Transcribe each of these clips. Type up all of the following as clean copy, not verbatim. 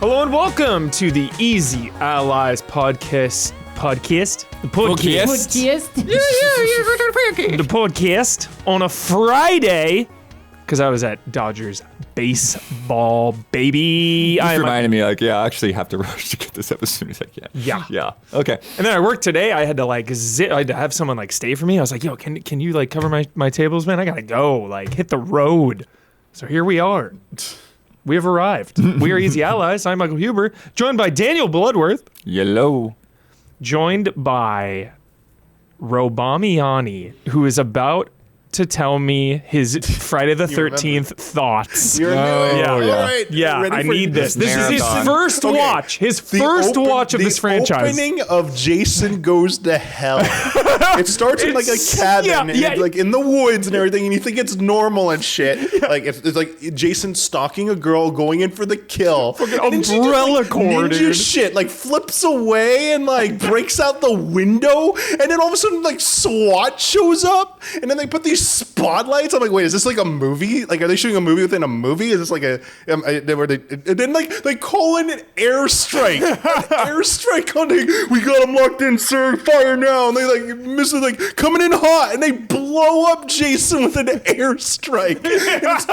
Hello and welcome to the Easy Allies podcast. The podcast on a Friday, because I was at Dodgers baseball, baby. You reminded me, I actually have to rush to get this up as soon as I can. Yeah. Okay. And then I worked today. I had to I had to have someone stay for me. I was like, yo, can you cover my tables, man? I gotta go, hit the road. So here we are. We have arrived. We are Easy Allies. I'm Michael Huber, joined by Daniel Bloodworth. Yellow. Joined by Robamiani, who is about to tell me his Friday the 13th thoughts. You're Yeah, I need this. This is his first watch. His first watch of this franchise. The opening of Jason Goes to Hell. It starts in a cabin, in the woods and everything, and you think it's normal and shit. It's Jason stalking a girl, going in for the kill. Fucking umbrella cord, dude. Shit, flips away and breaks out the window, and then all of a sudden SWAT shows up, and then they put these spotlights. I'm like, wait, is this a movie? Are they shooting a movie within a movie? Is this and then they call in an airstrike. Airstrike on we got them locked in, sir. Fire now. And they miss it, coming in hot, and they blow up Jason with an airstrike. And it's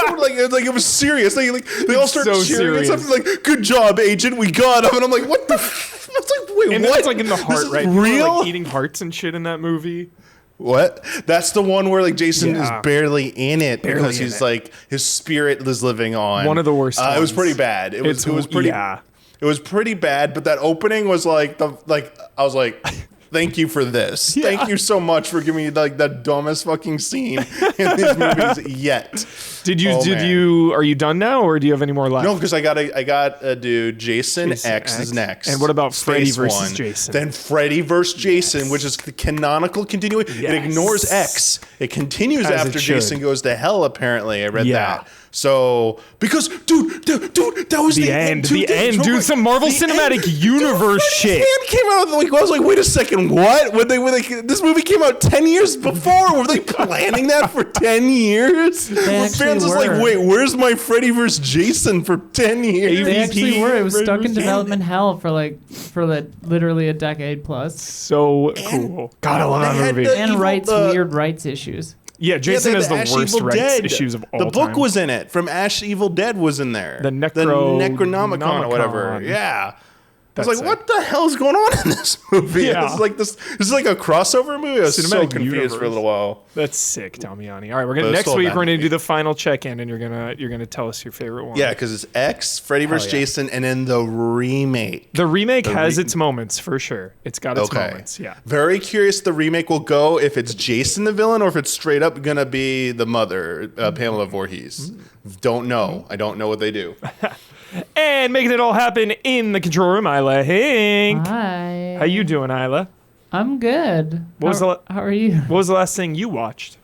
it was serious. They all start so cheering serious. and stuff. Good job, agent. We got him. And I'm like, what the? It's wait, and what? It's in the heart, right? Real? Eating hearts and shit in that movie. What? That's the one where Jason is barely in it because he's his spirit is living on. One of the worst. It was pretty bad. It was pretty. Yeah. It was pretty bad. But that opening was I was like, thank you for this. Yeah. Thank you so much for giving me the dumbest fucking scene in these movies yet. Are you done now, or do you have any more left? No, because I got do Jason X is next. And what about Freddy Space versus one. Jason? Then Freddy versus Jason, which is the canonical continuation. Yes. It ignores X. It continues As after it should. Jason Goes to Hell, apparently. I read Yeah. that. So, because, dude, that was the end. The end, dude. Some Marvel Cinematic Universe shit. Hand came out. I was like, wait a second, what? This movie came out 10 years before. Were they planning that for 10 years? Fans was like, wait, where's my Freddy vs. Jason for 10 years? They actually were. It was stuck in development hell for literally a decade plus. So cool. God, I love that movie. And weird rights issues. Yeah, Jason has the Ash worst Evil rights Dead. issues of all time. The book was in it. From Ash Evil Dead was in there. The Necronomicon or whatever. Yeah. I was like, what the hell is going on in this movie? Yeah. This is a crossover movie. I was so confused for a little while. That's sick, Damiani. All right, next week we're gonna do the final check-in, and you're gonna tell us your favorite one. Yeah, because it's X, Freddy vs. Jason, and then the remake. The remake has its moments for sure. It's got its moments. Yeah. Very curious. The remake will go if it's Jason the villain or if it's straight up gonna be the mother, Pamela Voorhees. Don't know. I don't know what they do. And making it all happen in the control room, Isla Hink. Hi. How you doing, Isla? I'm good. How are you? What was the last thing you watched?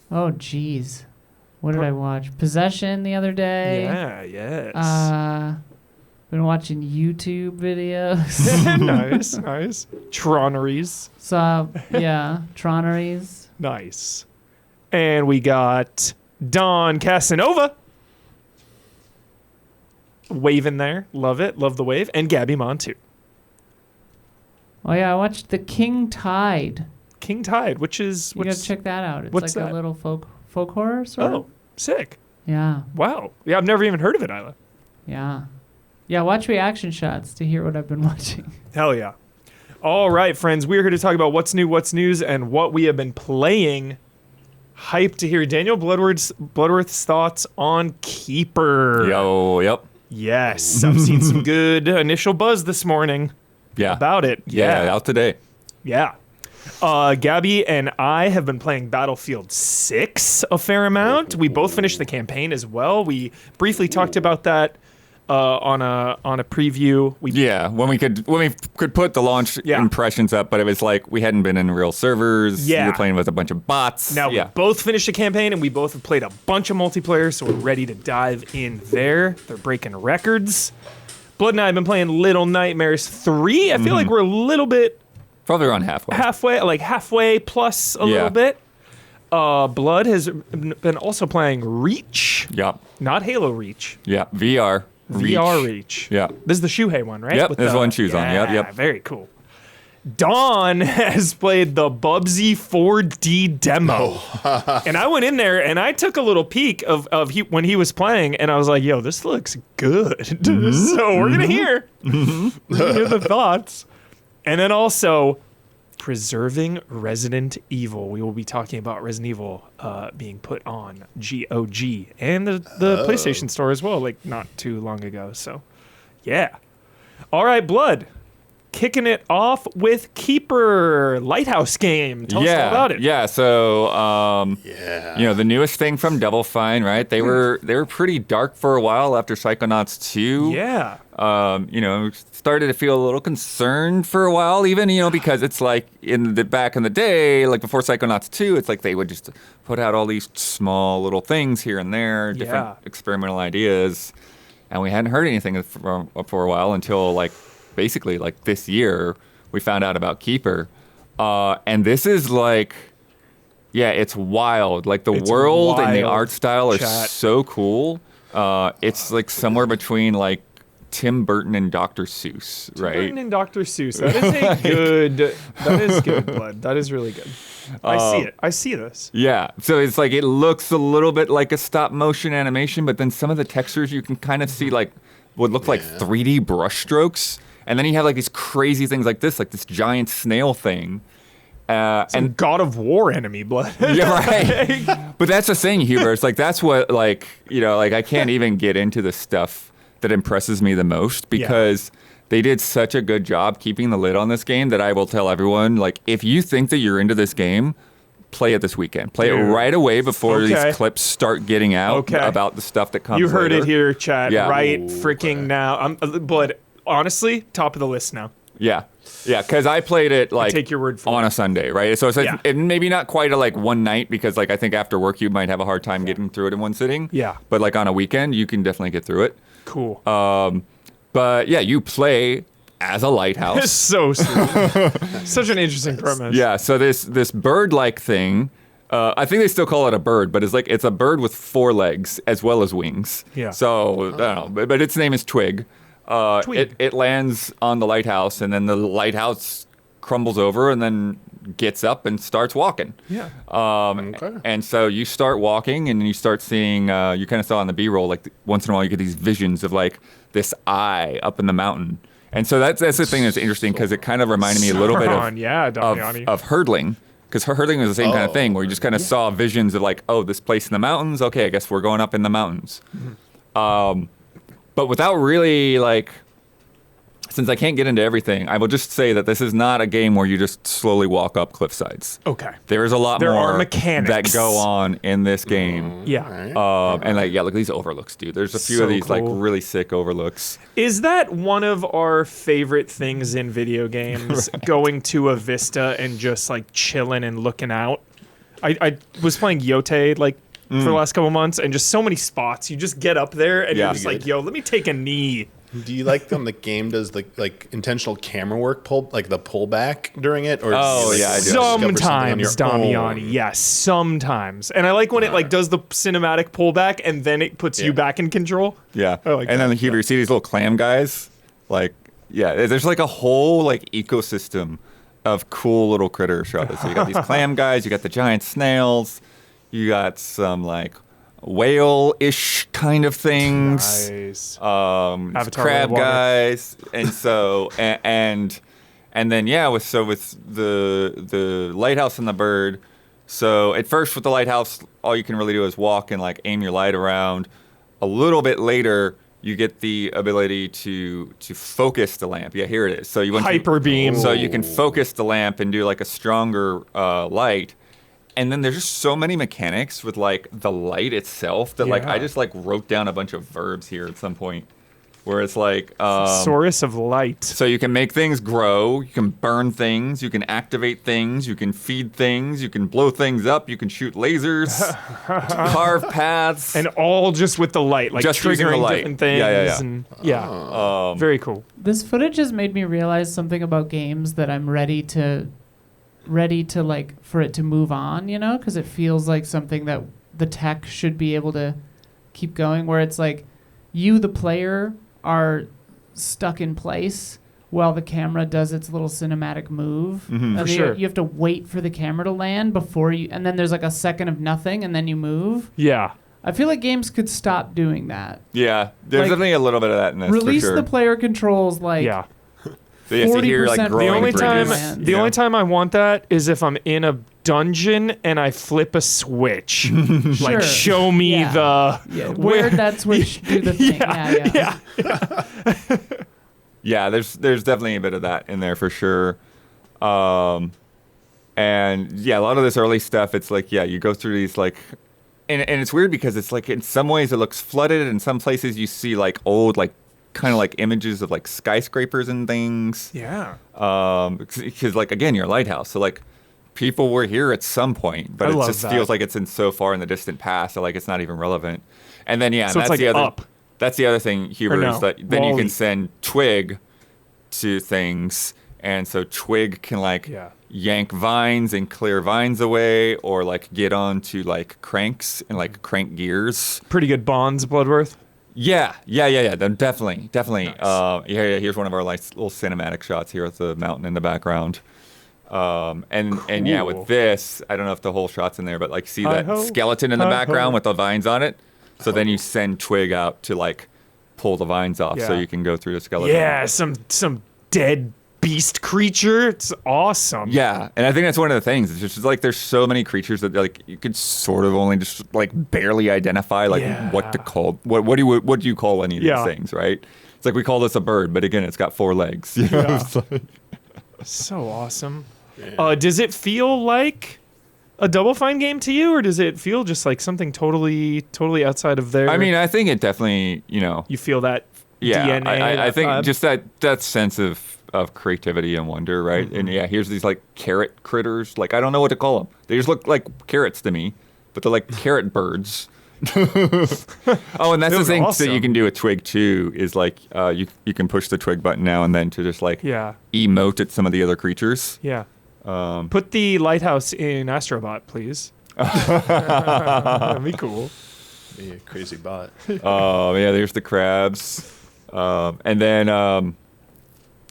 Oh, jeez. What did I watch? Possession the other day. Yeah, yes. Been watching YouTube videos. Nice. Troneries. Troneries. Nice. And we got Don Casanova. Waving there. Love it. Love the wave. And Gabby Montu. Oh, yeah. I watched The King Tide. King Tide, which is... You got to check that out. It's a little folk horror sort of. Oh, sick. Yeah. Wow. Yeah, I've never even heard of it, Isla. Yeah. Yeah, watch reaction shots to hear what I've been watching. Hell yeah. All right, friends. We're here to talk about what's new, what's news, and what we have been playing. Hyped to hear Daniel Bloodworth's thoughts on Keeper. Yep. Yes, I've seen some good initial buzz this morning about it. Yeah, out today. Yeah. Gabby and I have been playing Battlefield 6 a fair amount. We both finished the campaign as well. We briefly talked about that on a preview. When we could put the launch impressions up, but it was we hadn't been in real servers. Yeah. We were playing with a bunch of bots. Now, we both finished the campaign, and we both have played a bunch of multiplayer, so we're ready to dive in there. They're breaking records. Blood and I have been playing Little Nightmares 3. I feel like we're a little bit... Probably around halfway. Halfway plus a little bit. Blood has been also playing Reach. Yep. Not Halo Reach. Yeah, VR. VR Reach. Yeah. This is the Shuhei one, right? Yep, With there's the- one shoes on. Yep. Very cool. Dawn has played the Bubsy 4D demo. And I went in there and I took a little peek of when he was playing, and I was like, yo, this looks good. So we're going to hear the thoughts. And then also, preserving Resident Evil. We will be talking about Resident Evil being put on GOG and the PlayStation Store as well, like not too long ago. So, yeah. All right, Blood. Kicking it off with Keeper Lighthouse game. Tell us all about it. Yeah, so the newest thing from Double Fine, right? They were pretty dark for a while after Psychonauts 2. Yeah. Started to feel a little concerned for a while, even, because it's like back in the day, like before Psychonauts 2, it's like they would just put out all these small little things here and there, different experimental ideas, and we hadn't heard anything for a while until basically this year we found out about Keeper, and this is it's wild. It's world and the art style are so cool. It's somewhere between Tim Burton and Dr. Seuss, right? Tim Burton and Dr. Seuss. That is good, Blood. That is really good. I see it. I see this. Yeah. So it's it looks a little bit like a stop motion animation, but then some of the textures you can kind of see what look like 3D brush strokes. And then you have these crazy things like this giant snail thing. And God of War enemy, Blood. Yeah, right. But that's the thing, Huber. It's that's what I can't even get into the stuff that impresses me the most, because they did such a good job keeping the lid on this game that I will tell everyone, if you think that you're into this game, play it this weekend. Play it right away before these clips start getting out about the stuff that comes You heard later. it here, chat. Yeah. Right freaking now. Blood, honestly, top of the list now. Yeah. Yeah, because I played it take your word for on it. a Sunday, right? So it's it maybe not quite a one night, because I think after work you might have a hard time getting through it in one sitting. Yeah. But on a weekend you can definitely get through it. Cool. But yeah, you play as a lighthouse. So sweet. Such an interesting premise. Yeah. So this bird-like thing. I think they still call it a bird, but it's a bird with 4 legs as well as wings. Yeah. So I don't know, but its name is Twig. Twig. It lands on the lighthouse, and then the lighthouse crumbles over and then gets up and starts walking. Yeah. And so you start walking, and you start seeing, you kind of saw in the B-roll, once in a while you get these visions of this eye up in the mountain. And so that's the thing that's interesting, because it kind of reminded me a little bit of hurdling. Because hurdling was the same kind of thing, where you just kind of saw visions of this place in the mountains. Okay, I guess we're going up in the mountains. Mm-hmm. But without really since I can't get into everything, I will just say that this is not a game where you just slowly walk up cliff sides. Okay. There is a lot There more are mechanics that go on in this game. Yeah. And look at these overlooks, dude. There's a few So of these cool. really sick overlooks. Is that one of our favorite things in video games? Going to a vista and just chilling and looking out. I was playing Yote for the last couple months, and just so many spots. You just get up there and you're just yo, let me take a knee. Do you like when the game does the intentional camera work the pullback during it? Or Oh, do you, yeah, I do. discover something on your Damiani. own? Yes, sometimes. And I like when it does the cinematic pullback and then it puts you back in control. Yeah. I like and that. then here you see these little clam guys. There's a whole ecosystem of cool little critters throughout this. So you got these clam guys, you got the giant snails, you got some whale-ish kind of things. Nice. Crab Red Water. guys, and so and then with the lighthouse and the bird. So at first with the lighthouse, all you can really do is walk and aim your light around. A little bit later, you get the ability to focus the lamp. Yeah, here it is. So you want Hyper beam. So you can focus the lamp and do a stronger light. And then there's just so many mechanics with the light itself that I just wrote down a bunch of verbs here at some point, where it's Source of light. so you can make things grow, you can burn things, you can activate things, you can feed things, you can blow things up, you can shoot lasers, carve paths, And all just with the light, Just using the triggering light. different things. Yeah. And very cool. This footage has made me realize something about games that I'm ready to for it to move on, because it feels like something that the tech should be able to keep going, where it's you, the player, are stuck in place while the camera does its little cinematic move. Mm-hmm. For sure. You have to wait for the camera to land before you, and then there's like a second of nothing, and then you move. Yeah. I feel like games could stop doing that. Yeah, there's Like, definitely a little bit of that in this. Release for sure. the player controls like Yeah. So you have to hear like 40% growing The only time, bridges, the only time I want that is if I'm in a dungeon and I flip a switch. Sure. Like, show me Yeah. the where that switch do the thing. Yeah. Yeah, there's definitely a bit of that in there for sure. And yeah, a lot of this early stuff, it's like, yeah, you go through these like, and it's weird because it's like in some ways it looks flooded. In some places you see like old, like kind of like images of like skyscrapers and things. Yeah. Because like, again, you're a lighthouse. So like people were here at some point, but I it love just that. feels like it's in so far in the distant past. So like it's not even relevant. And then, yeah, So that's it's like the other, up. that's the other thing, Huber, Or no, is that then you Wall-E. can send Twig to things. And so Twig can like Yeah. yank vines and clear vines away, or like get onto like cranks and like crank gears. Pretty good bonds, Bloodworth. Yeah. Then definitely. Nice. Here's one of our like little cinematic shots here with the mountain in the background. And yeah, Cool. with this, I don't know if the whole shot's in there, but like see that Hi-ho, skeleton in the hi-ho. background with the vines on it. So then you send Twig out to like pull the vines off, so Yeah. you can go through the skeleton. Yeah, some dead beast creature. It's awesome. Yeah, and I think that's one of the things. It's just like there's so many creatures that like you could sort of only just like barely identify like Yeah. what to call. What do you call any of Yeah. these things, right? It's like we call this a bird, but again, it's got 4 legs. You know? Yeah. It's like- So awesome. Does it feel like a Double Fine game to you, or does it feel just like something totally outside of there? I mean, I think it definitely, you know, you feel that yeah. DNA. I that think vibe? just that sense of creativity and wonder, right? Mm-hmm. And yeah, here's these like carrot critters. Like I don't know what to call them. They just look like carrots to me, but they're like carrot birds. Oh, and that's the Those are thing awesome. that you can do with Twig too. Is like you can push the Twig button now and then to just like Yeah. emote at some of the other creatures. Yeah. Put the lighthouse in Astrobot, please. That'd be cool. Be a crazy bot. Yeah, there's the crabs. And then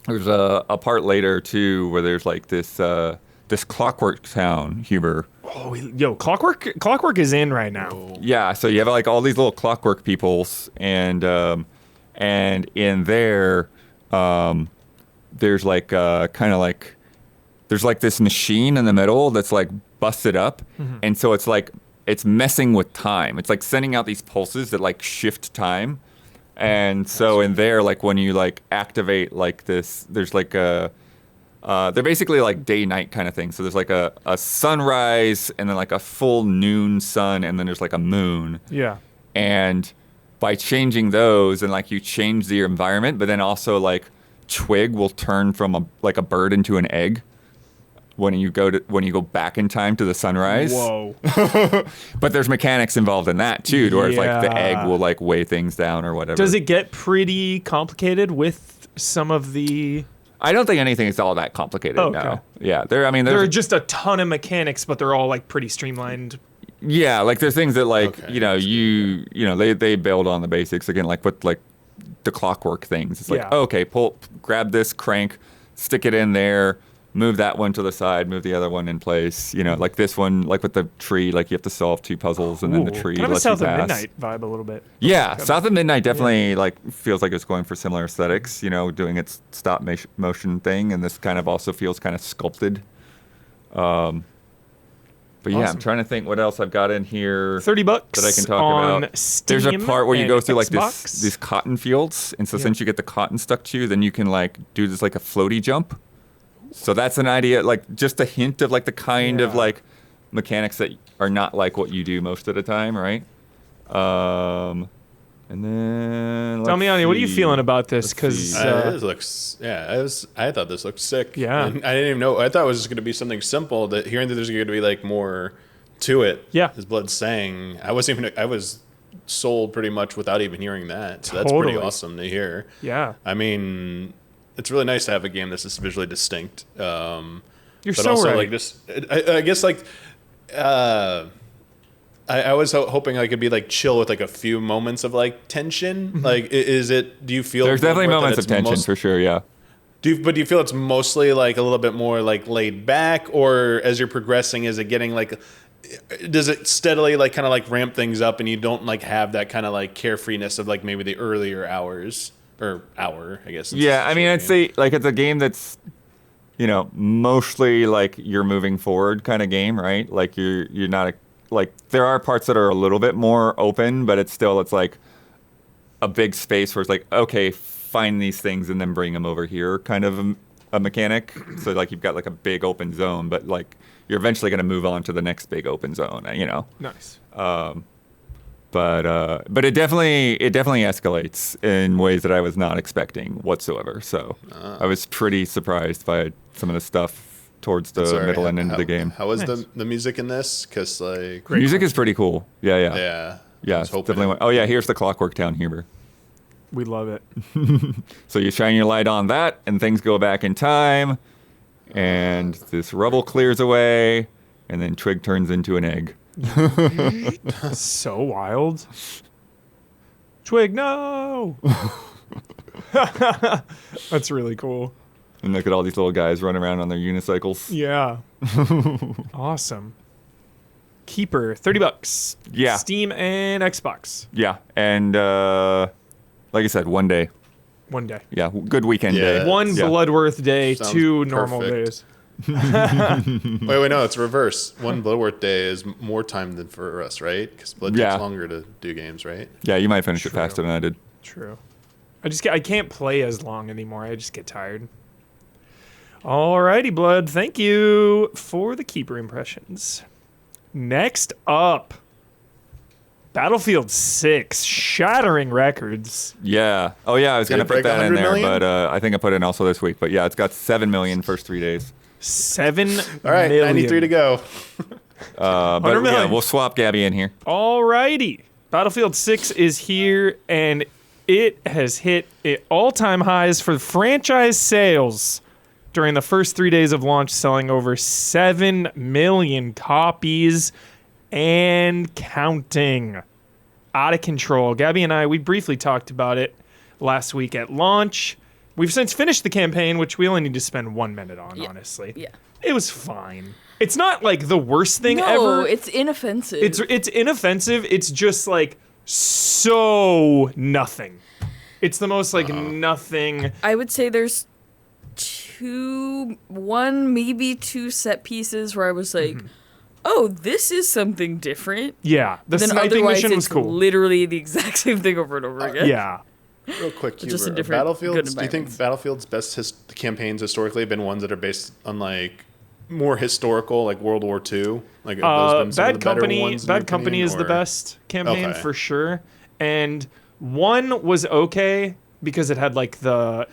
there's a part later too where there's like this clockwork town, Huber. Oh, yo, Clockwork is in right now. Yeah, so you have like all these little clockwork peoples, and in there, there's like kind of like there's like this machine in the middle that's like busted up, and so it's like it's messing with time. It's like sending out these pulses that like shift time, and so in there, like when you like activate like this, there's like a they're basically like day-night kind of thing. So there's like a sunrise and then like a full noon sun and then there's like a moon. Yeah. And by changing those and like you change the environment, but then also like Twig will turn from a bird into an egg when you go back in time to the sunrise. Whoa. But there's mechanics involved in that too, where it's like the Yeah. egg will like weigh things down or whatever. Does it get pretty complicated with some of the... I don't think anything is all that complicated Oh, okay. now. Yeah, there There are are just a ton of mechanics, but they're all like pretty streamlined. Yeah, like there's things that like Okay. you know they build on the basics again, like with like the clockwork things. It's like Yeah. okay, grab this crank, stick it in there, move that one to the side, move the other one in place. You know, like this one, like with the tree, like you have to solve 2 puzzles and then the Ooh, tree kind of a lets you South of pass. Midnight vibe a little bit. Yeah, South of Midnight definitely like feels like it's going for similar aesthetics. You know, doing its stop motion thing, and this kind of also feels kind of sculpted. But yeah, I'm Awesome. trying to think what else I've got in here. $30 that I can talk on about. Steam. There's a part where you and go through like Xbox. these cotton fields, and so Yeah. since you get the cotton stuck to you, then you can like do this like a floaty jump. So that's an idea, like just a hint of like the kind of Yeah. like mechanics that are not like what you do most of the time, right? And then Tell me, Ani, what are you see. feeling about this? Let's Because see. This looks, I thought this looked sick. Yeah. And I didn't even know. I thought it was just going to be something simple. That hearing that there's going to be like more to it. Yeah. As Blood sang, I was sold pretty much without even hearing that. So that's pretty Totally. awesome to hear. yeah, I mean, it's really nice to have a game that's just visually distinct. you're But so also right. like this, I guess like, I was hoping I could be like chill with like a few moments of like tension. Like, is it? Do you feel There's definitely that moments of it's tension for sure. Yeah. do you feel it's mostly like a little bit more like laid back, or as you're progressing, is it getting like? Does it steadily like kind of like ramp things up, and you don't like have that kind of like carefreeness of like maybe the earlier hours or hour, I guess. Yeah, I mean, I'd say like it's a game that's, mostly like you're moving forward kind of game, right? Like you're not like there are parts that are a little bit more open, but it's like a big space where it's like, okay, find these things and then bring them over here, kind of a mechanic. So like you've got like a big open zone, but like you're eventually going to move on to the next big open zone, Nice. But it definitely escalates in ways that I was not expecting whatsoever. So I was pretty surprised by some of the stuff towards the middle and end of the game. How was the music in this? Because like Music is pretty cool. Yeah. yeah, Yeah, it's definitely. Oh yeah, here's the Clockwork Town humor. We love it. So you shine your light on that, and things go back in time, and this rubble clears away, and then Twig turns into an egg. So wild. Twig, no. That's really cool. And look at all these little guys running around on their unicycles. Yeah. Awesome. Keeper, $30. Yeah. Steam and Xbox. Yeah, and like I said, one day. One day. Yeah, good weekend day. Yeah. One Yeah. Bloodworth day, Sounds 2 normal perfect. days. wait, no, it's reverse. One Bloodworth day is more time than for us, right? Because Blood Yeah. takes longer to do games, right? Yeah, you might finish it True. faster than I did. True. I can't play as long anymore. I just get tired. Alrighty, Blood. Thank you for the Keeper impressions. Next up, Battlefield 6, shattering records. Yeah. Oh yeah, I was Did gonna it break put that in 100 there, million? but I think I put it in also this week. But yeah, it's got 7 million first 3 days. 7 All right, million. 93 to go. But 100 yeah, million. we'll swap Gabby in here. Alrighty. Battlefield 6 is here, and it has hit all-time highs for franchise sales during the first 3 days of launch, selling over 7 million copies and counting. Out of control. Gabby and I, we briefly talked about it last week at launch. We've since finished the campaign, which we only need to spend 1 minute on, honestly. Yeah. It was fine. It's not like the worst thing No, ever. it's inoffensive. It's inoffensive. It's just like so nothing. It's the most like nothing. I would say there's one, maybe 2 set pieces where I was like, oh, this is something different. Yeah, the Then sniping otherwise mission was it's cool. literally the exact same thing over and over again. Yeah, Real quick, Just in Huber, different Battlefield's. good Do you think environments. Battlefield's best campaigns historically have been ones that are based on like more historical, like World War II? Like have those been some of Bad the better Company. ones in your Bad Company opinion, is the or- best campaign Okay. for sure. And 1 was okay because it had like the.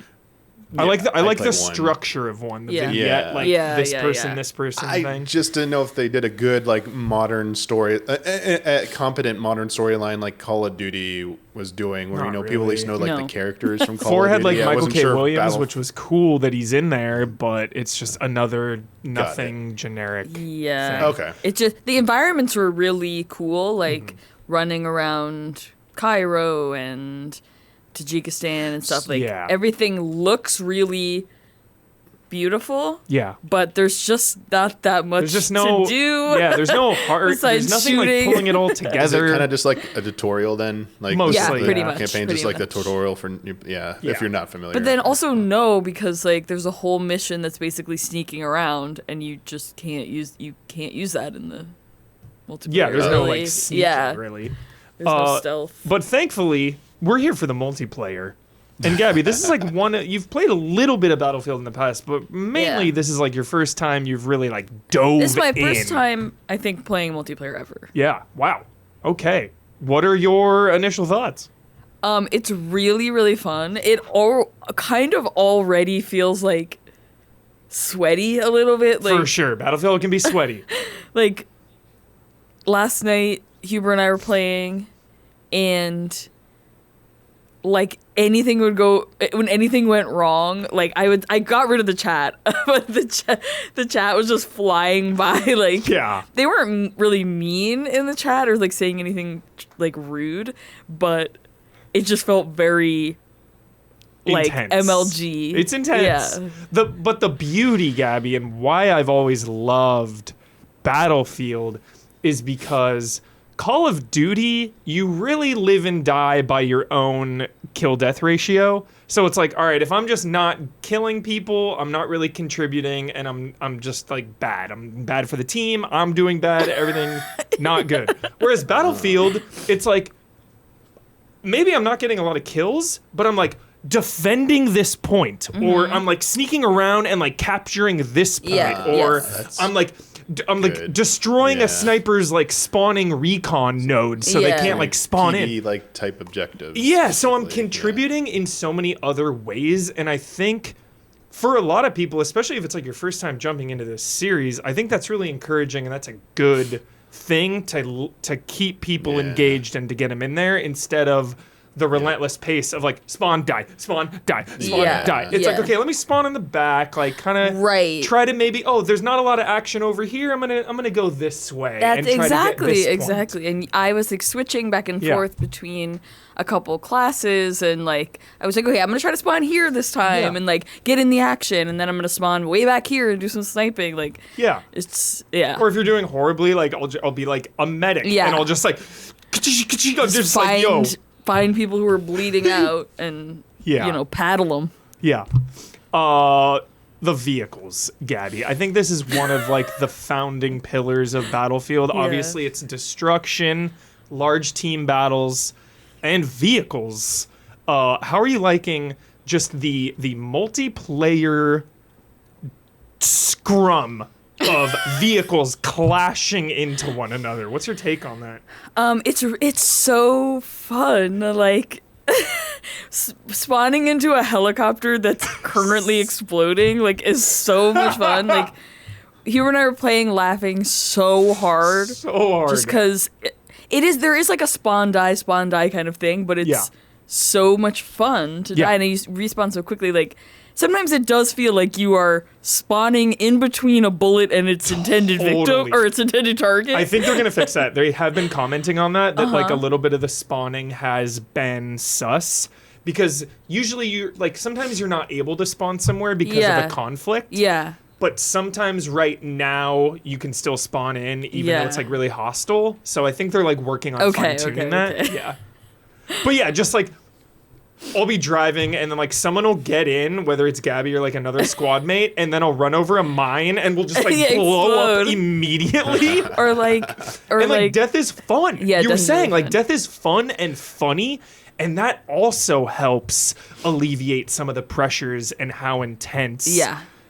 I like the played one. structure of 1. The Yeah. vignette, Yeah. like Yeah, this yeah, person, yeah. this person I thing. just didn't know if they did a good like modern story, a competent modern storyline like Call of Duty was doing, where Not people at least know really. like No. the characters from Call 4 of had Duty. like I Michael wasn't K. sure if Williams, which was cool that he's in there, but it's just another nothing generic. Yeah. thing. Okay. It just the environments were really cool, like running around Cairo and Tajikistan and stuff. Like Yeah. everything looks really beautiful, Yeah. but there's just not that much There's just no to do. Yeah, there's no heart. Besides There's nothing like shooting. pulling it all Is it together. kind of just like a tutorial then? Like Mostly, Yeah, the pretty yeah. much. campaign, pretty just like the much. tutorial for Yeah. if you're not familiar. But then also no, because like there's a whole mission that's basically sneaking around, and you just can't use that in the multiplayer. Yeah, there's no really. like sneaking, yeah, really. there's no Uh, stealth. But thankfully, we're here for the multiplayer. And Gabby, this is like you've played a little bit of Battlefield in the past, but mainly Yeah. this is like your first time you've really like dove This is my in. first time I think playing multiplayer ever. Yeah. Wow. Okay. What are your initial thoughts? It's really really fun. It all kind of already feels like sweaty a little bit. Like For sure. Battlefield can be sweaty. like last night Huber and I were playing, and like anything would go when anything went wrong. Like I got rid of the chat, but the chat was just flying by. Like they weren't really mean in the chat or like saying anything like rude, but it just felt very like intense. MLG. It's intense. Yeah. But the beauty, Gabby, and why I've always loved Battlefield is because Call of Duty, you really live and die by your own kill-death ratio. So it's like, all right, if I'm just not killing people, I'm not really contributing, and I'm just like bad. I'm bad for the team. I'm doing bad. Everything not good. Whereas Battlefield, it's like maybe I'm not getting a lot of kills, but I'm like defending this point, or I'm like sneaking around and like capturing this point, or I'm like destroying a sniper's like spawning recon node so they can't like spawn in like type objectives. Yeah, so I'm contributing in so many other ways, and I think for a lot of people, especially if it's like your first time jumping into this series, I think that's really encouraging, and that's a good thing to keep people engaged and to get them in there instead of the relentless pace of like spawn, die, spawn, die, spawn, die. It's like, okay, let me spawn in the back, like kind of try to maybe, there's not a lot of action over here. I'm gonna go this way. That's and try exactly, to get this exactly. And I was like switching back and forth between a couple classes, and like I was like, okay, I'm gonna try to spawn here this time and like get in the action, and then I'm gonna spawn way back here and do some sniping. Like it's Or if you're doing horribly, like I'll be like a medic, and I'll just like just like yo. Find people who are bleeding out and, paddle them. Yeah. The vehicles, Gabby. I think this is one of, like, the founding pillars of Battlefield. Yeah. Obviously, it's destruction, large team battles, and vehicles. How are you liking just the multiplayer scrum of vehicles clashing into one another? What's your take on that? It's so fun. Like spawning into a helicopter that's currently exploding, like, is so much fun. Like, Hugh and I were playing, laughing so hard. Just because there is like a spawn die kind of thing, but it's so much fun to die, and you respawn so quickly. Like, sometimes it does feel like you are spawning in between a bullet and its intended victim or its intended target. I think they're going to fix that. They have been commenting on that like a little bit of the spawning has been sus, because usually sometimes you're not able to spawn somewhere because of a conflict. Yeah. But sometimes right now you can still spawn in even though it's like really hostile. So I think they're like working on fine-tuning that. Yeah. But yeah, just like I'll be driving, and then like someone will get in, whether it's Gabby or like another squad mate, and then I'll run over a mine and we'll just like blow up immediately. or like death is fun. Yeah, you were saying like death is fun and funny, and that also helps alleviate some of the pressures and how intense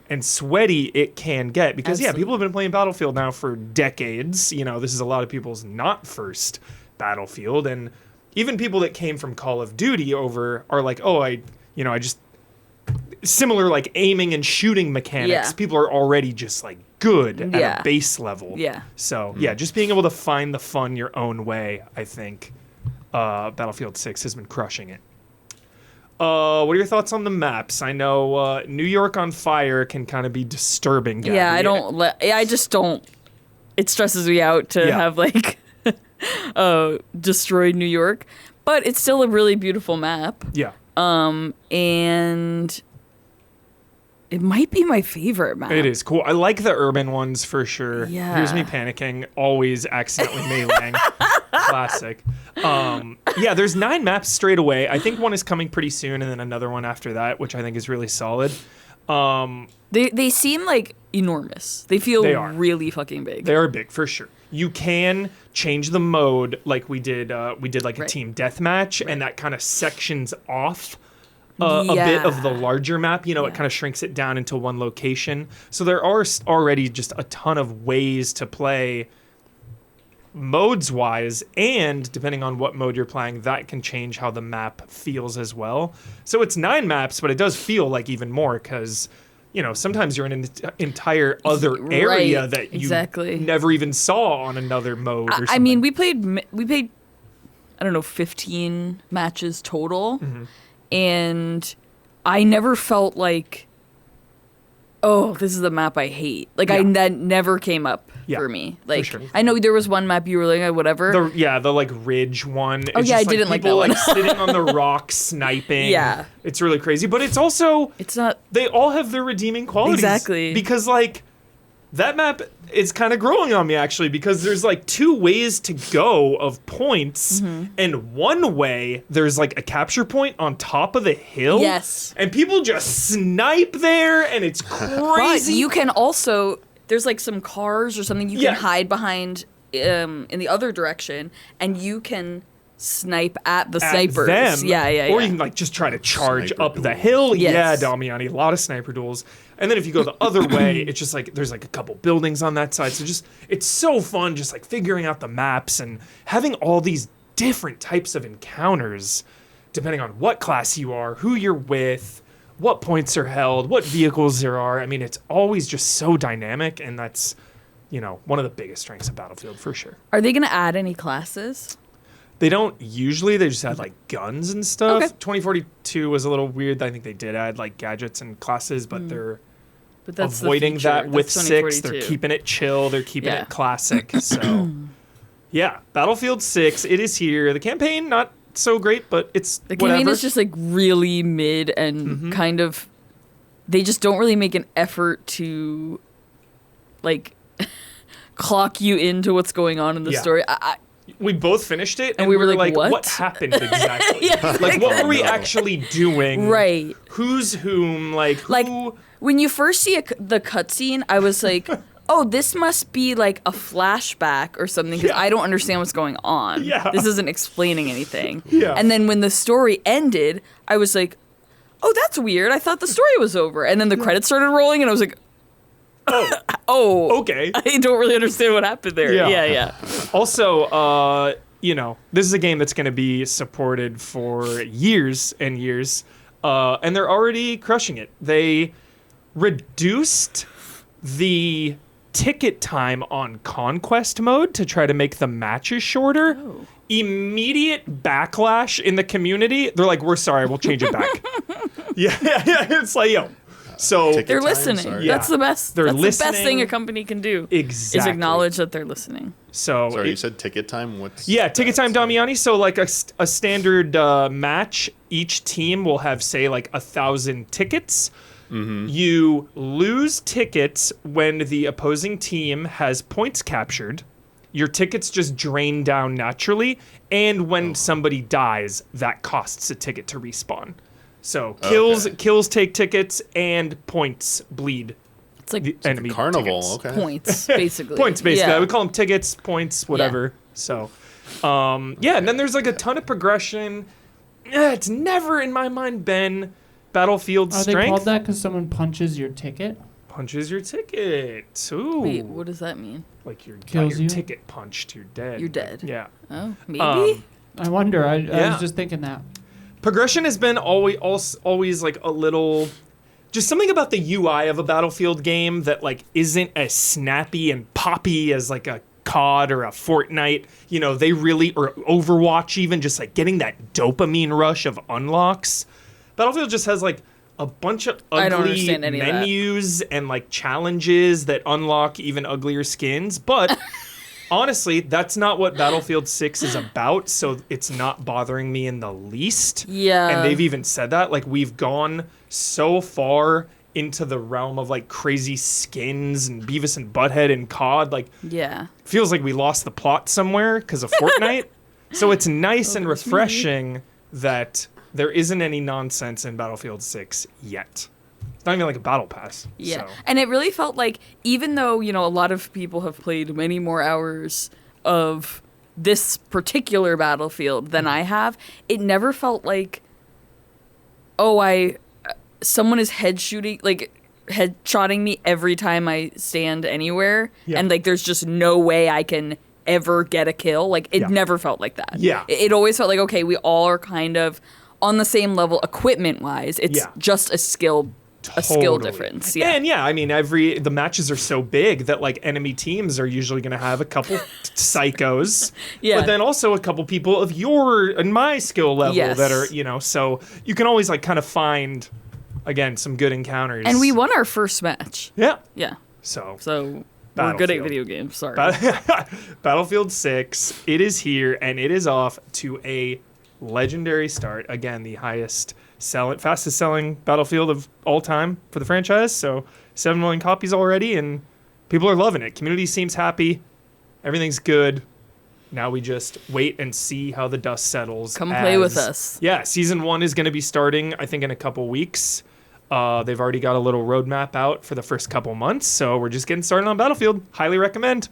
and sweaty it can get. Because people have been playing Battlefield now for decades. You know, this is a lot of people's not first Battlefield, and even people that came from Call of Duty over are like, I just similar like aiming and shooting mechanics. Yeah. People are already just like good at a base level. Yeah. So just being able to find the fun your own way, I think Battlefield 6 has been crushing it. What are your thoughts on the maps? I know New York on fire can kind of be disturbing. Gabby. Yeah, I just don't. It stresses me out to have like. Destroyed New York, but it's still a really beautiful map. Yeah. And it might be my favorite map. It is cool. I like the urban ones for sure. Yeah. Here's me panicking, always accidentally meleeing. Classic. There's 9 maps straight away. I think one is coming pretty soon, and then another one after that, which I think is really solid. They seem like enormous. They feel really fucking big. They are big for sure. You can change the mode like we did a team deathmatch, and that kind of sections off a bit of the larger map. It kind of shrinks it down into one location. So there are already just a ton of ways to play modes-wise, and depending on what mode you're playing, that can change how the map feels as well. So it's 9 maps, but it does feel like even more because sometimes you're in an entire other area that you never even saw on another mode or something. I mean, we played I don't know, 15 matches total. And I never felt like, oh, this is the map I hate. Like, that never came up for me. Like, sure. I know there was one map you were like, whatever. The like ridge one. Oh, yeah, I didn't like that one. People like sitting on the rock sniping. Yeah. It's really crazy. But it's also, It's not. they all have their redeeming qualities. Exactly. Because like, that map is kind of growing on me actually, because there's like 2 ways to go of points, and one way there's like a capture point on top of the hill. Yes. And people just snipe there, and it's But crazy. you can also, there's like some cars or something you Yeah. can hide behind in the other direction, and you can snipe at the at snipers. them. Yeah. Or you can like just try to charge Sniper up the duels. hill. Yes. Yeah, Damiani, a lot of sniper duels. And then if you go the other way, it's just like there's like a couple buildings on that side. So just it's so fun just like figuring out the maps and having all these different types of encounters depending on what class you are, who you're with, what points are held, what vehicles there are. I mean, it's always just so dynamic, and that's, you know, one of the biggest strengths of Battlefield for sure. Are they going to add any classes? They don't usually. They just had like guns and stuff. Okay. 2042 was a little weird. I think they did add like gadgets and classes, but they're But that's the avoiding feature. that with That's 6. They're 2042. keeping it chill. They're keeping Yeah. it classic. So, yeah, Battlefield 6. It is here. The campaign not so great, but it's The campaign whatever. is just like really mid and kind of. They just don't really make an effort to, like, clock you into what's going on in the Yeah. story. We both finished it, and we we were were like, like, "What?" happened exactly? Yeah, like, what were we no. actually doing? Right. Who's whom? Like, who? Like, when you first see the cutscene, I was like, oh, this must be like a flashback or something, because Yeah. I don't understand what's going on. Yeah. This isn't explaining anything. Yeah. And then when the story ended, I was like, oh, that's weird. I thought the story was over. And then the credits started rolling, and I was like, oh, okay. I don't really understand what happened there. Yeah. Yeah. Also, you know, this is a game that's going to be supported for years and years, and they're already crushing it. They reduced the ticket time on Conquest mode to try to make the matches shorter. Oh. Immediate backlash in the community. They're like, we're sorry, we'll change it back. yeah, it's like, yo. So Ticket They're time, listening. sorry. Yeah. That's the best. They're that's the best listening. thing a company can do. Exactly. Is acknowledge that they're listening. So Sorry, you said ticket time? What's yeah, ticket that? time, Damiani. So like a standard match, each team will have, say, like 1,000 tickets. You lose tickets when the opposing team has points captured. Your tickets just drain down naturally, and when somebody dies, that costs a ticket to respawn. So kills take tickets, and points bleed It's like the enemy Carnival, tickets. okay. points, basically. Points, basically. Yeah. I would call them tickets, points, whatever. So, yeah, and then there's like a ton of progression. It's never in my mind been Battlefield Are they strength. called that because someone punches your ticket? Punches your ticket. Ooh. Wait, what does that mean? Like got Kills your you? ticket punched, you're dead. You're dead. Yeah. Oh, maybe? I wonder. I Yeah. was just thinking that. Progression has been always like a little, just something about the UI of a Battlefield game that like isn't as snappy and poppy as like a COD or a Fortnite. You know, they really, or Overwatch even, just like getting that dopamine rush of unlocks. Battlefield just has like a bunch of I don't ugly understand any of that. menus and like challenges that unlock even uglier skins, but honestly, that's not what Battlefield 6 is about, so it's not bothering me in the least. Yeah. And they've even said that. Like, we've gone so far into the realm of, like, crazy skins and Beavis and Butthead and COD. Like, Yeah. feels like we lost the plot somewhere because of Fortnite. So it's nice and that's me. refreshing that there isn't any nonsense in Battlefield 6 yet. It's not even like a battle pass. Yeah. So. And it really felt like, even though, you know, a lot of people have played many more hours of this particular Battlefield than I have, it never felt like, oh, someone is headshotting me every time I stand anywhere. Yeah. And like, there's just no way I can ever get a kill. Like, it Yeah. never felt like that. Yeah. It always felt like, okay, we all are kind of on the same level equipment wise. It's Yeah. just a skill a skill Totally. difference. Yeah. And yeah, I mean, the matches are so big that like enemy teams are usually going to have a couple psychos, Yeah. but then also a couple people of your and my skill level Yes. that are, so you can always like kind of find, again, some good encounters. And we won our first match. Yeah. Yeah. So So we're good at Battlefield. video games. Sorry. Battlefield 6, it is here and it is off to a legendary start. Again, the fastest selling Battlefield of all time for the franchise. So 7 million copies already, and people are loving it. Community seems happy. Everything's good. Now we just wait and see how the dust settles. Come play with us. Yeah, season 1 is going to be starting, I think, in a couple weeks. They've already got a little roadmap out for the first couple months, so we're just getting started on Battlefield. Highly recommend.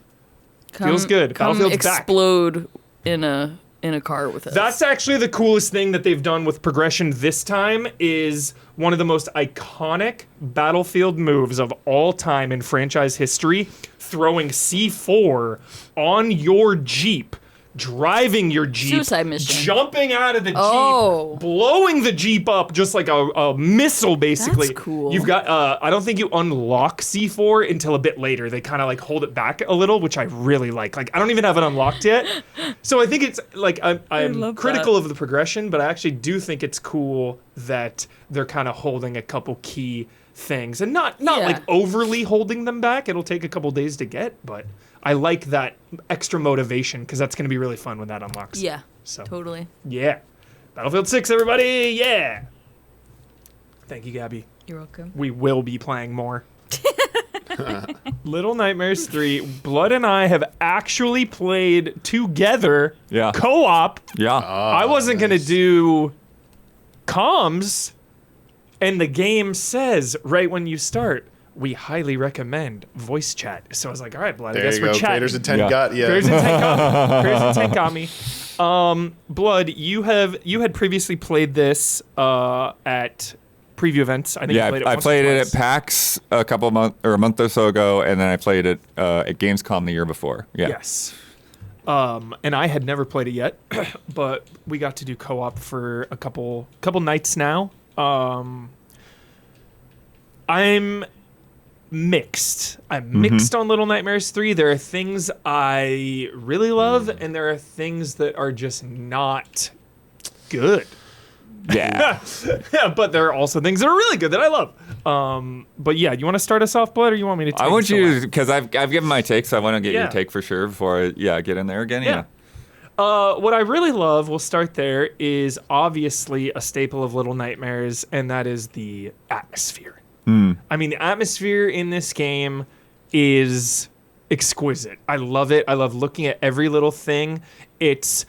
Feels good. Come Battlefield's back. explode in a car with us. That's actually the coolest thing that they've done with progression this time is one of the most iconic Battlefield moves of all time in franchise history, throwing C4 on your Jeep, driving your Jeep, Suicide mission. jumping out of the Oh. Jeep, blowing the Jeep up just like a missile, basically. That's cool. You've got, I don't think you unlock C4 until a bit later. They kind of like hold it back a little, which I really like. Like, I don't even have it unlocked yet. So I think it's like, I'm love critical that. of the progression, but I actually do think it's cool that they're kind of holding a couple key things and not Yeah. like overly holding them back. It'll take a couple days to get, but I like that extra motivation because that's going to be really fun when that unlocks. Yeah. So Totally. yeah, Battlefield 6, everybody. Yeah. Thank you, Gabby. You're welcome. We will be playing more. Little Nightmares 3. Blood and I have actually played together. Yeah. Co-op. Yeah. I wasn't going to do comms, and the game says right when you start, we highly recommend voice chat. So I was like, all right, Blood, I There guess you we're go. chatting. Creators Intent Yeah. got you. Creators Intent got me. Creators Intent got me. Blood, you had previously played this at preview events. I think Yeah, you played it I once or played it twice. at PAX a month or so ago, and then I played it at Gamescom the year before. Yeah. Yes. And I had never played it yet, but we got to do co-op for a couple nights now. I'm mixed. I'm mixed on Little Nightmares 3. There are things I really love, and there are things that are just not good. Yeah. Yeah, but there are also things that are really good that I love. But yeah, you want to start us off, Blood, or you want me to take I want it you away? because I've given my take, so I want to get Yeah. your take for sure before I get in there again. Yeah. What I really love, we'll start there, is obviously a staple of Little Nightmares, and that is the atmosphere. I mean, the atmosphere in this game is exquisite. I love it. I love looking at every little thing. It's,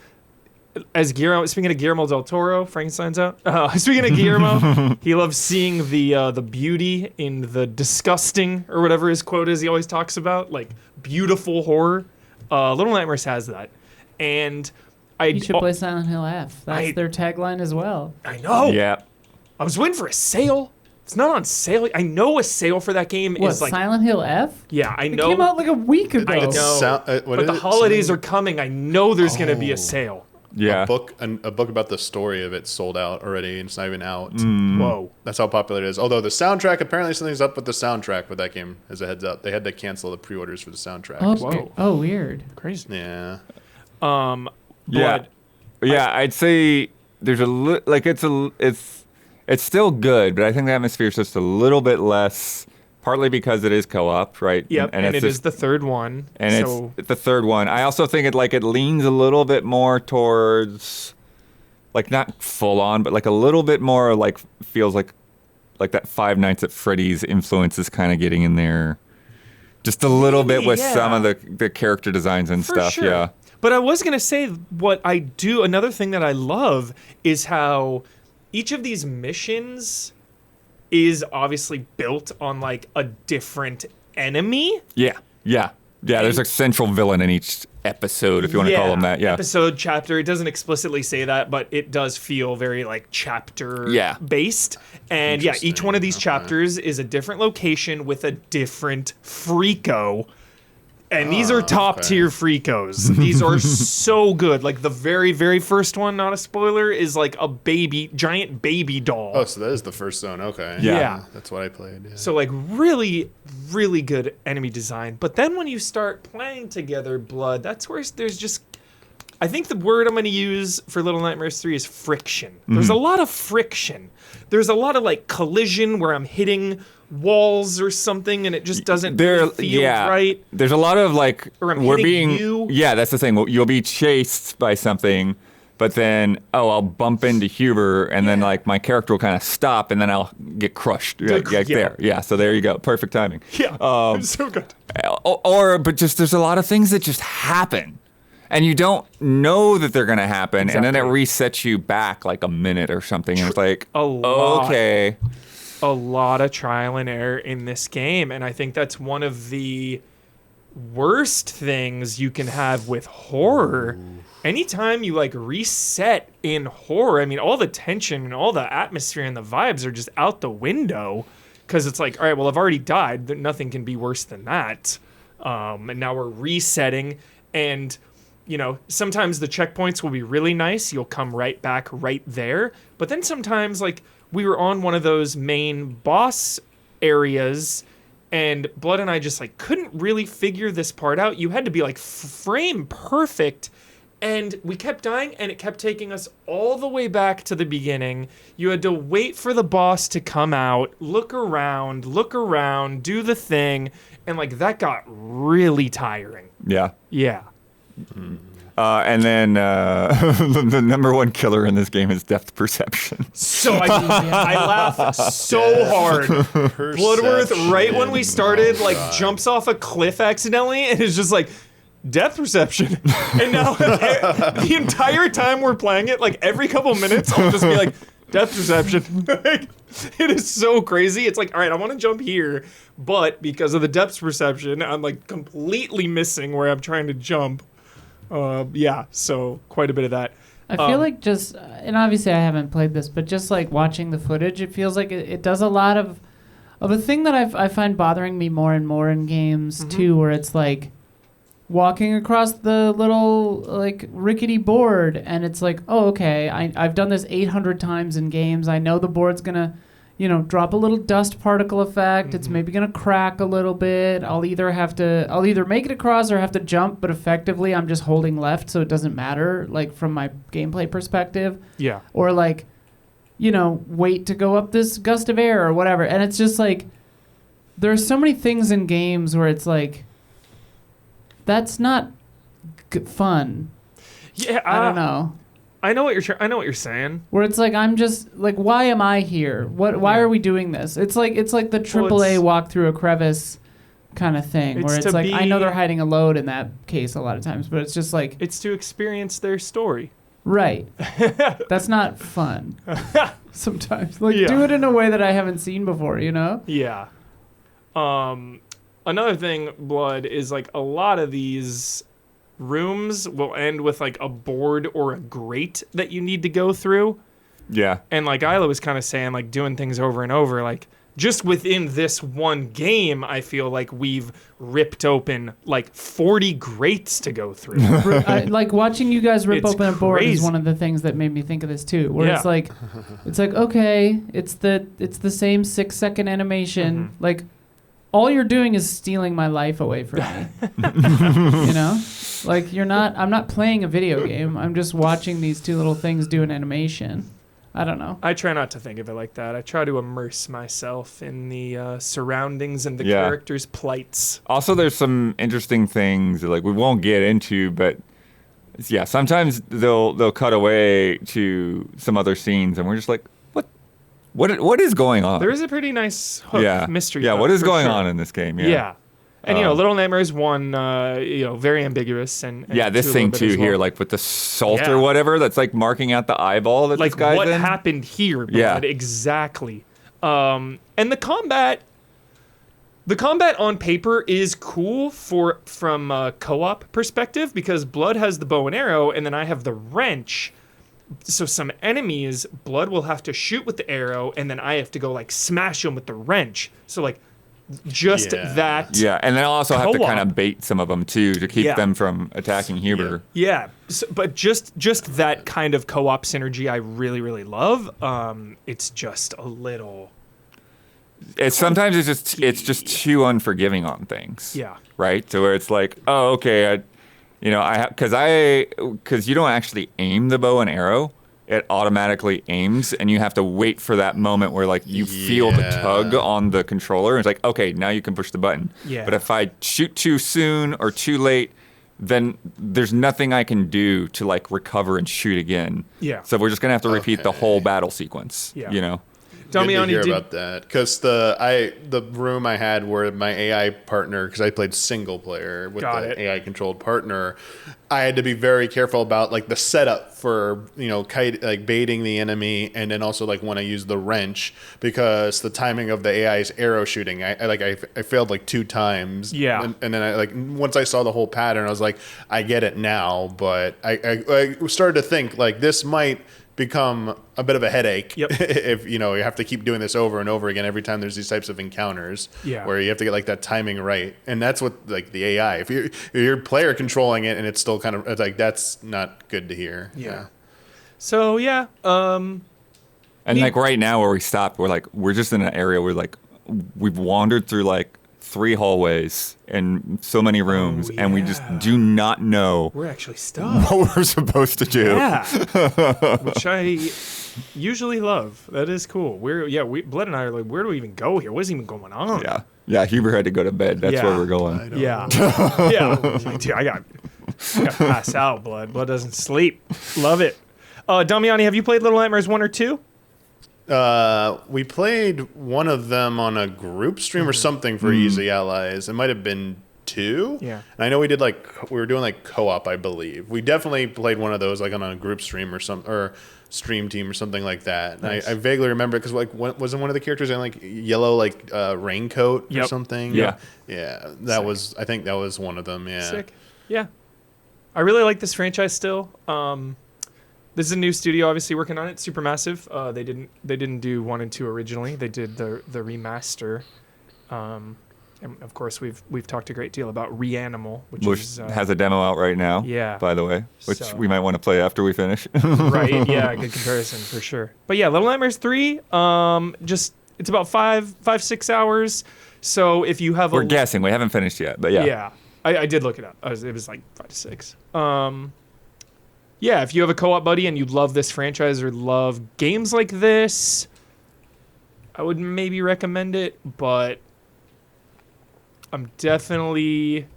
speaking of Guillermo del Toro, Frankenstein's out. Speaking of Guillermo, he loves seeing the beauty in the disgusting, or whatever his quote is he always talks about, like beautiful horror. Little Nightmares has that. And You should play Silent Hill F. That's I- their tagline as well. I know. Yeah. I was waiting for a sale. It's not on sale. I know a sale for that game What, is like. Silent Hill F? Yeah, I It know. came out like a week ago. I know. What but is the it? holidays are coming. I know there's going to be Oh. a sale. Yeah. A book about the story of it sold out already, and it's not even out. Whoa. That's how popular it is. Although the soundtrack, apparently something's up with the soundtrack with that game. As a heads up, they had to cancel the pre-orders for the soundtrack. Oh, Whoa. oh, weird. Crazy. Yeah. Yeah. Blood. Yeah, I'd say there's it's still good, but I think the atmosphere is just a little bit less. Partly because it is co-op, right? Yep, and it's it just- is the third one. And so it's the third one. I also think it leans a little bit more towards, like, not full on, but like a little bit more like feels like that Five Nights at Freddy's influence is kind of getting in there, just a little bit with some of the character designs and for stuff. sure. Yeah. But I was going to say what I do. Another thing that I love is how each of these missions is obviously built on like a different enemy. Yeah. There's a central villain in each episode, if you want to call them that. Yeah. Episode, chapter. It doesn't explicitly say that, but it does feel very like chapter based. And yeah, each one of these Interesting. chapters is a different location with a different freako. And these are top tier Freakos. These are so good. Like the very, very first one, not a spoiler, is like a giant baby doll. Oh, so that is the first zone. Okay. Yeah. That's what I played. Yeah. So like really, really good enemy design. But then when you start playing together, Blood, that's where there's just, I think the word I'm going to use for Little Nightmares 3 is friction. There's a lot of friction. There's a lot of like collision where I'm hitting walls or something and it just doesn't feel right. There's a lot of like, Or I'm hitting you. Yeah, that's the thing. You'll be chased by something, but then, I'll bump into Huber and then like my character will kind of stop and then I'll get crushed there. Yeah, so there you go. Perfect timing. Yeah, it's so good. But just there's a lot of things that just happen. And you don't know that they're going to happen. And then it resets you back like a minute or something. And it's like, okay. A lot of trial and error in this game. And I think that's one of the worst things you can have with horror. Anytime you like reset in horror, I mean, all the tension and all the atmosphere and the vibes are just out the window. Because it's like, all right, well, I've already died. Nothing can be worse than that. And now we're resetting. And sometimes the checkpoints will be really nice. You'll come right back right there. But then sometimes, like, we were on one of those main boss areas, and Blood and I just, like, couldn't really figure this part out. You had to be, like, frame perfect, and we kept dying, and it kept taking us all the way back to the beginning. You had to wait for the boss to come out, look around, do the thing, and, like, that got really tiring. Yeah. Yeah. And then the number one killer in this game is depth perception. So I laughed so hard. Bloodworth, right when we started, jumps off a cliff accidentally and is just like, depth perception. And now the entire time we're playing it, like every couple minutes, I'll just be like, depth perception. It is so crazy. It's like, all right, I want to jump here, but because of the depth perception, I'm like completely missing where I'm trying to jump. So quite a bit of that. I feel like just, and obviously I haven't played this, but just like watching the footage, it feels like it does a lot of a thing that I find bothering me more and more in games too, where it's like walking across the little like rickety board and it's like, oh, okay, I've done this 800 times in games. I know the board's gonna, drop a little dust particle effect. It's maybe gonna crack a little bit. I'll either make it across or have to jump, but effectively I'm just holding left, so it doesn't matter, like from my gameplay perspective. Yeah. Or like, wait to go up this gust of air or whatever. And it's just like, there's so many things in games where it's like, that's not fun. Yeah, I don't know. I know what you're saying. Where it's like, I'm just like, why am I here? Why are we doing this? It's like the AAA walk through a crevice kind of thing, where it's like, I know they're hiding a load in that case a lot of times, but it's just like, it's to experience their story. Right. That's not fun. Sometimes, do it in a way that I haven't seen before. Yeah. Another thing, Blood, is like a lot of these rooms will end with like a board or a grate that you need to go through. Yeah. And like Isla was kind of saying, like doing things over and over, like just within this one game, I feel like we've ripped open like 40 grates to go through. Like watching you guys rip It's open a board is crazy. one of the things that made me think of this too. Where it's like okay, it's the same 6-second animation. Like all you're doing is stealing my life away from me. Like I'm not playing a video game. I'm just watching these two little things do an animation. I don't know. I try not to think of it like that. I try to immerse myself in the surroundings and the characters' plights. Also, there's some interesting things that, like, we won't get into, but sometimes they'll cut away to some other scenes, and we're just like, what is going on? There is a pretty nice hook mystery. Yeah, what is going on in this game? Yeah. And, Little Nightmares 1, very ambiguous. And this thing, too, here, like, with the salt or whatever, that's, like, marking out the eyeball that like, this guy's what in. happened here, Blood, exactly. And the combat on paper is cool from a co-op perspective, because Blood has the bow and arrow, and then I have the wrench. So some enemies, Blood will have to shoot with the arrow, and then I have to go, like, smash them with the wrench. So, like, just Yeah. that. Yeah, and then I'll also have to Co-op. kind of bait some of them too to keep Yeah. them from attacking Huber. Yeah, but just that kind of co-op synergy I really, really love. It's just a little... Sometimes it's just too unforgiving on things. Yeah. Right. So where it's like, oh, okay, because you don't actually aim the bow and arrow. It automatically aims, and you have to wait for that moment where like you feel the tug on the controller. And it's like, okay, now you can push the button. Yeah. But if I shoot too soon or too late, then there's nothing I can do to like recover and shoot again. Yeah. So we're just gonna have to repeat the whole battle sequence. Yeah. You know. Good to Damiani, hear about that, because the room I had where my AI partner, because I played single player with Got the it. AI controlled partner, I had to be very careful about like the setup for like baiting the enemy, and then also like when I use the wrench, because the timing of the AI's arrow shooting, I failed like 2 times. Yeah. and then I once I saw the whole pattern, I was like, I get it now, but I started to think like this might become a bit of a headache if you have to keep doing this over and over again every time there's these types of encounters where you have to get like that timing right, and that's what like the AI, if you're player controlling it and it's still kind of, it's like that's not good to hear. So And like right now where we stopped, we're just in an area where like we've wandered through like 3 hallways and so many rooms, and we just do not know we're actually stuck. what we're supposed to do. Yeah, which I usually love. That is cool. Blood and I are like, where do we even go here? What's even going on? Yeah. Huber had to go to bed. That's where we're going. Yeah. Like, dude, I got to pass out. Blood doesn't sleep. Love it. Damiani, have you played Little Nightmares 1 or 2? We played one of them on a group stream or something for Easy Allies. It might have been 2. Yeah. And I know we were doing like co-op, I believe. We definitely played one of those like on a group stream or stream team or something like that. Nice. And I vaguely remember it because like wasn't one of the characters in like yellow like raincoat or something? Yeah. Yeah. I think that was one of them. Yeah. Sick. Yeah. I really like this franchise still. This is a new studio, obviously working on it. Supermassive. They didn't do 1 and 2 originally. They did the remaster. And of course, we've talked a great deal about Reanimal, which has a demo out right now. Yeah. By the way, which So- we might want to play after we finish. right. Yeah, good comparison for sure. But yeah, Little Nightmares 3. It's about 5-6 hours. So if you have We're guessing. We haven't finished yet, but yeah. Yeah, I did look it up. It was like 5 to 6. Yeah, if you have a co-op buddy and you love this franchise or love games like this, I would maybe recommend it, but I'm definitely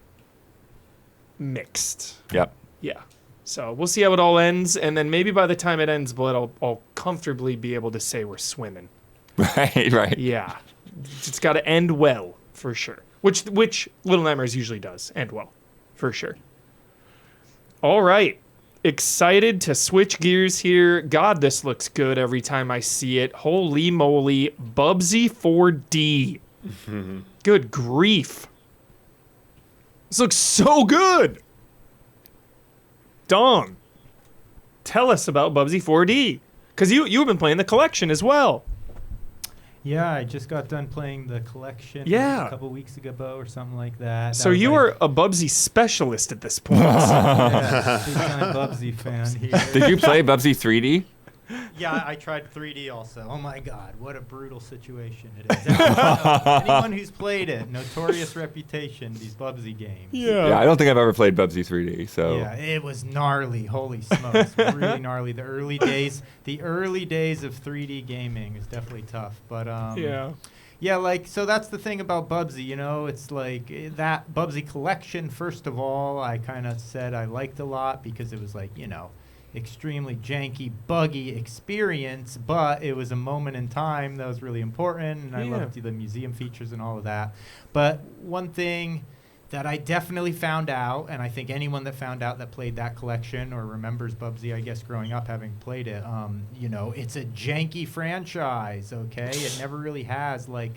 mixed. Yep. Yeah. So we'll see how it all ends, and then maybe by the time it ends, Blood, I'll comfortably be able to say we're swimming. Right. Yeah. It's got to end well, for sure. Which Little Nightmares usually does end well, for sure. All right. Excited to switch gears here. God, this looks good every time I see it. Holy moly. Bubsy 4D. Good grief. This looks so good. Dom, tell us about Bubsy 4D. Because you've been playing the collection as well. Yeah, I just got done playing the collection Yeah. a couple weeks ago or something like that. So you are a Bubsy specialist at this point. Yeah, big time Bubsy fan here. Did you play Bubsy 3D? Yeah, I tried 3D also. Oh my God, what a brutal situation it is. Anyone who's played it, notorious reputation, these Bubsy games. Yeah, I don't think I've ever played Bubsy 3D. So Yeah, it was gnarly. Holy smokes, really gnarly. The early days of 3D gaming is definitely tough. But yeah, like, so that's the thing about Bubsy, it's like that Bubsy collection. First of all, I kind of said I liked a lot because it was like, extremely janky, buggy experience, but it was a moment in time that was really important, and I loved the museum features and all of that. But one thing that I definitely found out, and I think anyone that found out that played that collection or remembers Bubsy, I guess, growing up having played it, it's a janky franchise, okay? It never really has, like,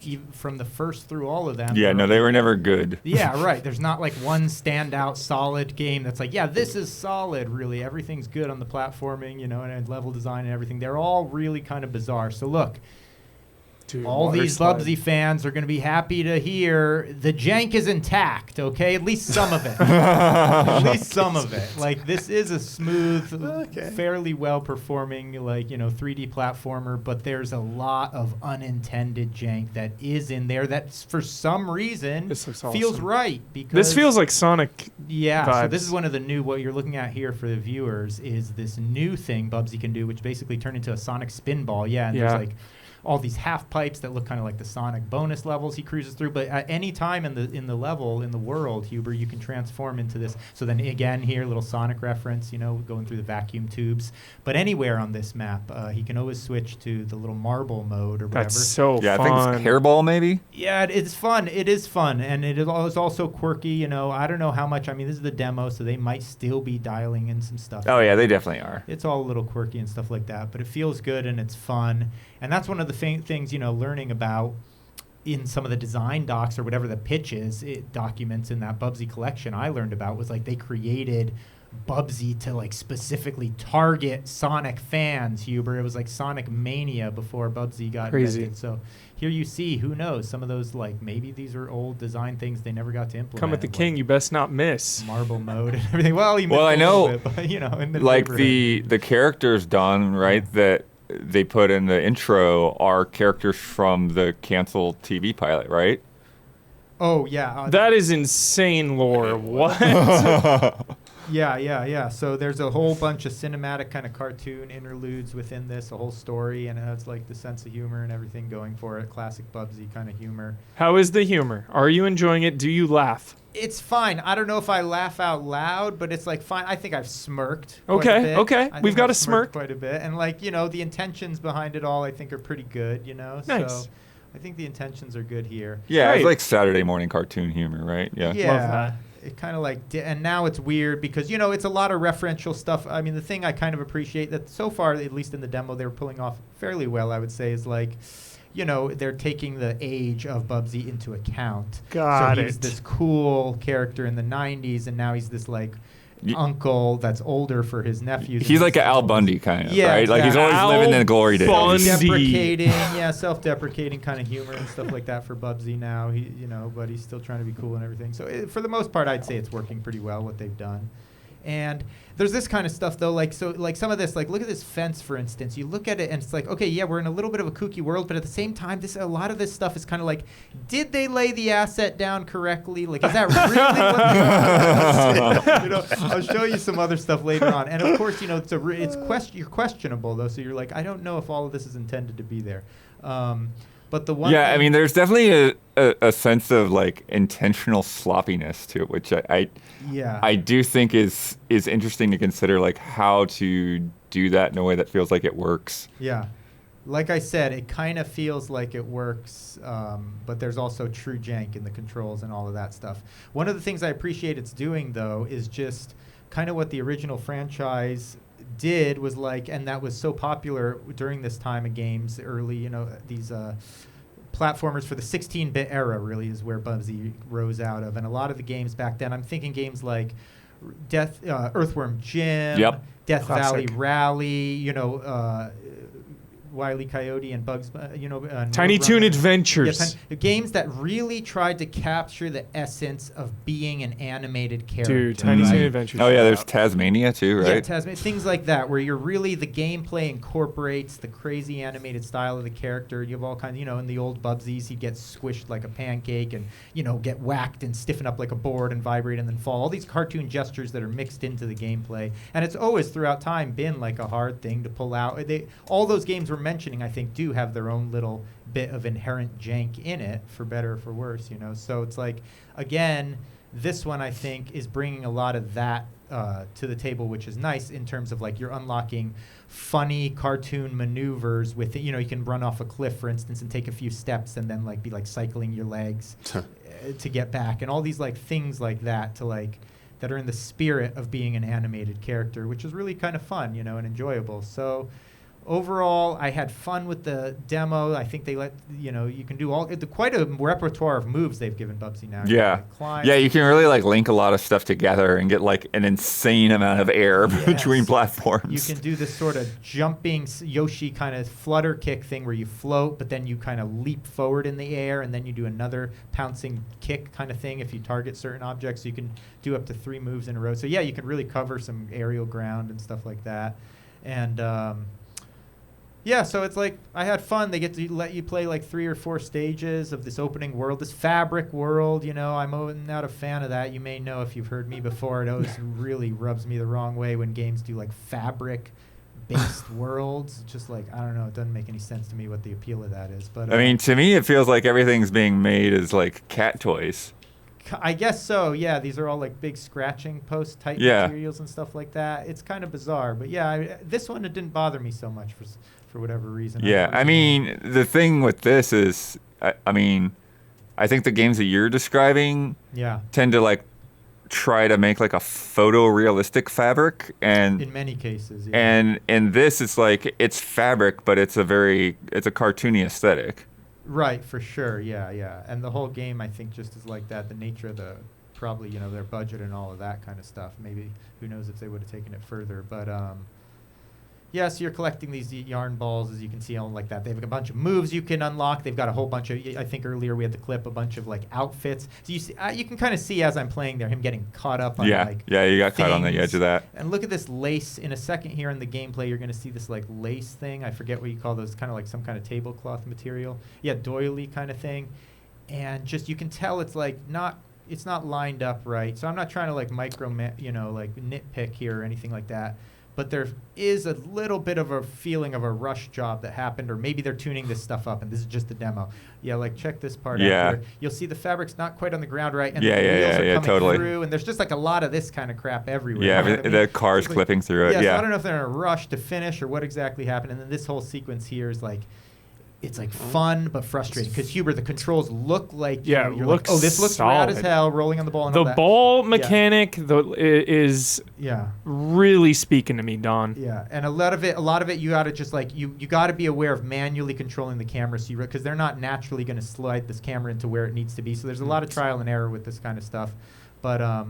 even from the first through all of them. yeah, no, they were never good. Yeah, right. There's not like one standout solid game that's like, yeah, this is solid, really. Everything's good on the platforming, and level design and everything. They're all really kind of bizarre. So look, Dude, all water these slide. Bubsy fans are going to be happy to hear the jank is intact, okay? At least some of it. At least some of it. Like, this is a smooth, fairly well-performing, like, 3D platformer, but there's a lot of unintended jank that is in there that, for some reason, This looks feels awesome. right. Because This feels like Sonic. Yeah, so vibes. this is one of the new, what you're looking at here for the viewers is this new thing Bubsy can do, which basically turned into a Sonic spinball. Yeah, and there's like all these half pipes that look kind of like the Sonic bonus levels he cruises through. But at any time in the level, in the world, Huber, you can transform into this. So then again here, little Sonic reference, going through the vacuum tubes. But anywhere on this map, he can always switch to the little marble mode or whatever. That's so Yeah, fun. I think it's hairball maybe. Yeah, it's fun. It is fun, and it is also quirky. I don't know how much. I mean, this is the demo, so they might still be dialing in some stuff. Oh yeah, they definitely are. It's all a little quirky and stuff like that, but it feels good and it's fun. And that's one of the things, learning about in some of the design docs or whatever the pitch is, it documents in that Bubsy collection I learned about was like they created Bubsy to like specifically target Sonic fans, Huber. It was like Sonic Mania before Bubsy got Crazy. invented. So here you see, who knows, some of those like maybe these are old design things they never got to implement. Come with the like king, you best not miss. marble mode and everything. Well, he missed Well, I a little know, bit, but, in the Like neighborhood. the characters done, right, that they put in the intro are characters from the canceled TV pilot, right? Oh yeah, That is insane lore. What? yeah. So there's a whole bunch of cinematic kind of cartoon interludes within this, a whole story, and it has like the sense of humor and everything going for it. Classic Bubsy kind of humor. How is the humor? Are you enjoying it? Do you laugh? It's fine. I don't know if I laugh out loud, but it's like fine. I think I've smirked. Quite Okay, a bit. okay. I We've think got I've a smirk. smirked quite a bit, and like the intentions behind it all, I think are pretty good. Nice. So I think the intentions are good here. Yeah, Right. it's like Saturday morning cartoon humor, right? Yeah. Yeah. that. It kind of like, and now it's weird because, it's a lot of referential stuff. I mean, the thing I kind of appreciate that so far, at least in the demo, they were pulling off fairly well, I would say, is like, they're taking the age of Bubsy into account. Got so he's it. this cool character in the 90s, and now he's this like uncle that's older for his nephews. He's like an Al Bundy kind of, Yeah, right? Like he's always exactly. living in the glory days. Bundy. Self-deprecating kind of humor and stuff like that for Bubsy now. But he's still trying to be cool and everything. So for the most part, I'd say it's working pretty well what they've done. And there's this kind of stuff though, like some of this, like look at this fence for instance. You look at it and it's like, okay, yeah, we're in a little bit of a kooky world, but at the same time, a lot of this stuff is kind of like, did they lay the asset down correctly? Like, is that really what I'll show you some other stuff later on. And of course, you're questionable though, so you're like, I don't know if all of this is intended to be there. But the one Yeah, I thing- mean, there's definitely a sense of like intentional sloppiness to it, which I do think is interesting to consider, like how to do that in a way that feels like it works. Yeah. Like I said, it kind of feels like it works, but there's also true jank in the controls and all of that stuff. One of the things I appreciate it's doing, though, is just kind of what the original franchise did was like, and that was so popular during this time of games, early, these platformers for the 16-bit era really is where Bubsy rose out of. And a lot of the games back then, I'm thinking games like Earthworm Jim, Yep. Death Classic. Valley Rally, Wile E. Coyote and Bugs, Tiny Toon Adventures. games that really tried to capture the essence of being an animated character. Dude, Tiny right? Toon Adventures. Oh yeah, there's Tasmania too, Yeah, right? things like that, where you're really the gameplay incorporates the crazy animated style of the character. You have all kinds, in the old Bubsies, he'd get squished like a pancake and get whacked and stiffen up like a board and vibrate and then fall. All these cartoon gestures that are mixed into the gameplay, and it's always throughout time been like a hard thing to pull out. All those games we're mentioning, I think, do have their own little bit of inherent jank in it, for better or for worse. So it's like, again, this one I think is bringing a lot of that to the table, which is nice in terms of like you're unlocking funny cartoon maneuvers with it. You can run off a cliff, for instance, and take a few steps and then like be like cycling your legs to get back, and all these like things like that that are in the spirit of being an animated character, which is really kind of fun, and enjoyable. So overall, I had fun with the demo. I think they you can do quite a repertoire of moves they've given Bubsy now. Yeah. Climb. Yeah, you can really like link a lot of stuff together and get like an insane amount of air between platforms. You can do this sort of jumping Yoshi kind of flutter kick thing where you float, but then you kind of leap forward in the air, and then you do another pouncing kick kind of thing if you target certain objects. So you can do up to 3 moves in a row. So yeah, you can really cover some aerial ground and stuff like that. And yeah, so it's like I had fun. They get to let you play like 3 or 4 stages of this opening world, this fabric world. I'm not a fan of that. You may know if you've heard me before. It always really rubs me the wrong way when games do like fabric-based worlds. Just like, I don't know, it doesn't make any sense to me what the appeal of that is. But I mean, to me, it feels like everything's being made as like cat toys. I guess so, yeah. These are all like big scratching post type materials and stuff like that. It's kind of bizarre. But yeah, this one, it didn't bother me so much for whatever reason. Yeah, I mean, the thing with this is, I mean, I think the games that you're describing tend to like try to make like a photorealistic fabric, and in many cases, and in this, it's like it's fabric, but it's a cartoony aesthetic. Right, for sure, yeah. And the whole game, I think, just is like that. The nature of probably, their budget and all of that kind of stuff. Maybe, who knows if they would have taken it further. But, yeah, so you're collecting these yarn balls, as you can see, all like that. They have a bunch of moves you can unlock. They've got a whole bunch of, I think earlier we had the clip, a bunch of, like, outfits. So you see, you can kind of see as I'm playing there, him getting caught up on, like, you got caught on the edge of that. And look at this lace. In a second here in the gameplay, you're going to see this, like, lace thing. I forget what you call those, kind of like some kind of tablecloth material. Yeah, doily kind of thing. And just, you can tell it's, like, it's not lined up right. So I'm not trying to, like, like, nitpick here or anything like that. But there is a little bit of a feeling of a rush job that happened, or maybe they're tuning this stuff up, and this is just the demo. Yeah, like check this part out here. You'll see the fabric's not quite on the ground right, and the wheels are coming through, and there's just like a lot of this kind of crap everywhere. Yeah, you know the car's clipping through it. So I don't know if they're in a rush to finish or what exactly happened, and then this whole sequence here is like, it's like fun but frustrating because Huber, the controls look like you're like, oh, this looks solid. rad as hell, rolling on the ball. And the all that. Ball mechanic is really speaking to me, Don. Yeah, and a lot of it, you got to just like you got to be aware of manually controlling the camera, so because they're not naturally going to slide this camera into where it needs to be. So there's a lot of trial and error with this kind of stuff, but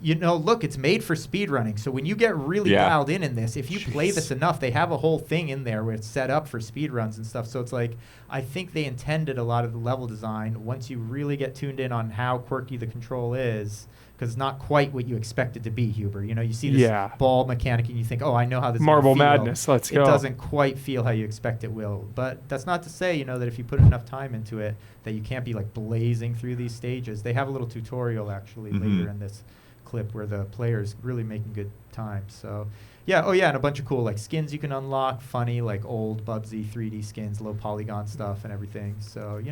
look, it's made for speedrunning. So when you get really dialed in this, if you play this enough, they have a whole thing in there where it's set up for speedruns and stuff. So it's like, I think they intended a lot of the level design, once you really get tuned in on how quirky the control is, because it's not quite what you expect it to be, Huber. You see this ball mechanic and you think, oh, I know how this Marble is gonna feel. Madness, let's go. It doesn't quite feel how you expect it will. But that's not to say, that if you put enough time into it, that you can't be like blazing through these stages. They have a little tutorial actually later in this clip where the player's really making good time. So and a bunch of cool like skins you can unlock, funny like old Bubsy 3D skins, low polygon stuff and everything. So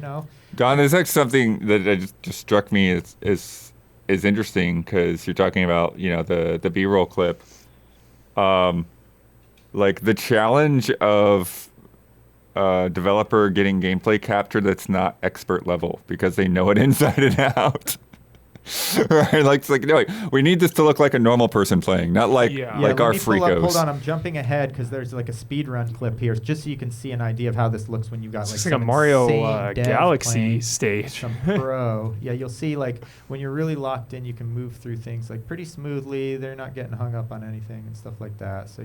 Don, there's like something that just struck me is interesting, because you're talking about the B-roll clip, like the challenge of developer getting gameplay capture that's not expert level because they know it inside and out. Right, like it's like, no, we need this to look like a normal person playing, not like our freakos. Hold on, I'm jumping ahead because there's like a speed run clip here, just so you can see an idea of how this looks when you got like a Mario Galaxy stage. Some pro, you'll see like when you're really locked in, you can move through things like pretty smoothly. They're not getting hung up on anything and stuff like that. So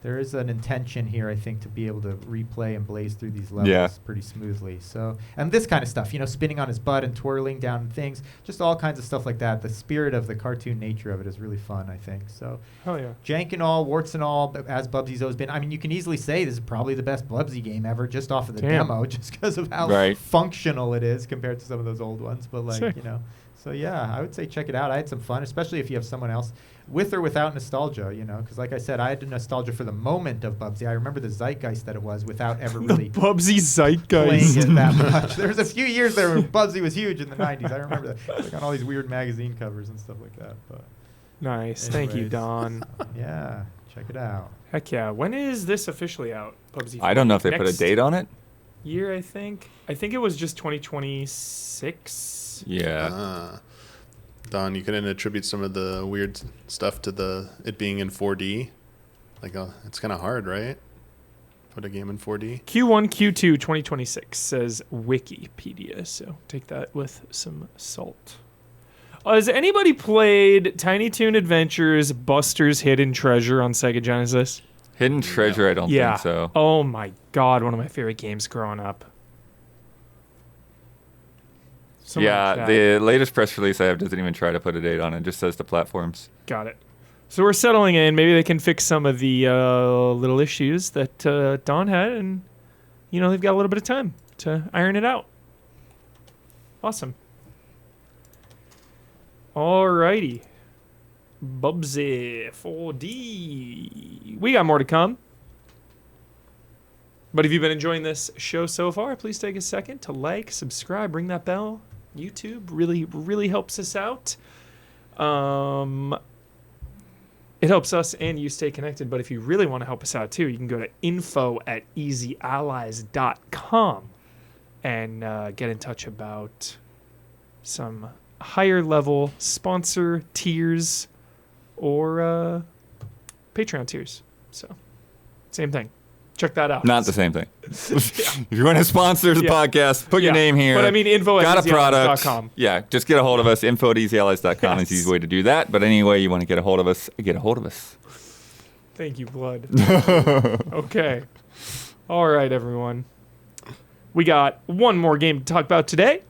there is an intention here, I think, to be able to replay and blaze through these levels pretty smoothly. So, and this kind of stuff, spinning on his butt and twirling down things, just all kinds of stuff like that. The spirit of the cartoon nature of it is really fun, I think. So, jank and all, warts and all, as Bubsy's always been. I mean, you can easily say this is probably the best Bubsy game ever, just off of the demo, just because of how functional it is compared to some of those old ones. But like, So I would say check it out. I had some fun, especially if you have someone else with or without nostalgia, because like I said, I had nostalgia for the moment of Bubsy. I remember the zeitgeist that it was without ever really Bubsy zeitgeist playing it that much. There was a few years there where Bubsy was huge in the 90s. I remember that, like on all these weird magazine covers and stuff like that. But nice. Thank you, Don. Check it out. Heck yeah. When is this officially out, Bubsy? I don't know if they put a date on it. Year, I think it was just 2026. Yeah. Don, you couldn't attribute some of the weird stuff to it being in 4D? Like, it's kind of hard, right? Put a game in 4D. Q1, Q2, 2026 says Wikipedia. So take that with some salt. Has anybody played Tiny Toon Adventures Buster's Hidden Treasure on Sega Genesis? Hidden Treasure, I don't think so. Oh my god, one of my favorite games growing up. The latest press release I have doesn't even try to put a date on it. It just says the platforms. Got it. So we're settling in. Maybe they can fix some of the little issues that Don had, and they've got a little bit of time to iron it out. Awesome. Alrighty. Bubsy 4D. We got more to come. But if you've been enjoying this show so far, please take a second to like, subscribe, ring that bell. YouTube really, really helps us out. It helps us and you stay connected. But if you really want to help us out too, you can go to info@easyallies.com and get in touch about some higher level sponsor tiers or Patreon tiers. So, same thing. Check that out. Not the same thing. If you want to sponsor the podcast, put your name here. But I mean, info@easyallies.com. Yeah, just get a hold of us. info@easyallies.com is the easy way to do that. But any way you want to get a hold of us, get a hold of us. Thank you, Blood. Okay. All right, everyone. We got one more game to talk about today.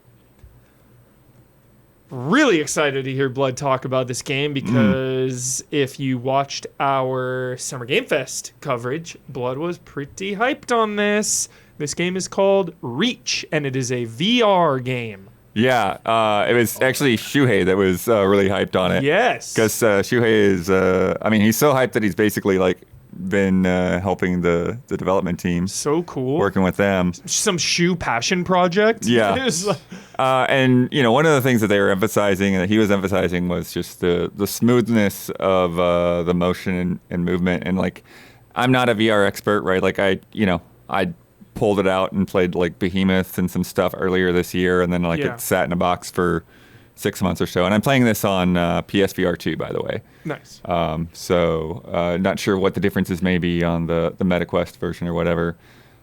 Really excited to hear Blood talk about this game because if you watched our Summer Game Fest coverage, Blood was pretty hyped on this. This game is called Reach, and it is a VR game. Yeah, it was actually Shuhei that was really hyped on it. Yes. Because Shuhei is, he's so hyped that he's basically been helping the development team. So cool. Working with them. Some shoe passion project. Yeah. And, one of the things that they were emphasizing and that he was emphasizing was just the smoothness of the motion and movement. And, I'm not a VR expert, right? I pulled it out and played, Behemoth and some stuff earlier this year. And then, it sat in a box for 6 months or so. And I'm playing this on PSVR 2, by the way. Nice. Not sure what the differences may be on the MetaQuest version or whatever.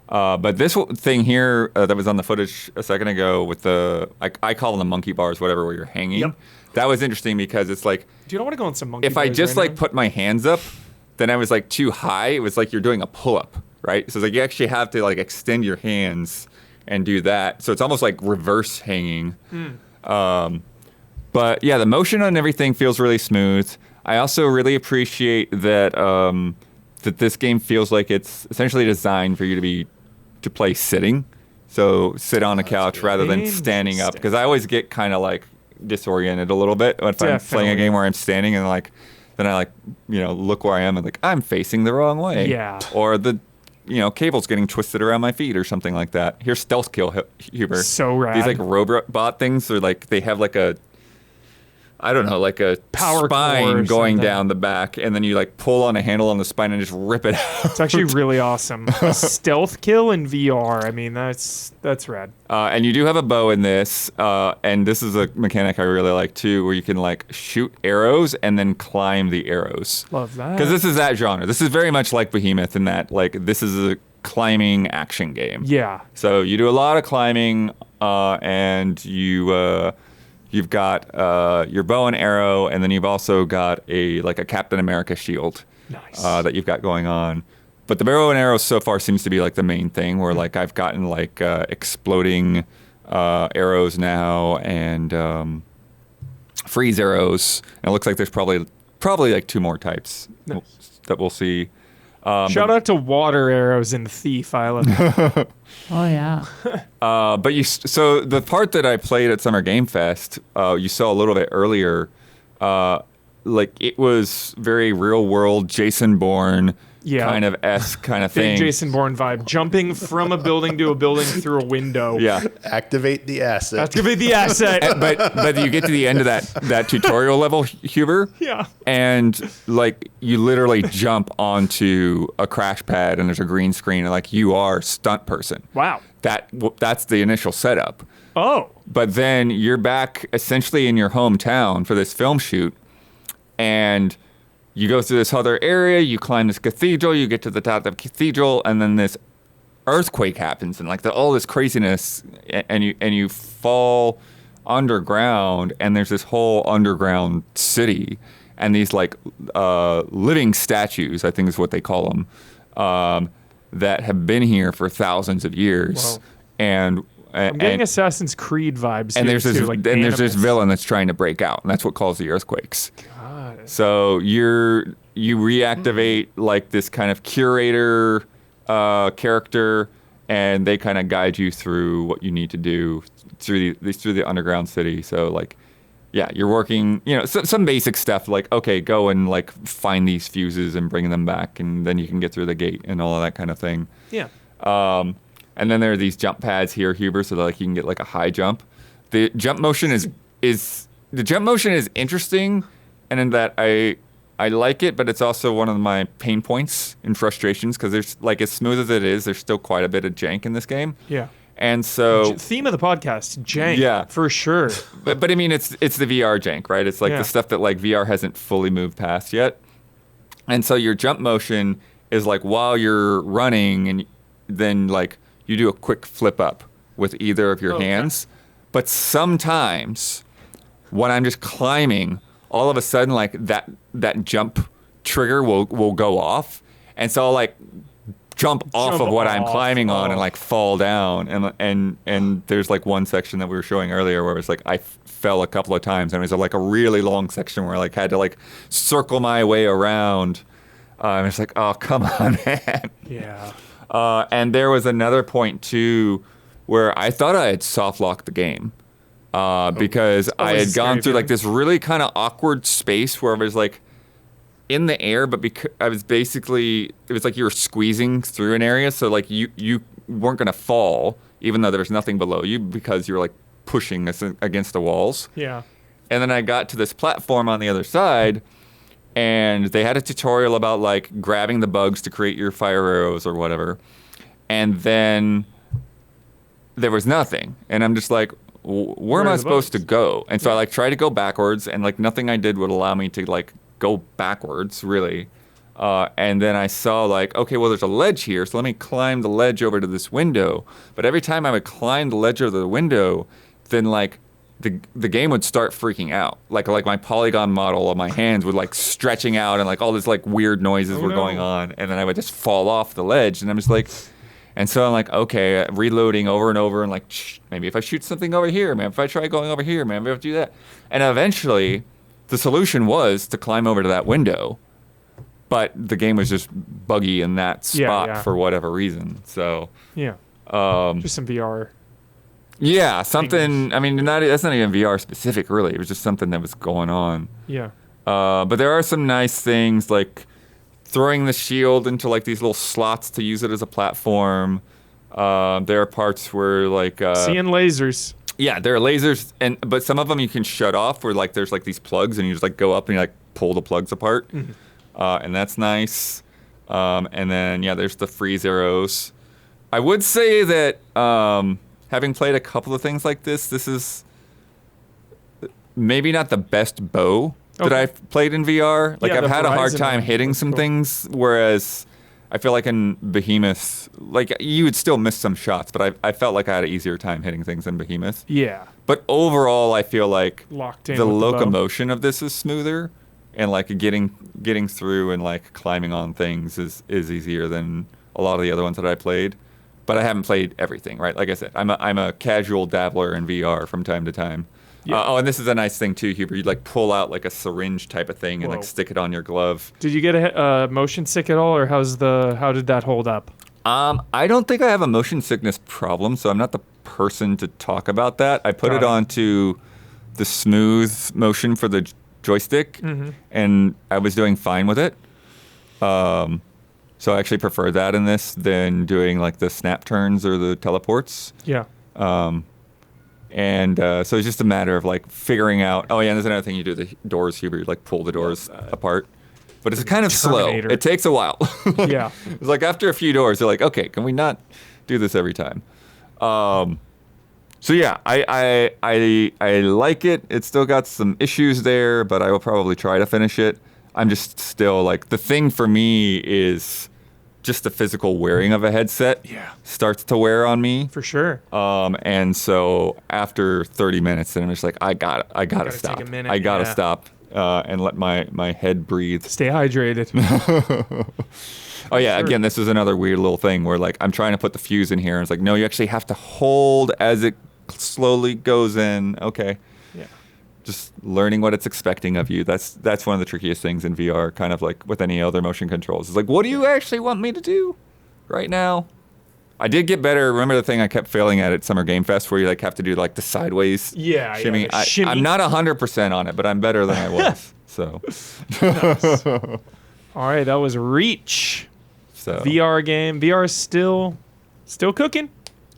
But this thing here that was on the footage a second ago with I call them the monkey bars, whatever, where you're hanging. Yep. That was interesting because it's like... Dude, I want to go on some monkey If I bars just right now. put my hands up, then I was too high. It was like you're doing a pull-up, right? So it's you actually have to extend your hands and do that. So it's almost like reverse hanging. But yeah, the motion on everything feels really smooth. I also really appreciate that that this game feels like it's essentially designed for you to play sitting. So sit on a couch rather than standing up. Because I always get kind of disoriented a little bit if I'm playing a game where I'm standing and then I look where I am and I'm facing the wrong way. Yeah. Or the cable's getting twisted around my feet or something like that. Here's Stealth Kill, Huber. So rad. These robot things are they have a power spine going down the back, and then you pull on a handle on the spine and just rip it out. It's actually really awesome. A stealth kill in VR. I mean, that's rad. And you do have a bow in this, and this is a mechanic I really like too, where you can shoot arrows and then climb the arrows. Love that. Because this is that genre. This is very much like Behemoth in that this is a climbing action game. Yeah. So you do a lot of climbing, and you've got your bow and arrow, and then you've also got a Captain America shield. Nice. That you've got going on. But the bow and arrow so far seems to be the main thing, where I've gotten exploding arrows now and freeze arrows. And it looks like there's probably 2 more types that we'll see. Shout out to water arrows in Thief. I love it. Oh yeah. So the part that I played at Summer Game Fest, you saw a little bit earlier. It was very real world, Jason Bourne kind of thing. Big Jason Bourne vibe. Jumping from a building to a building through a window. Yeah. Activate the asset. Activate the asset. But you get to the end of that tutorial level, Huber. Yeah. And you literally jump onto a crash pad and there's a green screen and you are stunt person. Wow. That's the initial setup. Oh. But then you're back essentially in your hometown for this film shoot, and you go through this other area, you climb this cathedral, you get to the top of the cathedral, and then this earthquake happens and like all this craziness, and you fall underground, and there's this whole underground city, and these like living statues, I think is what they call them, that have been here for thousands of years. Whoa. And I'm getting Assassin's Creed vibes. And here there's this too, like and there's this animals. villain that's trying to break out, and that's what caused the earthquakes. God. So you reactivate like this kind of curator character, and they kind of guide you through what you need to do through the underground city. So like, yeah, you're working, some basic stuff like, okay, go and like find these fuses and bring them back, and then you can get through the gate and all of that kind of thing. Yeah. And then there are these jump pads here, Huber, so that like you can get like a high jump. The jump motion is interesting, and in that I like it, but it's also one of my pain points and frustrations, because there's like, as smooth as it is, there's still quite a bit of jank in this game. Yeah. And so theme of the podcast, jank. Yeah. For sure. But I mean, it's the VR jank, right? It's like the stuff that like VR hasn't fully moved past yet. And so your jump motion is like while you're running, and then like you do a quick flip up with either of your hands. But sometimes when I'm just climbing, all of a sudden like that jump trigger will go off. And so I'll like jump off of what I'm climbing on and like fall down. And there's like one section that we were showing earlier where it's like I fell a couple of times, and it was like a really long section where I like had to like circle my way around. And it's like, oh, come on, man. Yeah. And there was another point too where I thought I had soft locked the game because I had gone through like this really kind of awkward space where I was like in the air, but because I was basically, it was like you were squeezing through an area, so like you weren't gonna fall even though there was nothing below you, because you were like pushing this against the walls. Yeah. And then I got to this platform on the other side, and they had a tutorial about like grabbing the bugs to create your fire arrows or whatever. And then there was nothing. And I'm just like, where am I supposed to go? And so I like tried to go backwards, and like nothing I did would allow me to like go backwards really. And then I saw like, okay, well there's a ledge here, so let me climb the ledge over to this window. But every time I would climb the ledge over the window, then like the game would start freaking out. Like my polygon model of my hands would like stretching out, and like all this like weird noises were going on, and then I would just fall off the ledge, and I'm just like, and so I'm like, okay, reloading over and over, and like, maybe if I shoot something over here, man, if I try going over here, man, maybe I'll do that. And eventually the solution was to climb over to that window, but the game was just buggy in that spot for whatever reason. So just some VR. Yeah, something. I mean, that's not even VR specific, really. It was just something that was going on. Yeah. But there are some nice things like throwing the shield into like these little slots to use it as a platform. There are parts where like seeing lasers. Yeah, there are lasers, but some of them you can shut off where like there's like these plugs, and you just like go up and you like pull the plugs apart, and that's nice. And then there's the freeze arrows. I would say that having played a couple of things like this is maybe not the best bow that I've played in VR. Like I've had a hard time hitting some things, whereas I feel like in Behemoth, like you would still miss some shots, but I felt like I had an easier time hitting things in Behemoth. Yeah. But overall, I feel like locked in the with locomotion of this is smoother, and like getting through and like climbing on things is easier than a lot of the other ones that I played. But I haven't played everything, right? Like I said, I'm a casual dabbler in VR from time to time. Yeah. And this is a nice thing too, Huber. You'd like pull out like a syringe type of thing and like stick it on your glove. Did you get a motion sick at all, or how did that hold up? I don't think I have a motion sickness problem, so I'm not the person to talk about that. I put it onto the smooth motion for the joystick, and I was doing fine with it. So I actually prefer that in this than doing like the snap turns or the teleports. Yeah. And so it's just a matter of like figuring out. Oh yeah, and there's another thing you do: the doors, Huber. You like pull the doors apart, but it's kind of Terminator. Slow. It takes a while. Yeah. It's like after a few doors, they're like, okay, can we not do this every time? So yeah, I like it. It's still got some issues there, but I will probably try to finish it. I'm just still like, the thing for me is just the physical wearing of a headset starts to wear on me. For sure. And so after 30 minutes, then I'm just like, I gotta stop. Take a minute, I gotta stop and let my head breathe. Stay hydrated. Oh yeah, again, this is another weird little thing where like I'm trying to put the fuse in here, and it's like, no, you actually have to hold as it slowly goes in. Okay. Yeah. Just learning what it's expecting of you. That's one of the trickiest things in VR, kind of like with any other motion controls. It's like, what do you actually want me to do right now? I did get better. Remember the thing I kept failing at Summer Game Fest where you like have to do like the sideways shimmy? The shimmy. I'm not 100% on it, but I'm better than I was. So. Nice. All right, that was Reach. So. VR game. VR is still cooking.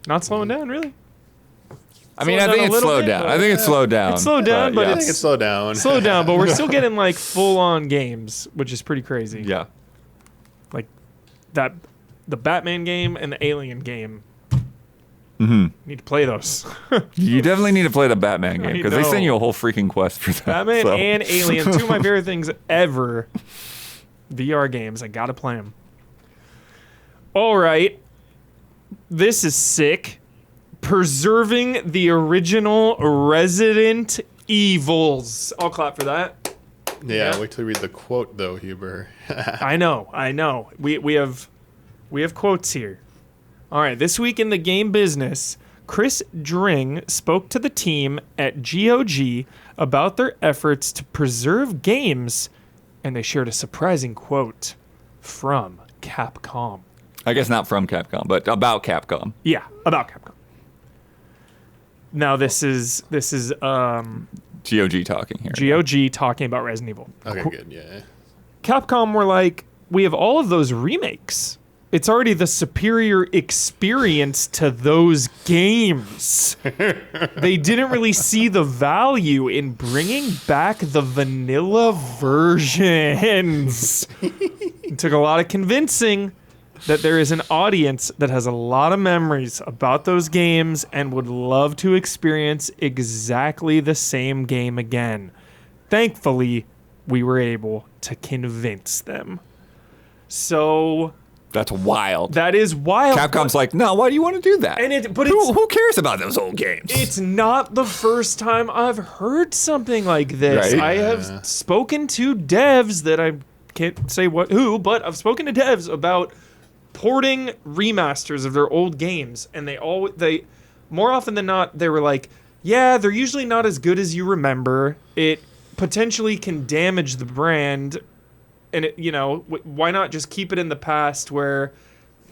Not slowing down, really. I mean, I think it's slowed down. I think it's slowed down. It's slowed down, but I think it's slowed down. Slowed down, but we're still getting like full-on games, which is pretty crazy. Yeah. Like the Batman game and the Alien game. Mm-hmm. Need to play those. You definitely need to play the Batman game I because they know. send you a whole freaking quest for that. Batman so. and Alien, two of my favorite things ever. VR games, I gotta play them. All right, this is sick. Preserving the original Resident Evils. I'll clap for that. Yeah, wait till you read the quote though, Huber. I know. We have quotes here. All right, this week in the game business, Chris Dring spoke to the team at GOG about their efforts to preserve games, and they shared a surprising quote from Capcom. I guess not from Capcom, but about Capcom. Yeah, about Capcom. Now this is GOG talking here. GOG talking about Resident Evil. Okay, good. Yeah. Capcom were like, we have all of those remakes. It's already the superior experience to those games. They didn't really see the value in bringing back the vanilla versions. It took a lot of convincing that there is an audience that has a lot of memories about those games and would love to experience exactly the same game again. Thankfully, we were able to convince them. So That's wild. that is wild. Capcom's like, no, why do you want to do that? And it- but who, it's- who cares about those old games? It's not the first time I've heard something like this. Right. I have spoken to devs that I can't say who, but I've spoken to devs about porting remasters of their old games, and they more often than not they were like, yeah, they're usually not as good as you remember. It potentially can damage the brand, and why not just keep it in the past where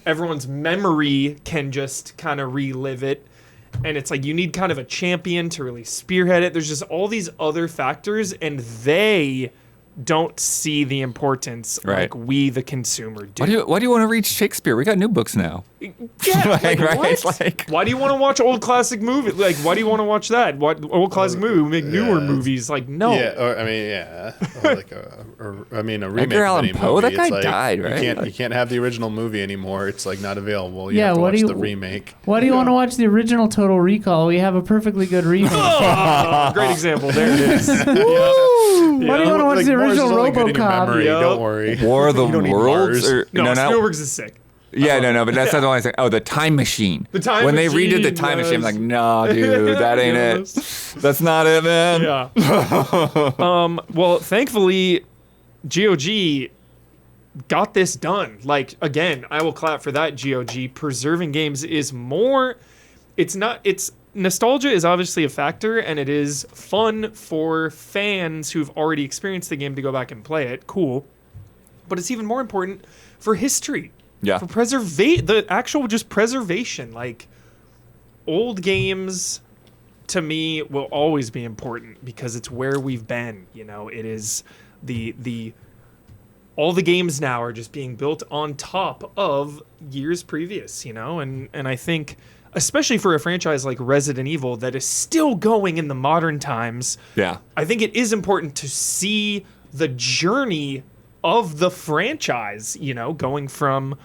everyone's memory can just kind of relive it. And it's like you need kind of a champion to really spearhead it. There's just all these other factors, and they don't see the importance like we, the consumer, do. Why do you want to read Shakespeare? We got new books now. Yeah, Like, right? what? It's like- Why do you want to watch old classic movies? Like, why do you want to watch that? What old classic movie? We make newer movies. Like, no. Yeah, or I mean, yeah, or like a remake. Edgar of Allan any Poe? movie. That guy It's like, died, right? You can't have the original movie anymore. It's like not available. You Yeah, have to what watch do the you- remake. Why do you want to watch the original Total Recall? We have a perfectly good remake. Oh, great example. There it is. Why do you want to watch Like, the Mars is original only good in your RoboCop? memory, Yep. Don't worry. War of the You don't need Worlds? Mars. Or, No, Spielberg's is sick. Yeah, no, but that's not the one I say. Oh, the Time Machine. The Time when Machine, they redid the Time Machine, I'm yes. like, no, dude, that ain't Yes. it. That's not it, man. Yeah. Well, thankfully, GOG got this done. Like, again, I will clap for that, GOG. Preserving games is more... It's nostalgia is obviously a factor, and it is fun for fans who've already experienced the game to go back and play it. Cool. But it's even more important for history. Yeah. For the actual just preservation. Like, old games, to me, will always be important because it's where we've been. It is all the games now are just being built on top of years previous, and I think, especially for a franchise like Resident Evil that is still going in the modern times, Yeah. I think it is important to see the journey of the franchise, going from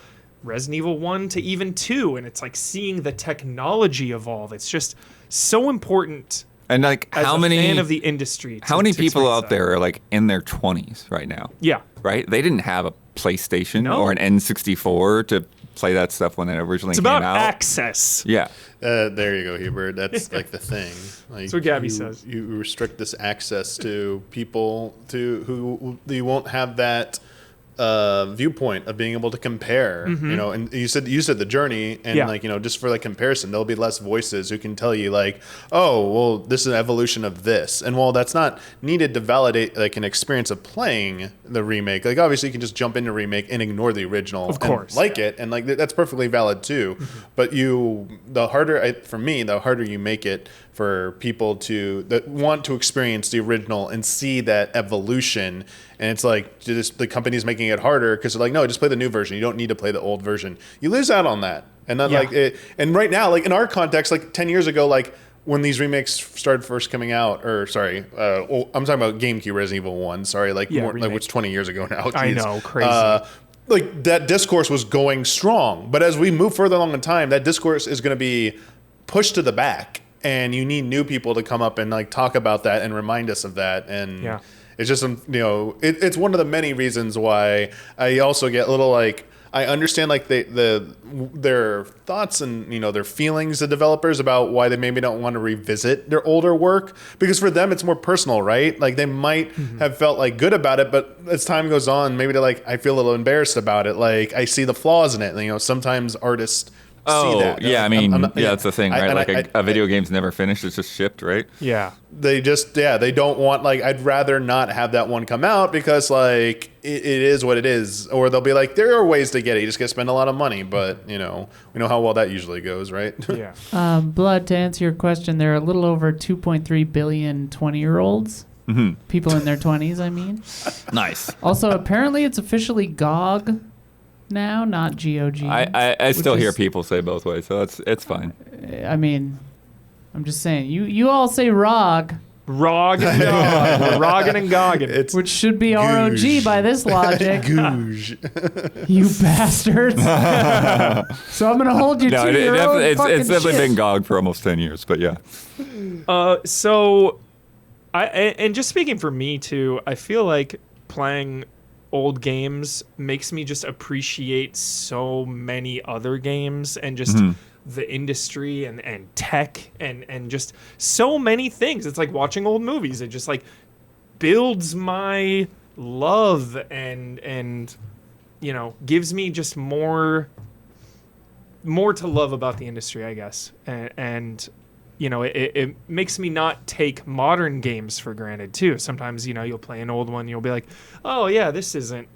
Resident Evil 1 to even 2, and it's like seeing the technology evolve. It's just so important And like, as how a many fan of the industry. how many to people experience out that. there are like in their 20s right now? Yeah. Right? They didn't have a PlayStation No. or an N64 to play that stuff when it originally It's came about out. access. Yeah. There you go, Hubert. That's like the thing. Like, That's what Gabby says. You restrict this access to people who you won't have that viewpoint of being able to compare. You know, and you said the journey, and Yeah. like, you know, just for like comparison, there'll be less voices who can tell you like, oh, well, this is an evolution of this, and while that's not needed to validate like an experience of playing the remake, like obviously you can just jump into remake and ignore the original, Of course, and like it, and like that's perfectly valid too. But the harder you make it for people that want to experience the original and see that evolution. And it's like just the company's making it harder because they're like, no, just play the new version. You don't need to play the old version. You lose out on that. And then and right now, like in our context, like 10 years ago, like when these remakes started first coming out, or sorry, I'm talking about GameCube Resident Evil 1. Sorry, like more, like which 20 years ago now. I know, crazy. Like that discourse was going strong, but as we move further along in time, that discourse is going to be pushed to the back. And you need new people to come up and like talk about that and remind us of that. And it's just, you know, it's one of the many reasons why I also get a little like, I understand like their thoughts and, you know, their feelings, the developers, about why they maybe don't want to revisit their older work, because for them it's more personal, right? Like they might have felt like good about it, but as time goes on, maybe they're like, I feel a little embarrassed about it. Like I see the flaws in it. And, you know, sometimes artists see that. Yeah, I mean, that's the thing, right? Like a video game's never finished; it's just shipped, right? Yeah. They don't want, like, I'd rather not have that one come out because, like, it is what it is. Or they'll be like, there are ways to get it. You just got to spend a lot of money. But, you know, we know how well that usually goes, right? Yeah. Blood, to answer your question, there are a little over 2.3 billion 20-year-olds. People in their 20s, I mean. Nice. Also, apparently it's officially GOG now, not GOG. I still hear people say both ways, so it's fine. I mean, I'm just saying, you all say ROG. ROG and GOG. We're rogging and gogging. Which should be ROG by this logic. Googe. You bastards. So I'm going to hold you to your own it's definitely shit. been GOG for almost 10 years, but yeah. So, and just speaking for me too, I feel like playing old games makes me just appreciate so many other games and just the industry and tech and just so many things. It's like watching old movies. It just like builds my love and you know, gives me just more to love about the industry, I guess. And you know, it makes me not take modern games for granted too. Sometimes, you know, you'll play an old one, you'll be like, oh yeah, this isn't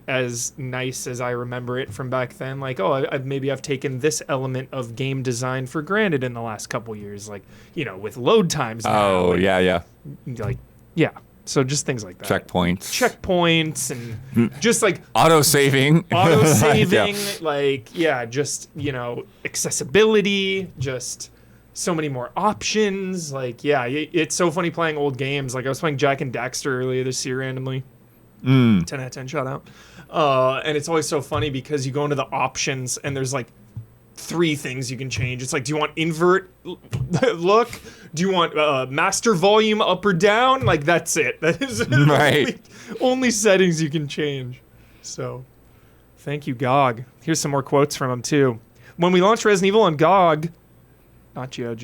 as nice as I remember it from back then. Like, oh, maybe I've taken this element of game design for granted in the last couple years, like, you know, with load times. Oh, now, yeah. Like, yeah. So just things like that. Checkpoints And just like auto-saving. Yeah. Like, yeah, just, you know, accessibility, just so many more options. Like, yeah, it's so funny playing old games. Like I was playing Jack and Daxter earlier this year randomly. 10 out of 10, shout out. And it's always so funny because you go into the options and there's like 3 things you can change. It's like, do you want invert look? Do you want master volume up or down? Like, that's it. That is right. only settings you can change. So, thank you, GOG. Here's some more quotes from him, too. When we launched Resident Evil on GOG, not GOG,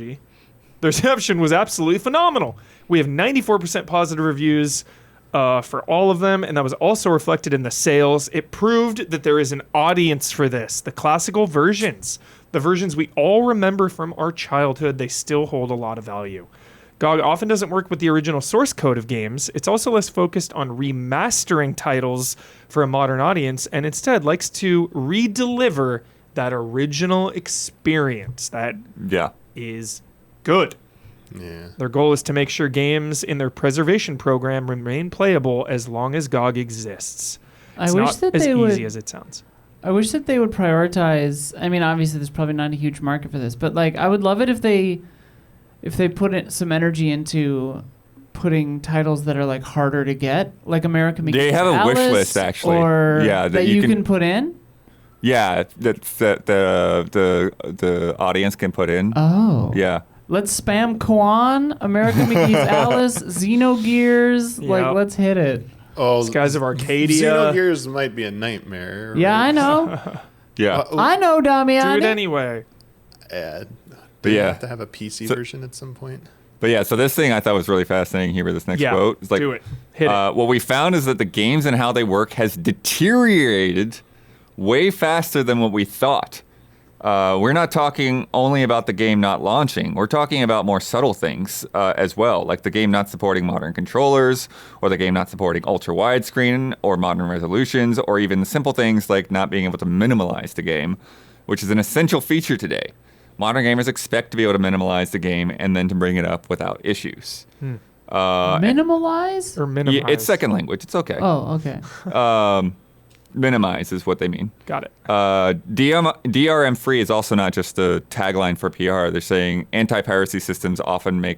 the reception was absolutely phenomenal. We have 94% positive reviews for all of them, and that was also reflected in the sales. It proved that there is an audience for this. The classical versions, the versions we all remember from our childhood, they still hold a lot of value. GOG often doesn't work with the original source code of games. It's also less focused on remastering titles for a modern audience, and instead likes to re-deliver that original experience that is good. Yeah. Their goal is to make sure games in their preservation program remain playable as long as GOG exists. It's not as easy as it sounds. I wish that they would prioritize. I mean, obviously, there's probably not a huge market for this, but like, I would love it if they put in some energy into putting titles that are like harder to get, like American McGee's They have a Alice, wish list actually, or that you can put in. Yeah, that the audience can put in. Oh. Yeah. Let's spam Kwan, American McGee's Alice, Xenogears. Like, let's hit it. Skies of Arcadia. Xenogears might be a nightmare. Yeah, I know. Yeah. I know, Do Damiani. it anyway. Do you yeah. have to have a PC version at some point? But yeah, so this thing I thought was really fascinating here with this next Yeah, quote. It's like, do it. Hit it. What we found is that the games and how they work has deteriorated way faster than what we thought. We're not talking only about the game not launching. We're talking about more subtle things as well, like the game not supporting modern controllers, or the game not supporting ultra widescreen or modern resolutions, or even the simple things like not being able to minimalize the game, which is an essential feature today. Modern gamers expect to be able to minimalize the game and then to bring it up without issues. Minimalize? Or minimize. Yeah, it's second language. It's okay. Oh, okay. Minimize is what they mean. Got it. DRM free is also not just a tagline for PR. They're saying anti-piracy systems often make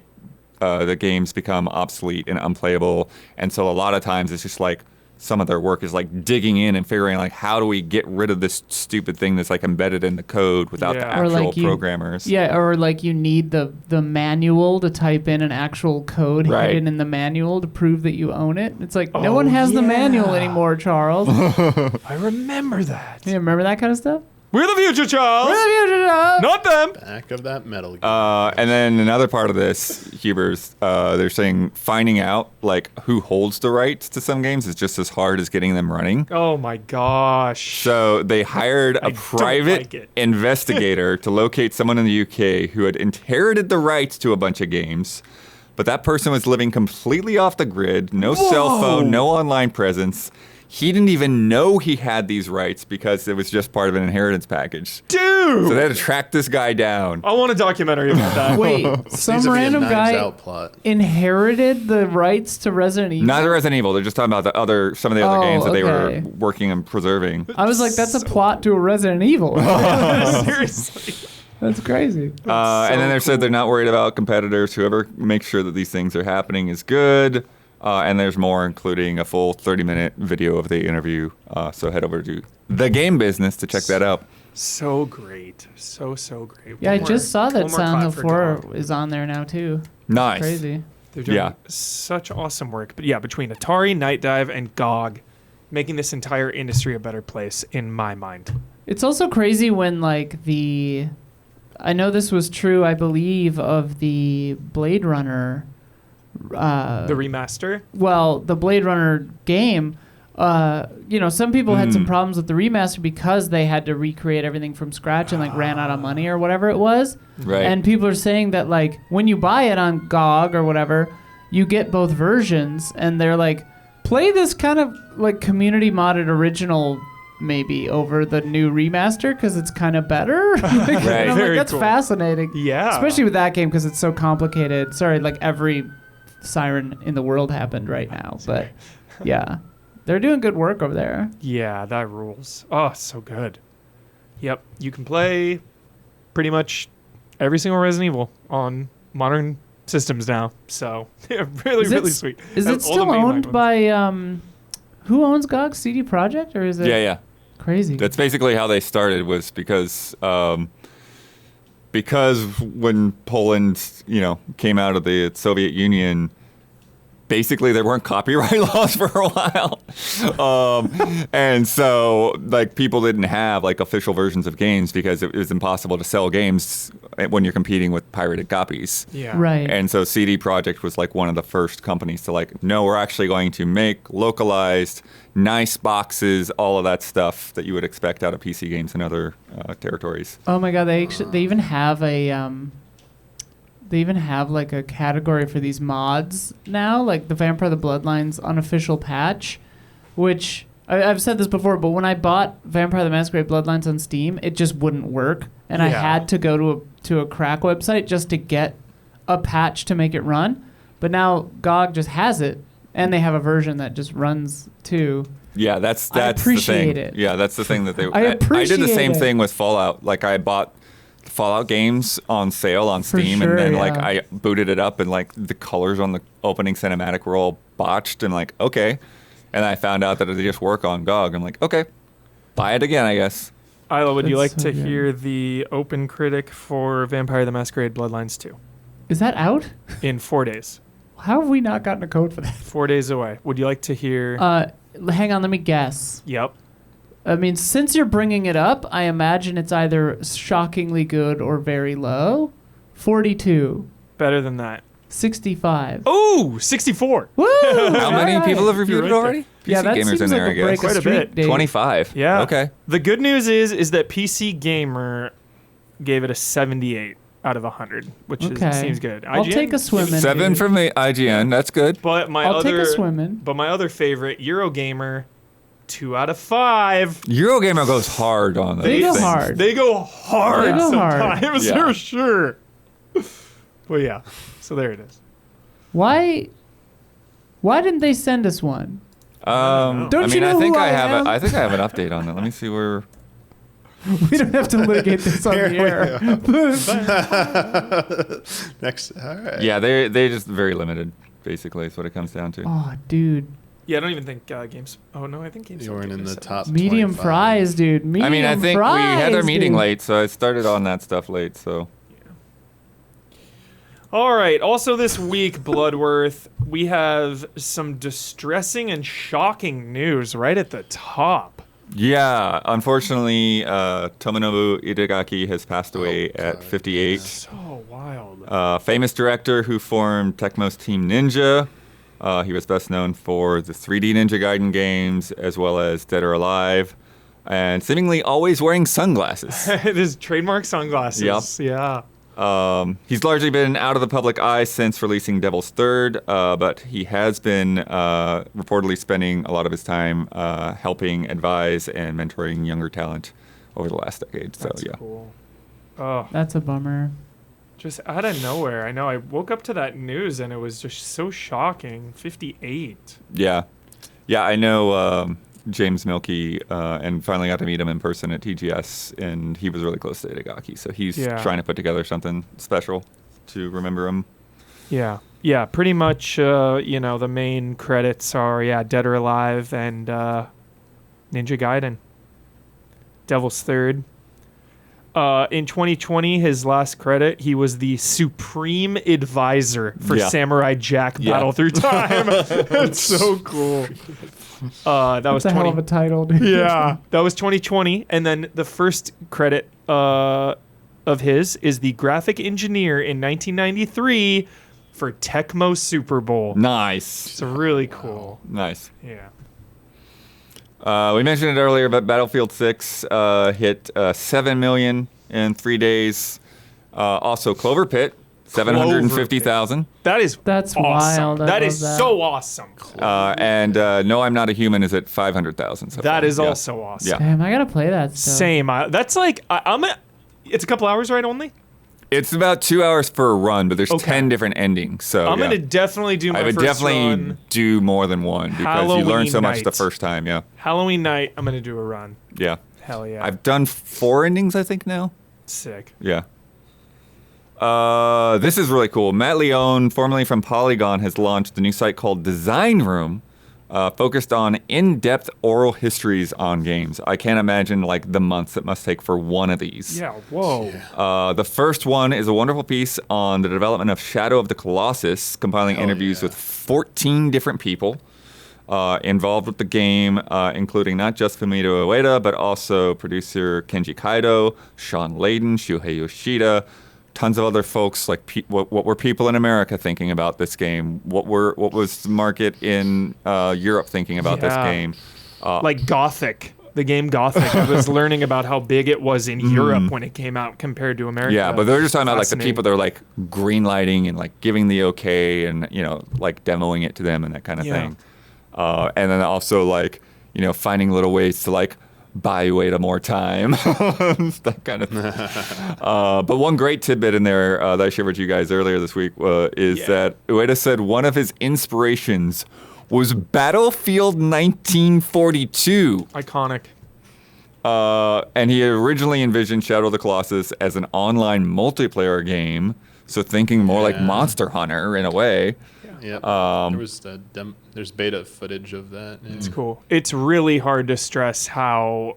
the games become obsolete and unplayable. And so a lot of times it's just like some of their work is like digging in and figuring like, how do we get rid of this stupid thing that's like embedded in the code without the Yeah. Or actual like programmers? Yeah, or like you need the manual to type in an actual code Right. hidden in the manual to prove that you own it. It's like no Oh, one has the manual yeah. anymore, Charles. You I remember that. remember that kind of stuff? We're the future, Charles. Not Not them. Back of that metal. And then another part of this, Hubers, they're saying finding out like who holds the rights to some games is just as hard as getting them running. Oh my gosh. So they hired I a don't private like it. investigator to locate someone in the UK who had inherited the rights to a bunch of games, but that person was living completely off the grid, no cell phone, no online presence. He didn't even know he had these rights because it was just part of an inheritance package. Dude. So they had to track this guy down. I want a documentary about that. Wait, Needs some to be a random Knives guy Out plot. inherited the rights to Resident Evil. Not the Resident Evil. They're just talking about some of the other Oh, games that they were okay. working on preserving. I was like, that's a plot to a Resident Evil. Seriously. That's crazy. And then they said they're not worried about competitors. Whoever makes sure that these things are happening is good. And there's more, including a full 30-minute video of the interview. So head over to The Game Business to check that out. So great. So great. Yeah, I One just more- saw that one more Silent clap Hill for 4 GOG. is on there now, too. Nice. Crazy. They're doing Yeah. such awesome work. But yeah, between Atari, Night Dive, and GOG, making this entire industry a better place in my mind. It's also crazy when, like, I know this was true, I believe, of the Blade Runner. The remaster. Well, the Blade Runner game, some people had some problems with the remaster because they had to recreate everything from scratch and like ran out of money or whatever it was. Right. And people are saying that like when you buy it on GOG or whatever, you get both versions, and they're like, play this kind of like community modded original maybe over the new remaster because it's kind of better. Like, Right. and I'm Very like, that's cool. fascinating. Yeah. Especially with that game because it's so complicated. Sorry, like every siren in the world happened right now, but yeah, they're doing good work over there. Yeah, that rules. Oh, so good. Yep, you can play pretty much every single Resident Evil on modern systems now. So yeah, really, Is it really s- sweet. Is And it all the still mainline owned ones. by who owns GOG? CD Projekt, or is it? Yeah. Crazy. That's basically how they started, was because when Poland, came out of the Soviet Union, basically there weren't copyright laws for a while. And so like people didn't have like official versions of games because it was impossible to sell games when you're competing with pirated copies. Yeah. Right. And so CD Projekt was like one of the first companies to like, no, we're actually going to make localized, nice boxes, all of that stuff that you would expect out of PC games in other territories. Oh my god, they even have like a category for these mods now, like the Vampire the Bloodlines unofficial patch, which I've said this before, but when I bought Vampire the Masquerade Bloodlines on Steam, it just wouldn't work, and I Yeah. had to go to a crack website just to get a patch to make it run. But now GOG just has it, and they have a version that just runs too. Yeah, that's I appreciate the thing. it. Yeah, that's the thing that they. I I did the appreciate same it. thing with Fallout. Like I bought Fallout games on sale on For Steam, sure, and then like yeah. I booted it up, and like the colors on the opening cinematic were all botched, and like okay, and I found out that they just work on GOG. I'm like okay, buy it again, I guess. Isla, would you That's like so to good. hear the open critic for Vampire the Masquerade Bloodlines 2 Is that out? in 4 days? How have we not gotten a code for that? 4 days away. Would you like to hear? Hang on, let me guess. Yep. I mean, since you're bringing it up, I imagine it's either shockingly good or very low. 42. Better than that. 65. Oh, 64. Woo! How many people have reviewed it You're right already? Yeah, PC that gamers seems in there, like I a break guess. of Quite a streak, bit. Dave. 25. Yeah. Okay. The good news is that PC Gamer gave it a 78 out of 100, which seems good. I'll IGN, take a swim in. 7 from IGN. That's good. But my I'll other take a swim in. But my other favorite, Eurogamer, 2 out of 5. Eurogamer goes hard on those They go things. hard. They go hard They go hard. sometimes, Yeah. for sure. Well, yeah. So there it is. Why didn't they send us one? Don't I you mean, know I think who I have am? I think I have an update on it. Let me see where. We don't have to litigate this on the air. Next, all right. Yeah, they're just very limited. Basically, is what it comes down to. Oh, dude. Yeah, I don't even think games. Oh no, I think games. You weren't in the top. Medium 25. fries, dude. Medium I mean, I think we fries, had our meeting dude. late, so I started on that stuff late. So All right. Also this week, Bloodworth, we have some distressing and shocking news right at the top. yeah, unfortunately, Tomonobu Itagaki has passed away at 58. So wild. Famous director who formed Tecmo's Team Ninja. He was best known for the 3D Ninja Gaiden games, as well as Dead or Alive, and seemingly always wearing sunglasses. It is trademark sunglasses. Yep. Yeah. He's largely been out of the public eye since releasing Devil's Third, but he has been reportedly spending a lot of his time helping advise and mentoring younger talent over the last decade. So That's yeah. cool. Oh, That's a bummer. just out of nowhere. I know. I woke up to that news and it was just so shocking. 58. Yeah. Yeah, I know James Milkey and finally got to meet him in person at TGS, and he was really close to Itagaki, so he's trying to put together something special to remember him. Yeah. Yeah, pretty much, the main credits are, Dead or Alive and Ninja Gaiden. Devil's Third. In 2020, his last credit, he was the Supreme Advisor for Samurai Jack Battle Through Time. That's so cool. That was That's a hell of a title, dude. Yeah, that was 2020. And then the first credit of his is the graphic engineer in 1993 for Tecmo Super Bowl. Nice. So really cool. Nice. Yeah. We mentioned it earlier, but Battlefield 6 hit 7 million in 3 days. Also, Clover Pit, 750,000. That's That's awesome. wild. I That love is that. so awesome. And No, I'm Not a Human is at 500,000. So That far. is also awesome. Yeah. Damn, I gotta play that stuff. Same. That's like it's a couple hours, right? Only. It's about 2 hours for a run, but there's Okay. 10 different endings. So I'm gonna definitely do my I would first definitely run. do more than one because you Halloween learn so much the night. first time. Yeah. Halloween night. I'm gonna do a run. Yeah. Hell yeah. I've done 4 endings, I think, now. Sick. Yeah. This is really cool. Matt Leone, formerly from Polygon, has launched a new site called Design Room, focused on in-depth oral histories on games. I can't imagine like the months it must take for one of these. Yeah. Whoa. The first one is a wonderful piece on the development of Shadow of the Colossus, compiling interviews with 14 different people involved with the game, including not just Fumito Ueda, but also producer Kenji Kaido, Sean Layden, Shuhei Yoshida, tons of other folks. Like what were people in America thinking about this game? What was the market in Europe thinking about this game? Like Gothic. The game Gothic. I was learning about how big it was in Europe when it came out compared to America. Yeah, but they're just talking about like the Fascinating. people that are like green lighting and like giving the okay and like demoing it to them and that kind of thing. And then also like finding little ways to like buy Ueda more time, that kind of thing. But one great tidbit in there that I shared with you guys earlier this week is that Ueda said one of his inspirations was Battlefield 1942. Iconic. And he originally envisioned Shadow of the Colossus as an online multiplayer game, so thinking more like Monster Hunter in a way. Yeah. There was there's beta footage of that. Yeah. It's cool. It's really hard to stress how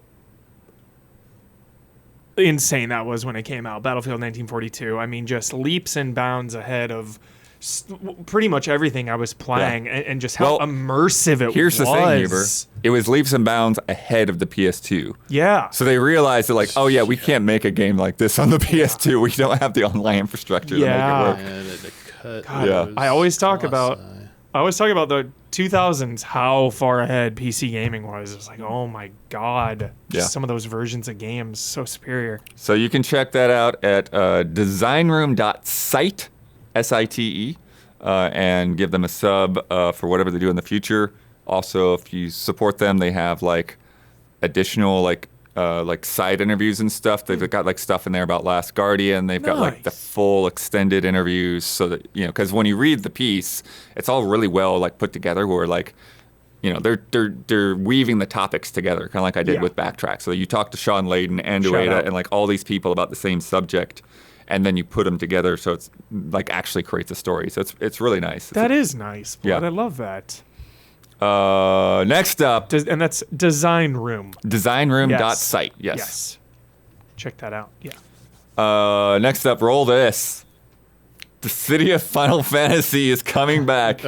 insane that was when it came out. Battlefield 1942. I mean, just leaps and bounds ahead of pretty much everything I was playing, and just how immersive it was. Here's the thing, Huber. It was leaps and bounds ahead of the PS2. Yeah. So they realized that, like, oh yeah, we can't make a game like this on the PS2. We don't have the online infrastructure to make it work. God, I always talk about the 2000s, how far ahead PC gaming was. It was like, oh my God, just some of those versions of games, so superior. So you can check that out at designroom.site, SITE, and give them a sub for whatever they do in the future. Also, if you support them, they have like additional like side interviews and stuff. They've got like stuff in there about Last Guardian. They've got like the full extended interviews, so that because when you read the piece, it's all really well like put together. Where like they're weaving the topics together, kind of like I did with Backtrack. So you talk to Sean Layden and Ueda and like all these people about the same subject, and then you put them together, so it's like actually creates a story. So it's really nice. That is nice. Blood. I love that. Next up, and that's Design Room. Designroom.site. Yes. Check that out. Yeah. Next up, roll this. The City of Final Fantasy is coming back.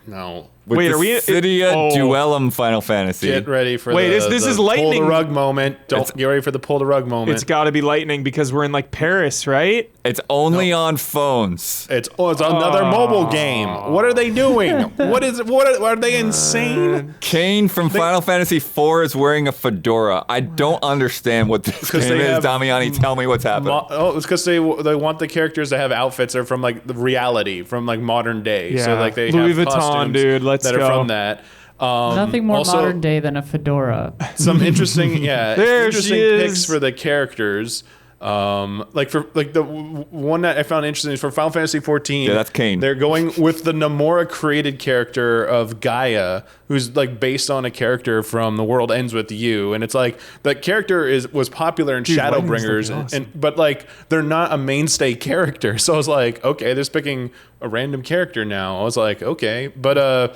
No. Wait, are we Cydia Duellum Final Fantasy? Get ready for this is lightning. Pull the rug moment. Get ready for the pull the rug moment. It's got to be lightning because we're in like Paris, right? It's only on phones. It's another mobile game. What are they doing? What are they insane? Kane from Final Fantasy IV is wearing a fedora. I don't understand what this game is. Damiani, tell me what's happening. It's because they want the characters to have outfits that are from like the reality, from like modern day. Yeah. So like they Louis have Vuitton, costumes dude. Let's that go. are from that. Nothing more modern day than a fedora. Some interesting, interesting she is. picks for the characters. Like the one that I found interesting is for Final Fantasy 14. Yeah, that's Kane. They're going with the Nomura created character of Gaia, who's like based on a character from The World Ends With You, and it's like that character was popular in Shadowbringers, awesome. but like they're not a mainstay character. So I was like, okay, they're just picking a random character now. I was like, okay, but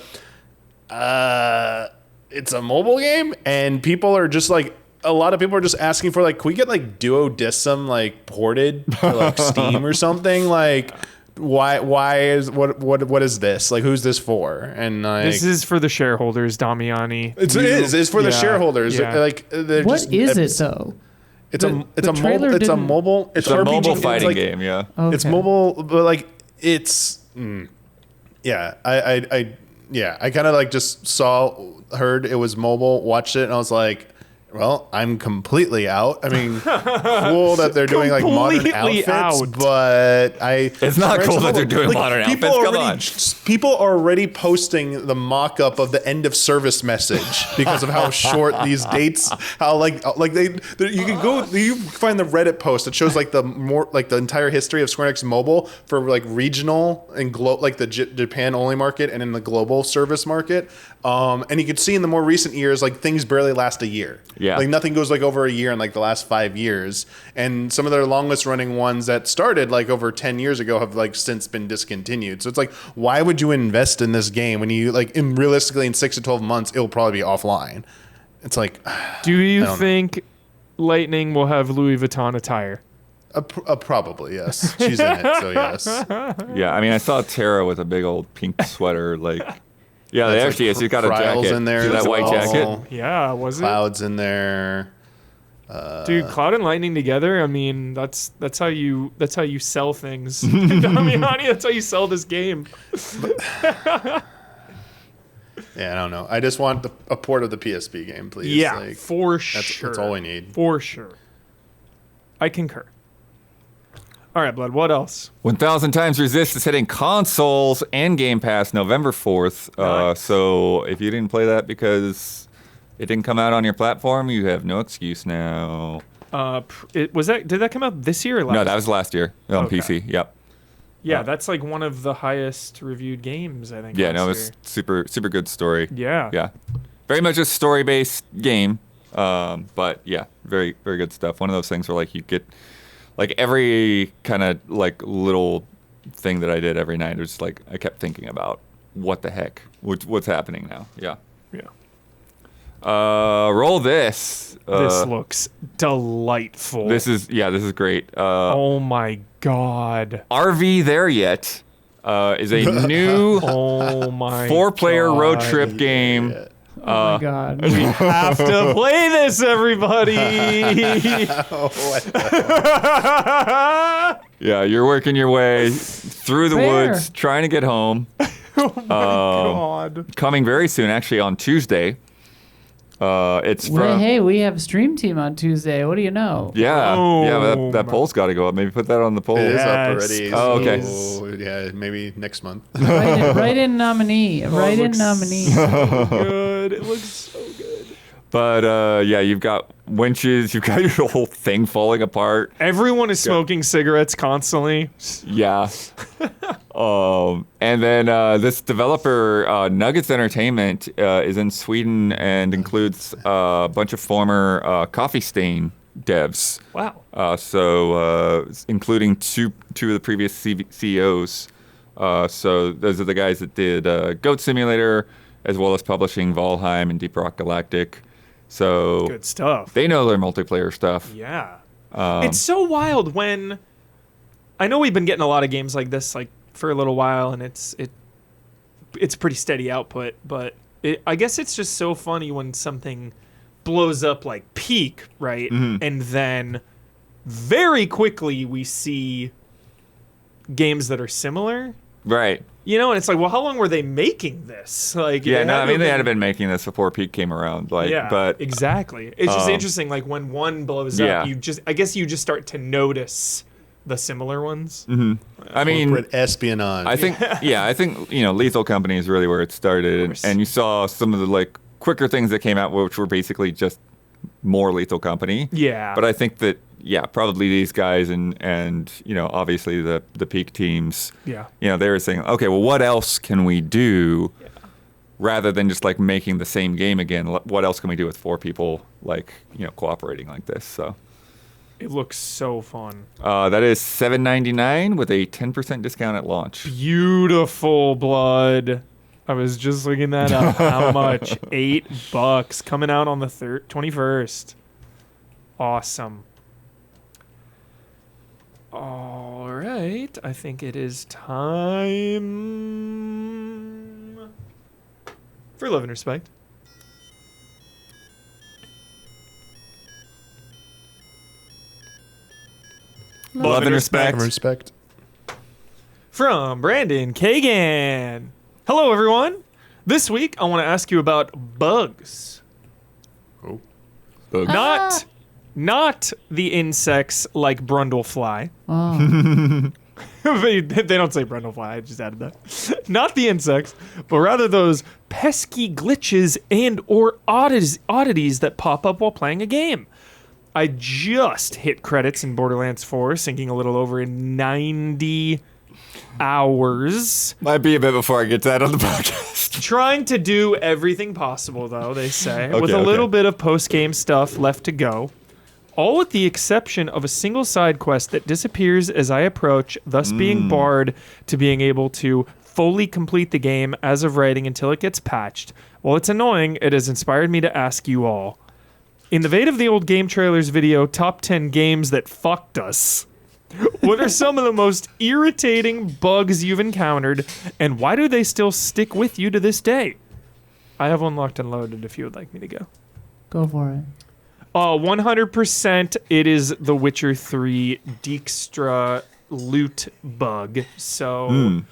it's a mobile game, and people are just like. A lot of people are just asking for like, can we get like Duodism like ported to like Steam or something? Like, why is what is this? Like, who's this for? And like, this is for the shareholders, Damiani. It's for the shareholders. Yeah. Like, What is it though? It's a mobile fighting game. Yeah, Okay. It's mobile, but like it's I kind of like just heard it was mobile, watched it, and I was like. Well, I'm completely out. I mean, cool that they're doing like modern outfits, but it's not cool that they're doing modern outfits. Come on. People are already posting the mock-up of the end of service message because of how short these dates. How you can go, you find the Reddit post that shows like the entire history of Square Enix Mobile for like regional and like the Japan only market and in the global service market. And you can see in the more recent years, like things barely last a year. Yeah. Like nothing goes like over a year in like the last 5 years. And some of their longest running ones that started like over 10 years ago have like since been discontinued. So it's like, why would you invest in this game when you like realistically in 6 to 12 months, it'll probably be offline. It's like, do you think Lightning will have Louis Vuitton attire? Probably, yes. She's in it, so yes. Yeah, I mean, I saw Tara with a big old pink sweater, like... Yeah, they actually is. She's got a jacket. In there. See that white jacket? Yeah, was it? Cloud's in there. Dude, Cloud and Lightning together. I mean, that's how you sell things. Damiani, that's how you sell this game. Yeah, I don't know. I just want a port of the PSP game, please. Yeah, for sure. That's all we need. For sure. I concur. All right, Blood, what else? 1000 Times Resist is hitting consoles and Game Pass November 4th. Nice. So if you didn't play that because it didn't come out on your platform, you have no excuse now. Did that come out this year or last? No, that was last year on Okay. PC. Yep. Yeah, that's like one of the highest reviewed games, I think. Yeah, no, it's super good story. Yeah. Yeah. Very much a story-based game. But yeah, very, very good stuff. One of those things where like you get like every kind of like little thing that I did every night was like I kept thinking about what the heck, what's happening now. Yeah. Yeah. Roll this. This looks delightful. This is great. Oh my god. RV There Yet. is a new Oh my 4-player road God. trip game. Oh my god. We have to play this, everybody. Yeah, you're working your way through the Fair. woods, trying to get home. Oh my God. Coming very soon, actually on Tuesday. It's from Hey, we have Stream Team on Tuesday. What do you know? yeah, Oh, that my- poll's got to go up. Maybe put that on the poll. It is up Yes, already. Oh, okay. So, yeah, maybe next month. Write in nominee. Write in looks nominee. Good. It looks so good. But yeah, you've got winches, you've got your whole thing falling apart. Everyone is smoking cigarettes constantly. Yeah. And then this developer, Nuggets Entertainment, is in Sweden and includes a bunch of former Coffee Stain devs. Wow. So including two of the previous CEOs. So those are the guys that did Goat Simulator, as well as publishing Valheim and Deep Rock Galactic. So Good stuff. they know their multiplayer stuff. Yeah. It's so wild when I know we've been getting a lot of games like this like for a little while, and it's pretty steady output, but I guess it's just so funny when something blows up like peak, right? Mhm. And then very quickly we see games that are similar. Right. You know, and it's like, well, how long were they making this? Like, Yeah, it no, had I to mean, they have had been making this before Peak came around. Like, yeah, but exactly. It's just um, interesting. Like when one blows yeah. up, I guess you just start to notice the similar ones. I mean, Corporate espionage. I think, Lethal Company is really where it started, course. and you saw some of the like quicker things that came out, which were basically just more Lethal Company. Yeah. But I think that probably these guys and obviously the Peak teams. Yeah. They were saying, okay, well, what else can we do rather than just like making the same game again? What else can we do with 4 people like cooperating like this? So. It looks so fun. That is $7.99 with a 10% discount at launch. Beautiful blood. I was just looking that up. How much? $8 coming out on the 21st. Awesome. All right. I think it is time for Love and Respect. Love and respect. Respect. From Brandon Kagan. Hello, everyone. This week, I want to ask you about bugs. Oh. Not the insects like brundlefly. Oh. they don't say brundlefly. I just added that. Not the insects, but rather those pesky glitches and or oddities that pop up while playing a game. I just hit credits in Borderlands 4, sinking a little over 90 hours. Might be a bit before I get to that on the podcast. Trying to do everything possible, though, they say, Okay, with a okay. little bit of post-game stuff left to go. All with the exception of a single side quest that disappears as I approach, thus being barred to being able to fully complete the game as of writing until it gets patched. While it's annoying, it has inspired me to ask you all. In the vein of the old game trailers video, top 10 games that fucked us, what are some of the most irritating bugs you've encountered, and why do they still stick with you to this day? I have one locked and loaded if you would like me to go. Go for it. 100% it is the Witcher 3 Dijkstra loot bug. So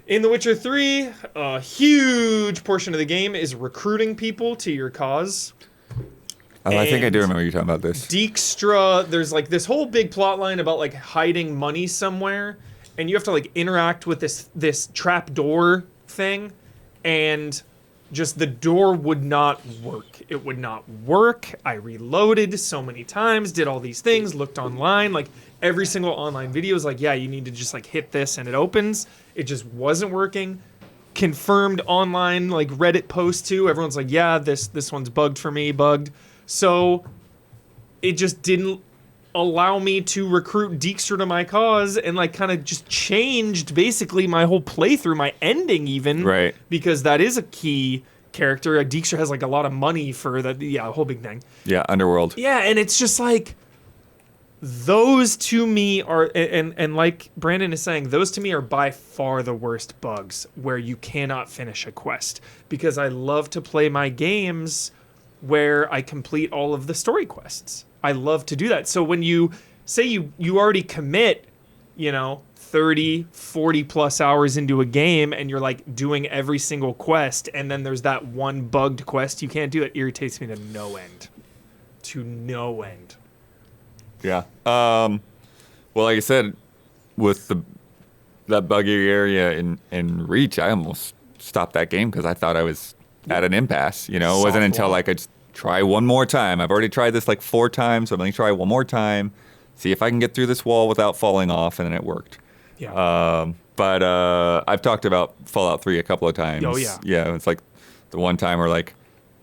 in The Witcher 3, a huge portion of the game is recruiting people to your cause. Oh, I think I do And remember you talking about this. Dijkstra, there's like this whole big plot line about like hiding money somewhere, and you have to like interact with this trap door thing, and just the door would not work. It would not work. I reloaded so many times, did all these things, looked online, like every single online video is like, yeah, you need to just like hit this and it opens. It just wasn't working. Confirmed online like Reddit post too. Everyone's like, yeah, this one's bugged for me, bugged. So it just didn't allow me to recruit Dijkstra to my cause, and like kind of just changed basically my whole playthrough, my ending even. Right. Because that is a key character. Dijkstra has like a lot of money for that. Yeah, a whole big thing. Yeah, Underworld. Yeah, and it's just like, those to me are, and like Brandon is saying, those to me are by far the worst bugs where you cannot finish a quest, because I love to play my games where I complete all of the story quests. I love to do that. So when you say you already commit, 30, 40 plus hours into a game and you're like doing every single quest, and then there's that one bugged quest you can't do, it irritates me to no end. Yeah. Well, like I said, with that buggy area in Reach, I almost stopped that game because I thought I was at an impasse. It wasn't until like I just try one more time. I've already tried this like 4 times, so I'm going to try one more time, see if I can get through this wall without falling off, and then it worked. Yeah. But I've talked about Fallout 3 a couple of times. Oh, yeah. Yeah, it's like the one time where like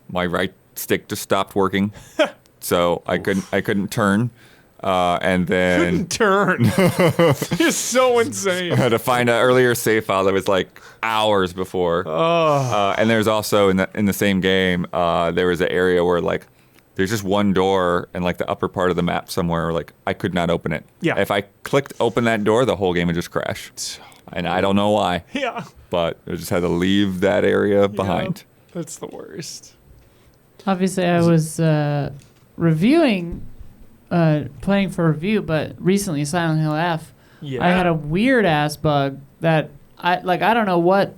my right stick just stopped working, so I couldn't turn. And then couldn't turn. It's so insane. I had to find an earlier save file that was like hours before. And there's also in the same game, there was an area where like there's just one door in like the upper part of the map somewhere. Like I could not open it. Yeah. If I clicked open that door, the whole game would just crash. And I don't know why. Yeah. But I just had to leave that area behind. That's the worst. Obviously, I was reviewing. Playing for review, but recently Silent Hill F, Yeah. I had a weird ass bug that I don't know what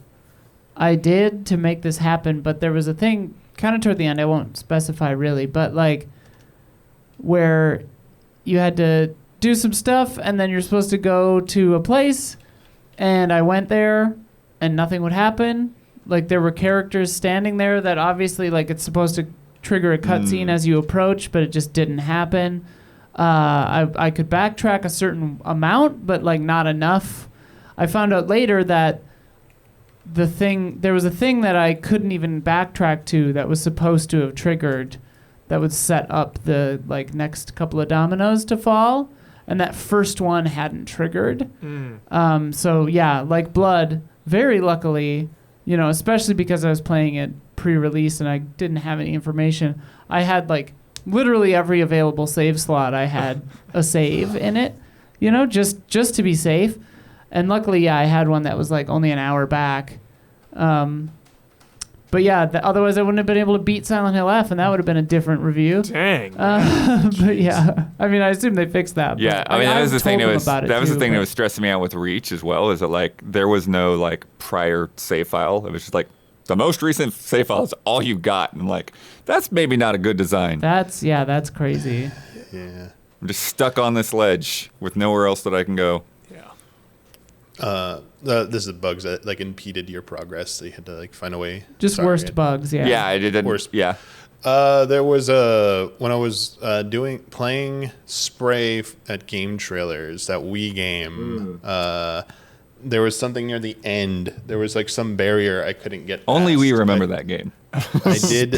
I did to make this happen, but there was a thing kind of toward the end, I won't specify really, but like where you had to do some stuff and then you're supposed to go to a place, and I went there and nothing would happen. Like there were characters standing there that obviously like it's supposed to trigger a cutscene as you approach, but it just didn't happen. I could backtrack a certain amount, but like not enough. I found out later that there was a thing that I couldn't even backtrack to that was supposed to have triggered, that would set up the like next couple of dominoes to fall, and that first one hadn't triggered. So yeah, like Blood, very luckily, especially because I was playing it pre-release and I didn't have any information, I had like literally every available save slot. I had a save in it, just to be safe. And luckily, yeah, I had one that was like only an hour back. But yeah, otherwise I wouldn't have been able to beat Silent Hill F, and that would have been a different review. Dang. But yeah, I mean, I assume they fixed that. Yeah, I mean that was the thing that was stressing me out with Reach as well. Is that like there was no like prior save file. It was just like the most recent save file is all you got, and like that's maybe not a good design. That's crazy. Yeah. I'm just stuck on this ledge with nowhere else that I can go. Yeah. This is bugs that like impeded your progress, so you had to like find a way. Just worst bugs, yeah. Yeah, I did. Worst. Yeah. There was when I was playing Spray at Game Trailers, that Wii game. There was something near the end. There was like some barrier I couldn't get past. Only we remember that game. I did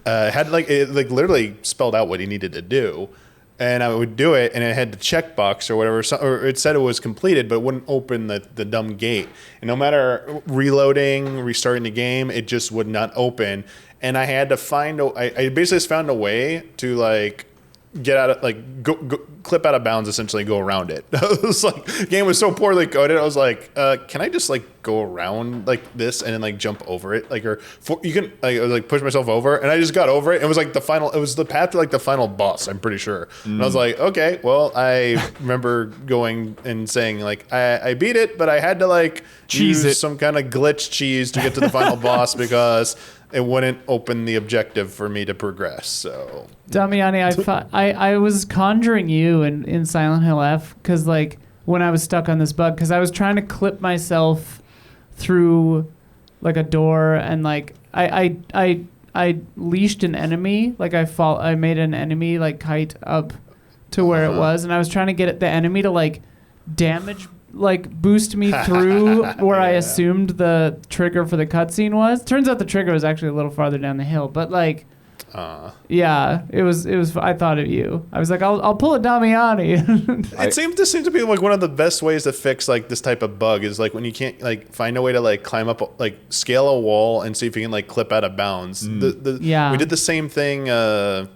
had like it like literally spelled out what he needed to do, and I would do it, and it had the checkbox or whatever, or it said it was completed, but it wouldn't open the dumb gate. And no matter reloading, restarting the game, it just would not open. And I had to find I basically just found a way to like get out of like go clip out of bounds, essentially go around it. It was like the game was so poorly coded. I was like, can I just like go around like this and then like jump over it, like you can like push myself over, and I just got over it. It was like it was the path to like the final boss, I'm pretty sure. And I was like, okay, well, I remember going and saying like I beat it, but I had to like use some kind of glitch cheese to get to the final boss because it wouldn't open the objective for me to progress. So Damiani, I was conjuring you in Silent Hill F because like when I was stuck on this bug, because I was trying to clip myself through like a door, and like I leashed an enemy, like I made an enemy like kite up to where it was, and I was trying to get the enemy to like damage, like boost me through where I assumed the trigger for the cutscene was. Turns out the trigger was actually a little farther down the hill, but like yeah, it was. I thought of you. I was like, I'll pull a Damiani. It seems to be like one of the best ways to fix like this type of bug is like when you can't like find a way to like climb up, like scale a wall and see if you can like clip out of bounds. Yeah, we did the same thing. A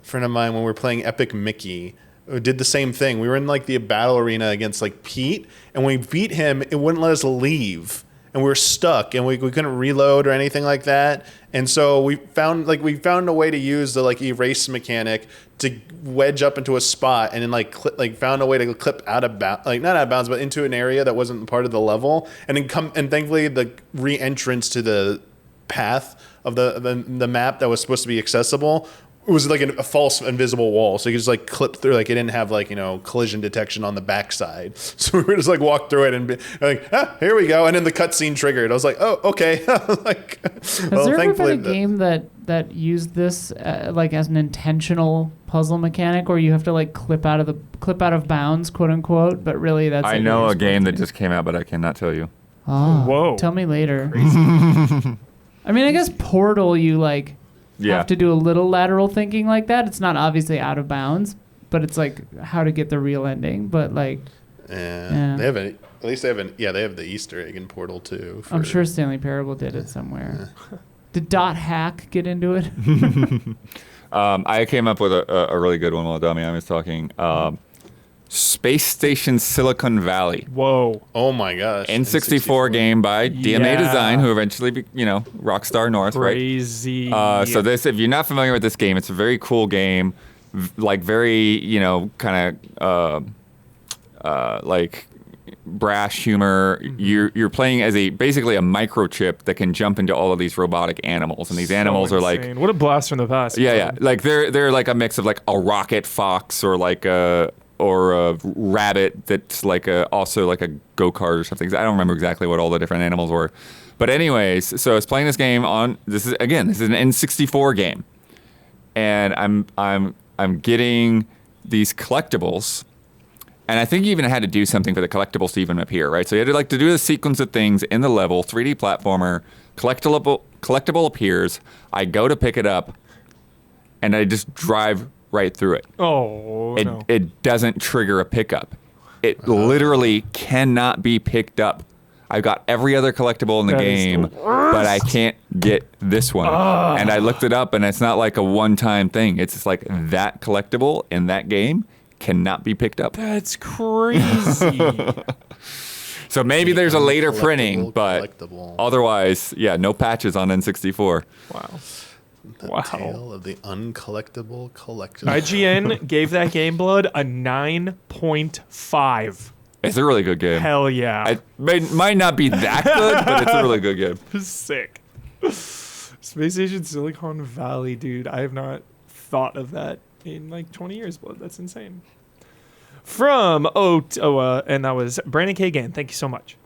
friend of mine, when we were playing Epic Mickey, did the same thing. We were in like the battle arena against like Pete, and when we beat him, it wouldn't let us leave, and we were stuck, and we couldn't reload or anything like that. And so we found a way to use the like erase mechanic to wedge up into a spot, and then found a way to clip out of not out of bounds, but into an area that wasn't part of the level, and then and thankfully the re-entrance to the path of the map that was supposed to be accessible. It was like a false invisible wall, so you could just like clip through. Like it didn't have like collision detection on the backside, so we would just like walk through it and be like, here we go, and then the cutscene triggered. I was like, oh, okay. Has there ever been a game that used this like as an intentional puzzle mechanic, where you have to like clip out of bounds, quote unquote, but really that's. I know a game that just came out, but I cannot tell you. Oh, whoa! Tell me later. I mean, I guess Portal, you like. Have to do a little lateral thinking like that. It's not obviously out of bounds, but it's like how to get the real ending. But like, they have at least they have the Easter egg in Portal too. I'm sure Stanley Parable did it somewhere. Did Dot Hack get into it? I came up with a really good one while Damian was talking. Space Station Silicon Valley. Whoa. Oh my gosh. N64 game by DMA Design, who eventually, Rockstar North, Crazy. right? So this, if you're not familiar with this game, it's a very cool game, like very, kind of like brash humor. You're playing as basically a microchip that can jump into all of these robotic animals, and these animals are like, what a blast from the past. Yeah, like they're like a mix of like a rocket fox or like a rabbit that's like also like a go-kart or something. I don't remember exactly what all the different animals were. But anyways, so I was playing this game on this is an N64 game. And I'm getting these collectibles. And I think you even had to do something for the collectibles to even appear, right? So you had to do a sequence of things in the level, 3D platformer, collectible appears, I go to pick it up, and I just drive right through it. Oh, no. It doesn't trigger a pickup. It literally cannot be picked up. I've got every other collectible in the game, but I can't get this one. And I looked it up, and it's not like a one-time thing. It's just like that collectible in that game cannot be picked up. That's crazy. So maybe there's a later printing, but otherwise, no patches on N64. Wow. The tale of the uncollectible collection. IGN gave that game Blood a 9.5. It's a really good game. Hell yeah. It might not be that good, but it's a really good game. Sick. Space Station Silicon Valley, dude. I have not thought of that in like 20 years, Blood. That's insane. From and that was Brandon K. Gann. Thank you so much.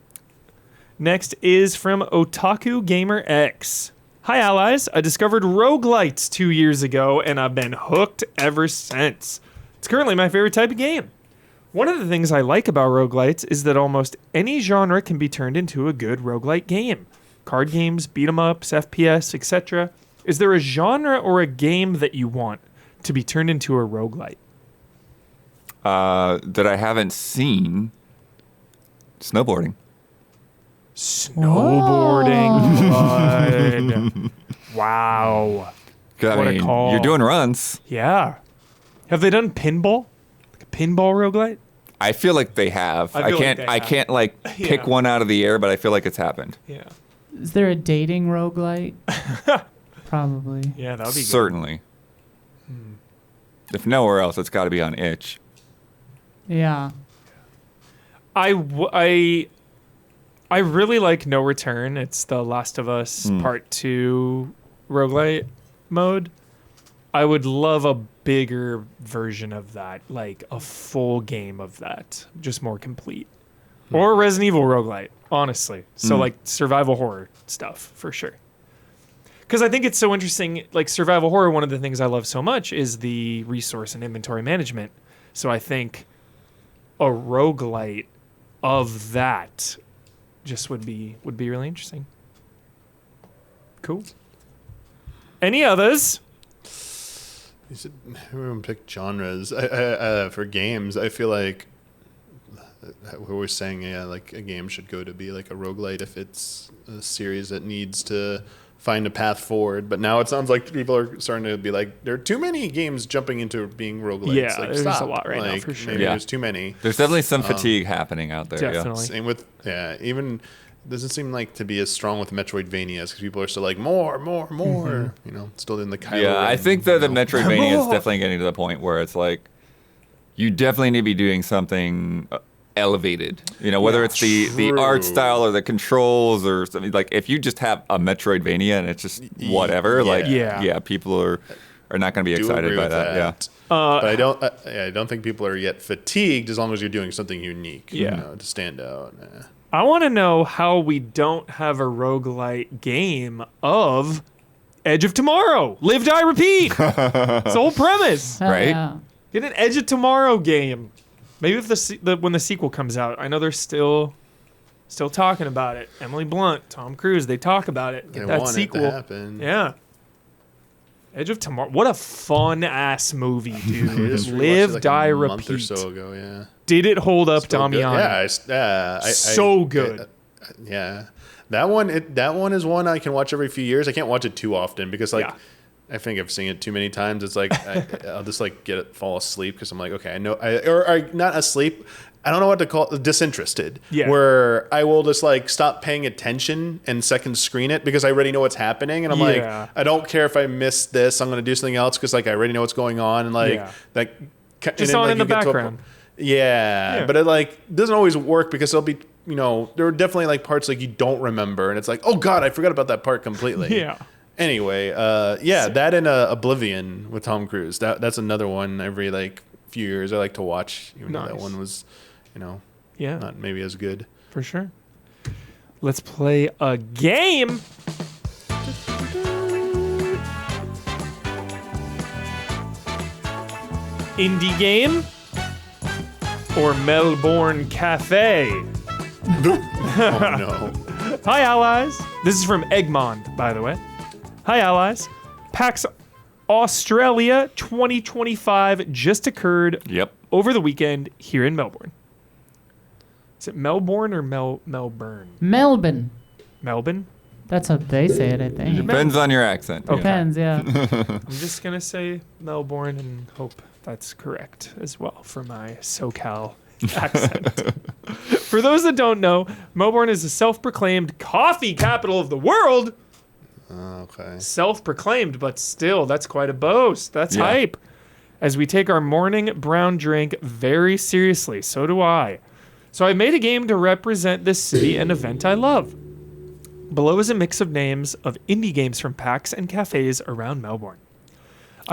Next is from Otaku Gamer X. Hi, allies. I discovered roguelites 2 years ago, and I've been hooked ever since. It's currently my favorite type of game. One of the things I like about roguelites is that almost any genre can be turned into a good roguelite game. Card games, beat-em-ups, FPS, etc. Is there a genre or a game that you want to be turned into a roguelite? That I haven't seen. Snowboarding. Snowboarding. Wow. What a call. You're doing runs. Yeah. Have they done pinball? Like a pinball roguelite? I feel like they have. I can't like pick one out of the air, but I feel like it's happened. Yeah. Is there a dating roguelite? Probably. Yeah, that would be certainly. Good. If nowhere else, it's got to be on itch. Yeah. I really like No Return. It's the Last of Us Part 2 roguelite mode. I would love a bigger version of that, like a full game of that, just more complete. Or Resident Evil roguelite, honestly. So like survival horror stuff, for sure. Because I think it's so interesting, like survival horror, one of the things I love so much is the resource and inventory management. So I think a roguelite of that just would be really interesting. Cool. Any others? You said everyone pick genres for games. I feel like we were saying, like a game should go to be like a roguelite if it's a series that needs to find a path forward. But now it sounds like people are starting to be like, there are too many games jumping into being roguelites. Yeah, like, there's stop. a lot right now, Like, for sure. Maybe Yeah. there's too many. There's definitely some fatigue happening out there. Definitely. Same with, even doesn't seem like to be as strong with Metroidvanias because people are still like, more. You know, still in the Kylo Yeah, I Ren, think that the you know. Metroidvania is definitely getting to the point where it's like, you definitely need to be doing something elevated. You know, whether it's the art True. style or the controls or something. Like, if you just have a Metroidvania and it's just whatever, like, Yeah. people are not going to be Do excited agree by with that. Yeah. But I don't think people are yet fatigued as long as you're doing something unique. Yeah. You know, to stand out. I want to know how we don't have a roguelite game of Edge of Tomorrow. Live, die, repeat. It's the whole premise. Hell Right? Yeah. Get an Edge of Tomorrow game. Maybe if when the sequel comes out. I know they're still talking about it. Emily Blunt, Tom Cruise, they talk about it. Get They that want sequel. it to happen. Yeah. Edge of Tomorrow. What a fun ass movie, I dude. just rewatched Live, it like die, a repeat. month or so ago. Yeah. Did it hold up, Still good. Damiani? Yeah, So good. Yeah, that one is one I can watch every few years. I can't watch it too often because Yeah. I think I've seen it too many times. It's like I'll just like fall asleep because I'm like, okay, I know, or not asleep. I don't know what to call it, disinterested. Yeah. Where I will just like stop paying attention and second screen it because I already know what's happening, and I'm Yeah. like, I don't care if I miss this. I'm going to do something else because like I already know what's going on, and like Yeah. like and Just then, on like, in the you get to a background. yeah, but it like doesn't always work because there'll be, you know, there are definitely like parts like you don't remember and it's like, oh god, I forgot about that part completely. Yeah. Anyway, that and Oblivion with Tom Cruise. That's another one every like few years I like to watch. Even though that Nice. one was, you know, Yeah, not maybe as good. for sure. Let's play a game. Indie game or Melbourne Cafe? Oh no. Hi, allies. This is from Egmont, by the way. Hi, allies. PAX Australia 2025 just occurred Yep. over the weekend here in Melbourne. Is it Melbourne or Melbourne? Melbourne. Melbourne? That's how they say it, I think. Depends on your accent. Okay. Depends, yeah. I'm just going to say Melbourne and hope that's correct as well for my SoCal accent. For those that don't know, Melbourne is the self-proclaimed coffee capital of the world. Okay. Self-proclaimed, but still, that's quite a boast. That's Yeah. hype. As we take our morning brown drink very seriously. So do I. So I made a game to represent this city and event I love. Below is a mix of names of indie games from PAX and cafes around Melbourne.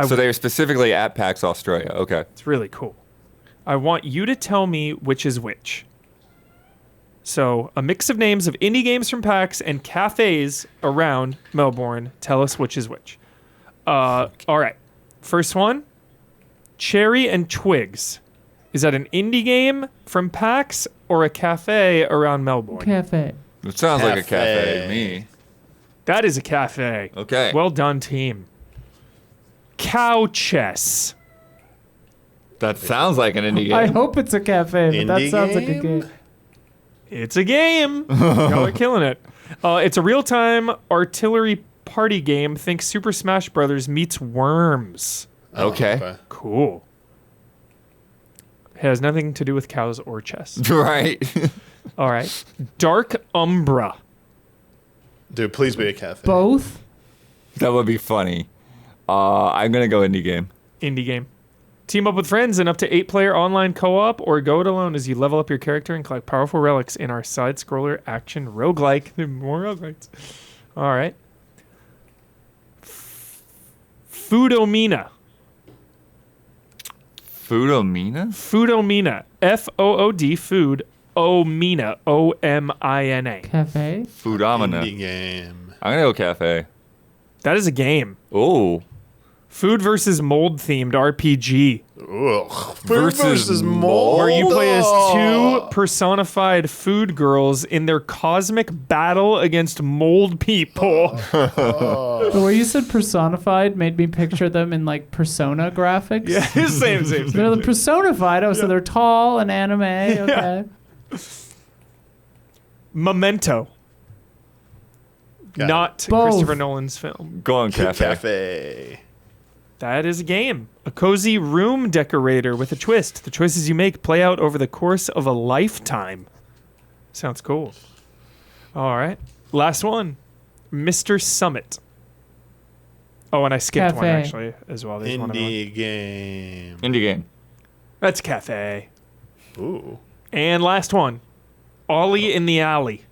So they're specifically at PAX Australia. Okay. It's really cool. I want you to tell me which is which. So, a mix of names of indie games from PAX and cafes around Melbourne. Tell us which is which. All right. First one, Cherry and Twigs. Is that an indie game from PAX or a cafe around Melbourne? Cafe. It sounds like a cafe to Cafe. me. That is a cafe. Okay. Well done, team. Cow Chess. That sounds like an indie game. I hope it's a cafe, but that Indie sounds like a game? game. It's a game. Y'all are killing it. It's a real-time artillery party game. Think Super Smash Brothers meets Worms. Okay. Cool. It has nothing to do with cows or chess. Right. All right. Dark Umbra. Dude, please be a cafe. Both? That would be funny. I'm going to go indie game. Indie game. Team up with friends in up to 8-player online co-op or go it alone as you level up your character and collect powerful relics in our side-scroller action roguelike. There are more roguelikes. All right. Foodomina. Foodomina? Foodomina. F-O-O-D, food, O-Mina, O-M-I-N-A. Cafe? Foodomina. Indie game. I'm going to go cafe. That is a game. Oh. Food versus mold themed RPG. Ugh. Food Versus mold? Where you play as two personified food girls in their cosmic battle against mold people. The way you said personified made me picture them in like persona graphics. Yeah, same. They're the personified. Oh, so they're tall and anime. Okay. Memento. Not Both. Christopher Nolan's film. Go on, Cafe. Cafe. That is a game. A cozy room decorator with a twist. The choices you make play out over the course of a lifetime. Sounds cool. All right. Last one. Mr. Summit. Oh, and I skipped one, Cafe. actually, as well. There's one other one. Indie game. Indie game. That's Cafe. Ooh. And last one. Ollie in the Alley.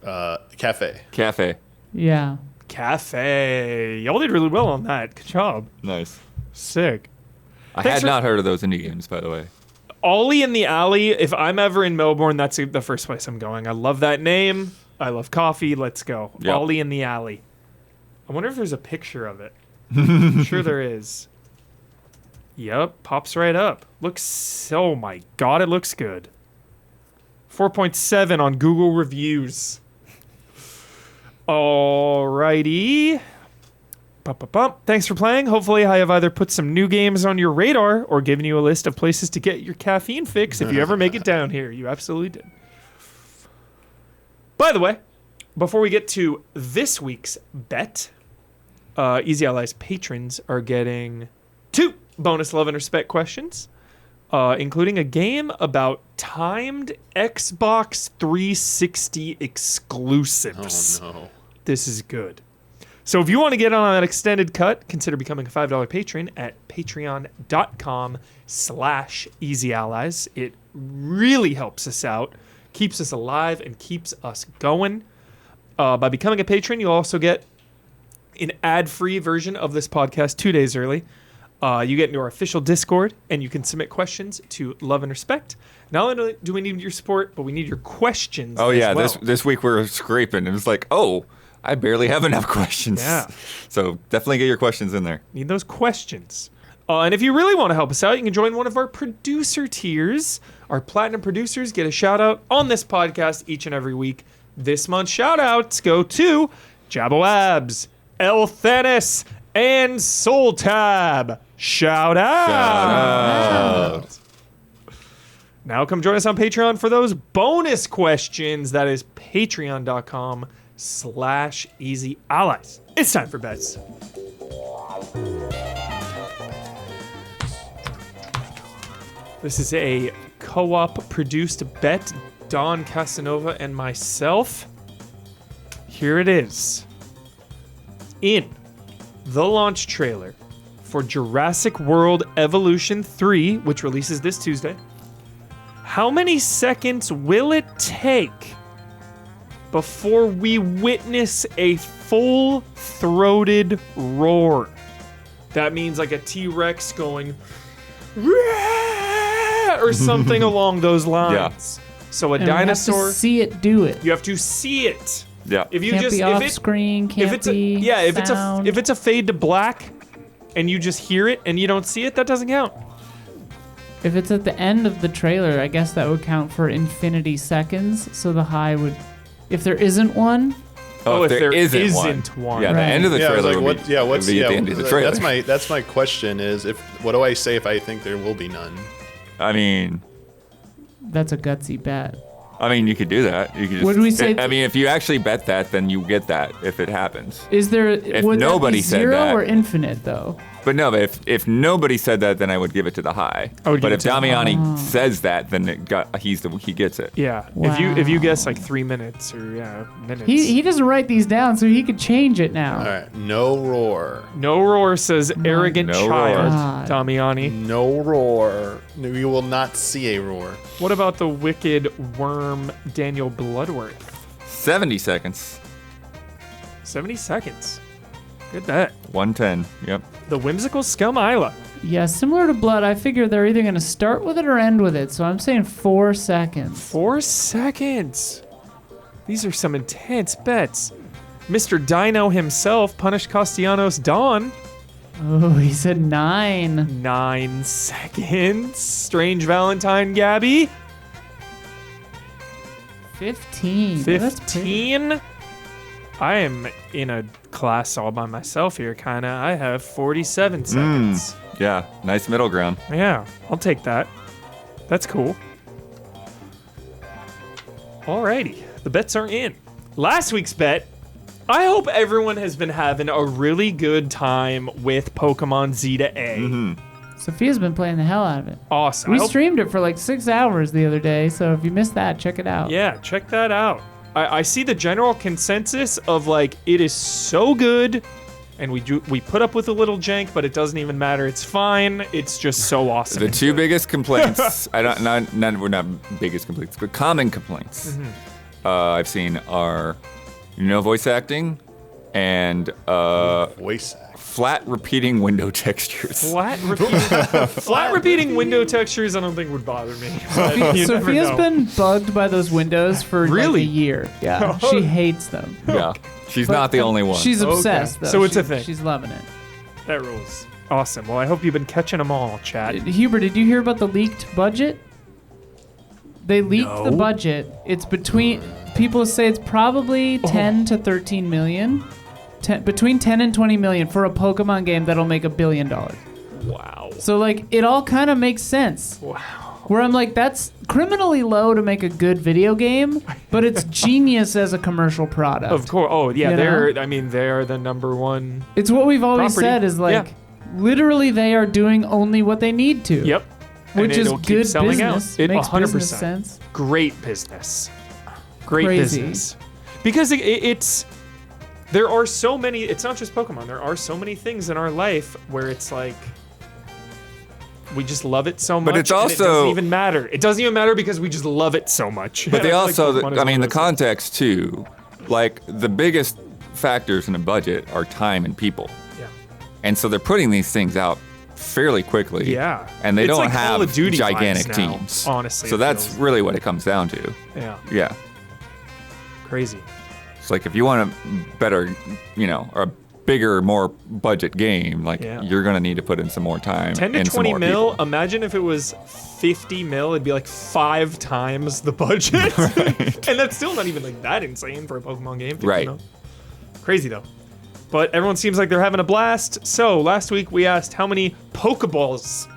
Cafe. Cafe. Yeah. Cafe. Y'all did really well on that. Good job. Nice. Sick. I Thanks had for- not heard of those indie games, by the way. Ollie in the Alley. If I'm ever in Melbourne, that's the first place I'm going. I love that name. I love coffee. Let's go. Yep. Ollie in the Alley. I wonder if there's a picture of it. I'm sure there is. Yep. Pops right up. Oh my God, it looks good. 4.7 on Google reviews. Alrighty. Thanks for playing. Hopefully I have either put some new games on your radar or given you a list of places to get your caffeine fix if you ever make it down here. You absolutely did. By the way, before we get to this week's bet, Easy Allies patrons are getting 2 bonus love and respect questions, including a game about timed Xbox 360 exclusives. Oh, no. This is good. So if you want to get on that extended cut, consider becoming a $5 patron at patreon.com/easyallies. It really helps us out, keeps us alive, and keeps us going. By becoming a patron, you'll also get an ad-free version of this podcast 2 days early. You get into our official Discord, and you can submit questions to Love and Respect. Not only do we need your support, but we need your questions Oh, as yeah. well. This week we're scraping. It was like, oh, I barely have enough questions. Yeah. So definitely get your questions in there. Need those questions. And if you really want to help us out, you can join one of our producer tiers. Our platinum producers get a shout out on this podcast each and every week. This month's shout outs go to Jabboabs, El Thenis, and Soul Tab. Shout out. Now come join us on Patreon for those bonus questions. That is patreon.com/easyallies. It's time for bets. This is a co-op produced bet. Don Casanova and myself. Here it is. In the launch trailer for Jurassic World Evolution 3, which releases this Tuesday, how many seconds will it take before we witness a full-throated roar? That means like a T-Rex going or something along those lines. So a And dinosaur, we have to see it do it. you have to see it. Yeah. If you Can't just be if off it, screen. Can't if it's a, be yeah, if sound. it's a fade to black and you just hear it and you don't see it, that doesn't count. If it's at the end of the trailer, I guess that would count for infinity seconds. So the high would, if there isn't one, Oh, if there isn't one. Yeah, the Right. end of the Yeah, I was trailer like, would what? be, Yeah, would what's be yeah? at the end of the trailer. That's my question. Is what do I say if I think there will be none? I mean, that's a gutsy bet. you could do that. You could just, Would we say I mean, if you actually bet that, then you get that if it happens. Is there? Would nobody that be said zero that- or infinite though? But no, but if nobody said that, then I would give it to the high. I would But give if it to the Damiani says that, then he gets it. Yeah. Wow. If you guess like 3 minutes or minutes. He doesn't write these down, so he could change it now. All right, no roar. No roar says arrogant No child, roar. God. Damiani. No roar. No, you will not see a roar. What about the wicked worm Daniel Bloodworth? 70 seconds. 70 seconds. Good bet. 110. Yep. The whimsical Scum Isla. Yeah, similar to Blood, I figure they're either going to start with it or end with it. So I'm saying 4 seconds. 4 seconds. These are some intense bets. Mr. Dino himself punished Castellanos Dawn. Oh, he said 9. 9 seconds. Strange Valentine Gabby. 15. That's pretty. 15. I am in a class all by myself here, kind of. I have 47 seconds. Yeah. Nice middle ground. Yeah, I'll take that. That's cool. Alrighty, the bets are in. last week's bet. I hope everyone has been having a really good time with Pokemon Z to A. Mm-hmm. Sophia's been playing the hell out of it. Awesome. We streamed it for like 6 hours the other day, so if you missed that, check it out. Yeah, check that out. I see the general consensus of like it is so good, and we put up with a little jank, but it doesn't even matter. It's fine. It's just so awesome. The and two good. biggest complaints, we're not biggest complaints, but common complaints I've seen are no voice acting and Voice act. flat repeating window textures. Flat repeating window textures. I don't think would bother me. But you never Sophia's know. been bugged by those windows for Really? like a year. Yeah, she hates them. Yeah, she's But, not the only one. She's Okay. obsessed, though. So it's a thing. She's loving it. That rules. Awesome. Well, I hope you've been catching them all, chat. Huber, did you hear about the leaked budget? They leaked the No. budget. It's between. People say it's probably 10 to 13 million. Between 10 and 20 million for a Pokemon game that'll make $1 billion. Wow. So like it all kind of makes sense. Wow. Where I'm like, that's criminally low to make a good video game, but it's genius as a commercial product. Of course. Oh, yeah. You They're the number one. It's what we've always Property. said is like, Yeah. literally they are doing only what they need to. Yep. Which And is it'll keep good selling business. out. It Makes 100%. business sense. Great business. Great Crazy. business. Because it's there are so many. It's not just Pokemon. There are so many things in our life where it's like we just love it so much. But it's and it also- doesn't even matter. It doesn't even matter because we just love it so much. But they I feel also, like Pokemon is I one mean, of the those context too. Like the biggest factors in a budget are time and people, things. Yeah. and so they're putting these things out fairly quickly. Yeah. and they It's don't like Call have of Duty gigantic vibes now, teams. honestly, so it that's feels. really what it comes down to. Yeah. Yeah, Crazy. it's like if you want a better, or a bigger, more budget game, like Yeah. you're gonna need to put in some more time 10 to and some 20 more mil. people. Imagine if it was 50 mil, it'd be like 5 times the budget. And that's still not even like that insane for a Pokemon game. 50 Right. mil. Crazy though. But everyone seems like they're having a blast. So last week we asked how many Pokeballs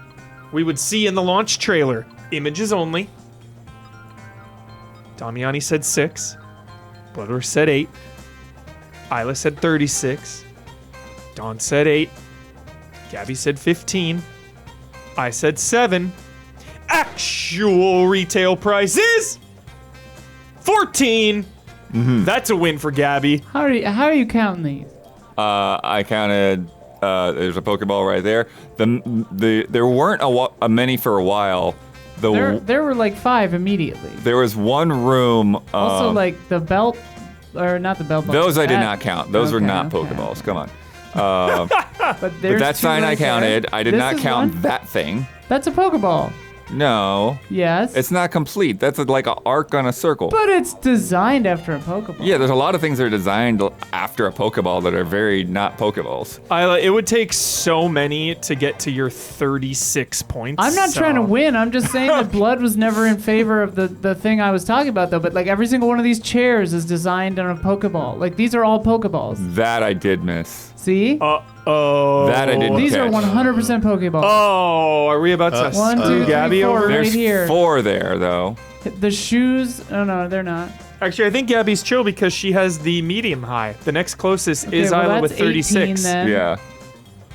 we would see in the launch trailer. Images only. Damiani said 6. Bloodworth said 8. Isla said 36. Dawn said 8. Gabby said 15. I said 7. Actual retail price is 14. That's a win for Gabby. How are you counting these? I counted. There's a Pokeball right there. There weren't a many for a while. There were like 5 immediately. There was one room. Also, like the belt, or not the belt. those I did that- not count. Those were Okay, not okay. Pokeballs. Come on. But But there's that 2 sign I right there. counted. I did This not is count one? that thing. That's a Pokeball. No, Yes. it's not complete. That's like an arc on a circle. But it's designed after a Pokeball. Yeah, there's a lot of things that are designed after a Pokeball that are very not Pokeballs. Isla, it would take so many to get to your 36 points. I'm not trying to win. I'm just saying that blood was never in favor of the thing I was talking about, though. But like every single one of these chairs is designed on a Pokeball. Like these are all Pokeballs. That I did miss. See? Uh-oh. That I didn't These are catch. 100% Pokeballs. Oh, are we about to 1, 2, screw 3, Gabby 4, over? right There's here. 4 there though. The shoes. Oh no, they're not. Actually, I think Gabby's chill because she has the medium high. The next closest is well, Isla with that's 18 36. then. Yeah.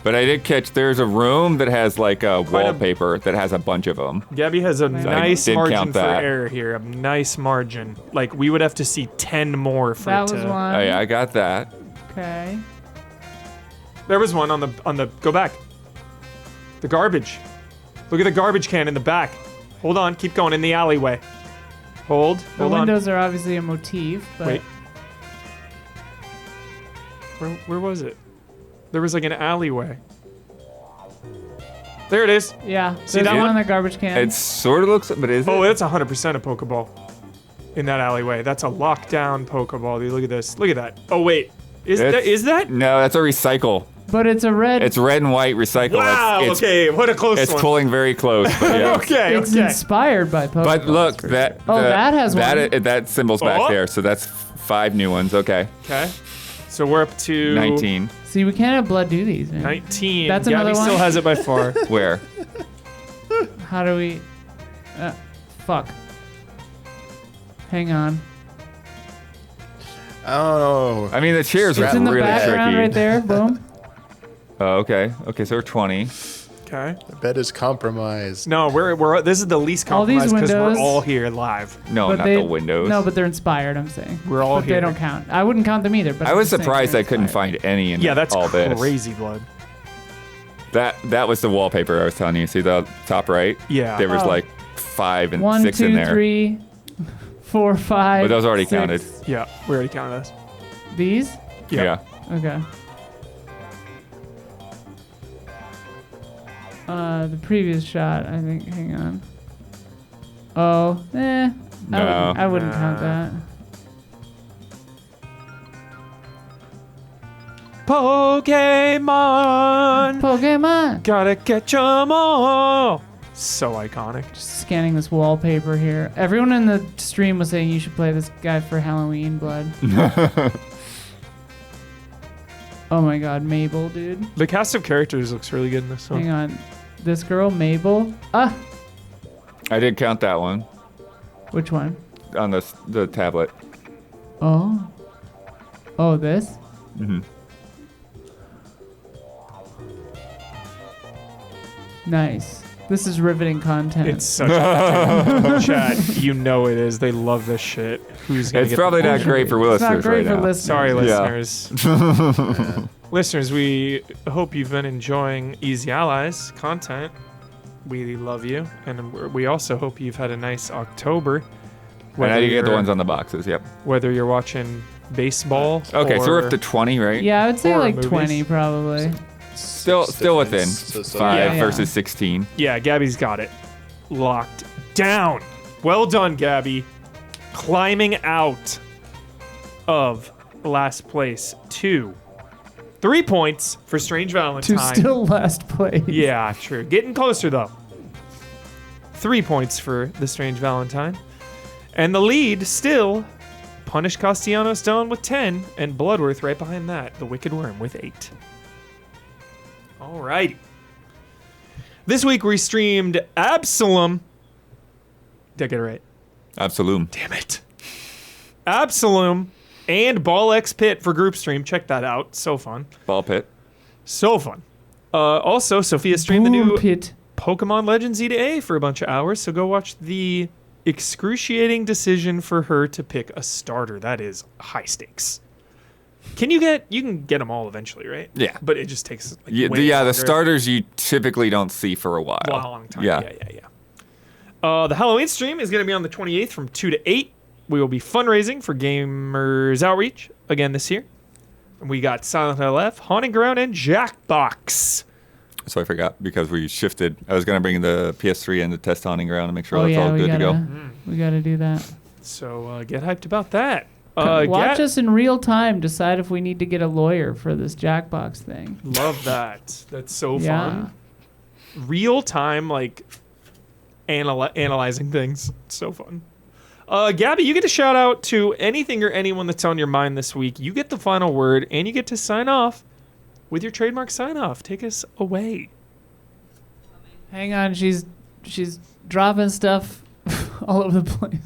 But I did catch there's a room that has like a Quite a- wallpaper that has a bunch of them. Gabby has a nice did margin count for that. error here. A nice margin. Like we would have to see 10 more for That it was to. one. Oh yeah, I got that. Okay. There was one on the. Go back. The garbage. Look at the garbage can in the back. Hold on. Keep going in the alleyway. Hold. The Hold on. windows are obviously a motif, but Wait. Where was it? There was like an alleyway. There it is. yeah. See there's that one one? on the garbage can. It sort of looks, but is Oh, it? that's 100% a Pokeball. In that alleyway. That's a lockdown Pokeball. Dude, look at this. Look at that. Oh, wait. Is that? No, that's a recycle. but it's a red. It's red and white recycle. Wow. It's, Okay. What a close It's one. pulling very close. But yeah. Okay. It's Okay. inspired by Pokemon. But look, that that has one. that symbol's back Oh. there, so that's 5 new ones. Okay, Okay. So we're up to 19. See, we can't have blood do these, man. 19. That's Gabby another one? still has it by far. Where? How do we? Fuck. Hang on. Oh. I mean, the chairs are It's in the really background tricky. right there. Boom. Oh, okay. Okay, so we're 20. Okay. The bed is compromised. No, we're this is the least All these compromised because we're windows- all here live. No, But not they- the windows. No, but they're inspired. I'm saying. We're all but here. They don't count. I wouldn't count them either. But I I'm was just saying surprised they're I couldn't inspired. find any in Yeah, that's all this. crazy, blood. That was the wallpaper I was telling you. See the top right? Yeah. There was Oh. like 5 and 1, 6 2, in there. 3, 4, 5. But those already 6. counted. Yeah, we already counted this. These? Yeah. Okay. The previous shot, I think. Hang on. Oh, No. I wouldn't count Nah. that. Pokemon. Gotta catch 'em all. So iconic. Just scanning this wallpaper here. Everyone in the stream was saying you should play this guy for Halloween, blood. Oh my god, Mabel, dude. The cast of characters looks really good in this one. Hang on. This girl, Mabel. Ah! I did count that one Which one? on the tablet. Oh. Oh, this? Hmm. Nice. This is riveting content. It's such a chat. You know it is. They love this shit. Who's gonna It's get probably the not great for It's listeners not great right for now. listeners. Sorry, Yeah. listeners. Listeners, we hope you've been enjoying Easy Allies content. We love you, and we also hope you've had a nice October. And I did get the you're- ones on the boxes. Yep. Whether you're watching baseball. Okay, so we're or- up to 20, right? Yeah, I would say Horror like movies. 20 probably. Still within So 5 Yeah, yeah. versus 16. Yeah, Gabby's got it locked down. Well done, Gabby. Climbing out of last place to 3 points for Strange Valentine. To still last place. Yeah, true. Getting closer though. 3 points for the Strange Valentine. And the lead still, Punish Castellanos Stone with 10, and Bloodworth right behind that, the Wicked Worm with 8. Alrighty. This week we streamed Absalom. Did I get it right? Absolute. Damn it. Absalom and Ball X Pit for group stream. Check that out. So fun. Ball pit. So fun. Also, Sophia streamed the new Pit. Pokemon Legends EDA for a bunch of hours, so go watch the excruciating decision for her to pick a starter. That is high stakes. You can get them all eventually, right? Yeah. But it just takes like, Yeah, way the longer. starters you typically don't see for a while. A long time. Yeah. Yeah. The Halloween stream is going to be on the 28th from 2 to 8. We will be fundraising for Gamers Outreach again this year. And we got Silent LF, Haunting Ground, and Jackbox. So I forgot because we shifted. I was going to bring the PS3 and the test haunting ground to make sure Oh that's yeah, all we good gotta, to go. we gotta do that. So get hyped about that. Watch us in real time. Decide if we need to get a lawyer for this Jackbox thing. Love that. That's so Yeah. fun. Real time, like analyzing things. It's so fun. Gabby, you get to shout out to anything or anyone that's on your mind this week. You get the final word, and you get to sign off with your trademark sign off. Take us away. Hang on, she's dropping stuff all over the place.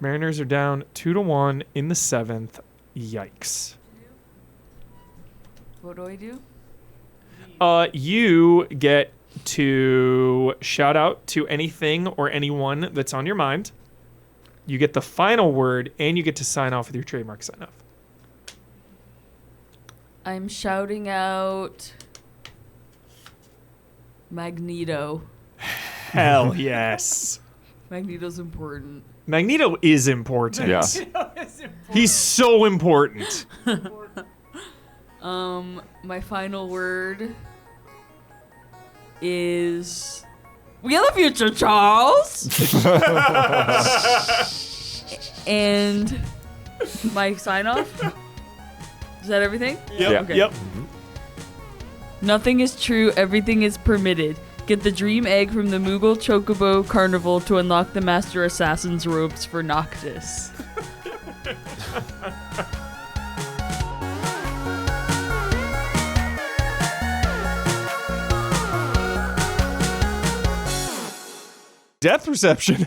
Mariners are down 2-1 in the 7th. Yikes. What do I do? You get to shout out to anything or anyone that's on your mind. You get the final word, and you get to sign off with your trademark sign off. I'm shouting out Magneto. Hell yes. Magneto's important. Magneto is important. Yeah. He's so important. My final word is we got the future, Charles. And my sign off. Is that everything? Yep. Yeah. Okay. Yep. Nothing is true, everything is permitted. Get the dream egg from the Moogle Chocobo Carnival to unlock the Master Assassin's robes for Noctis. Depth reception.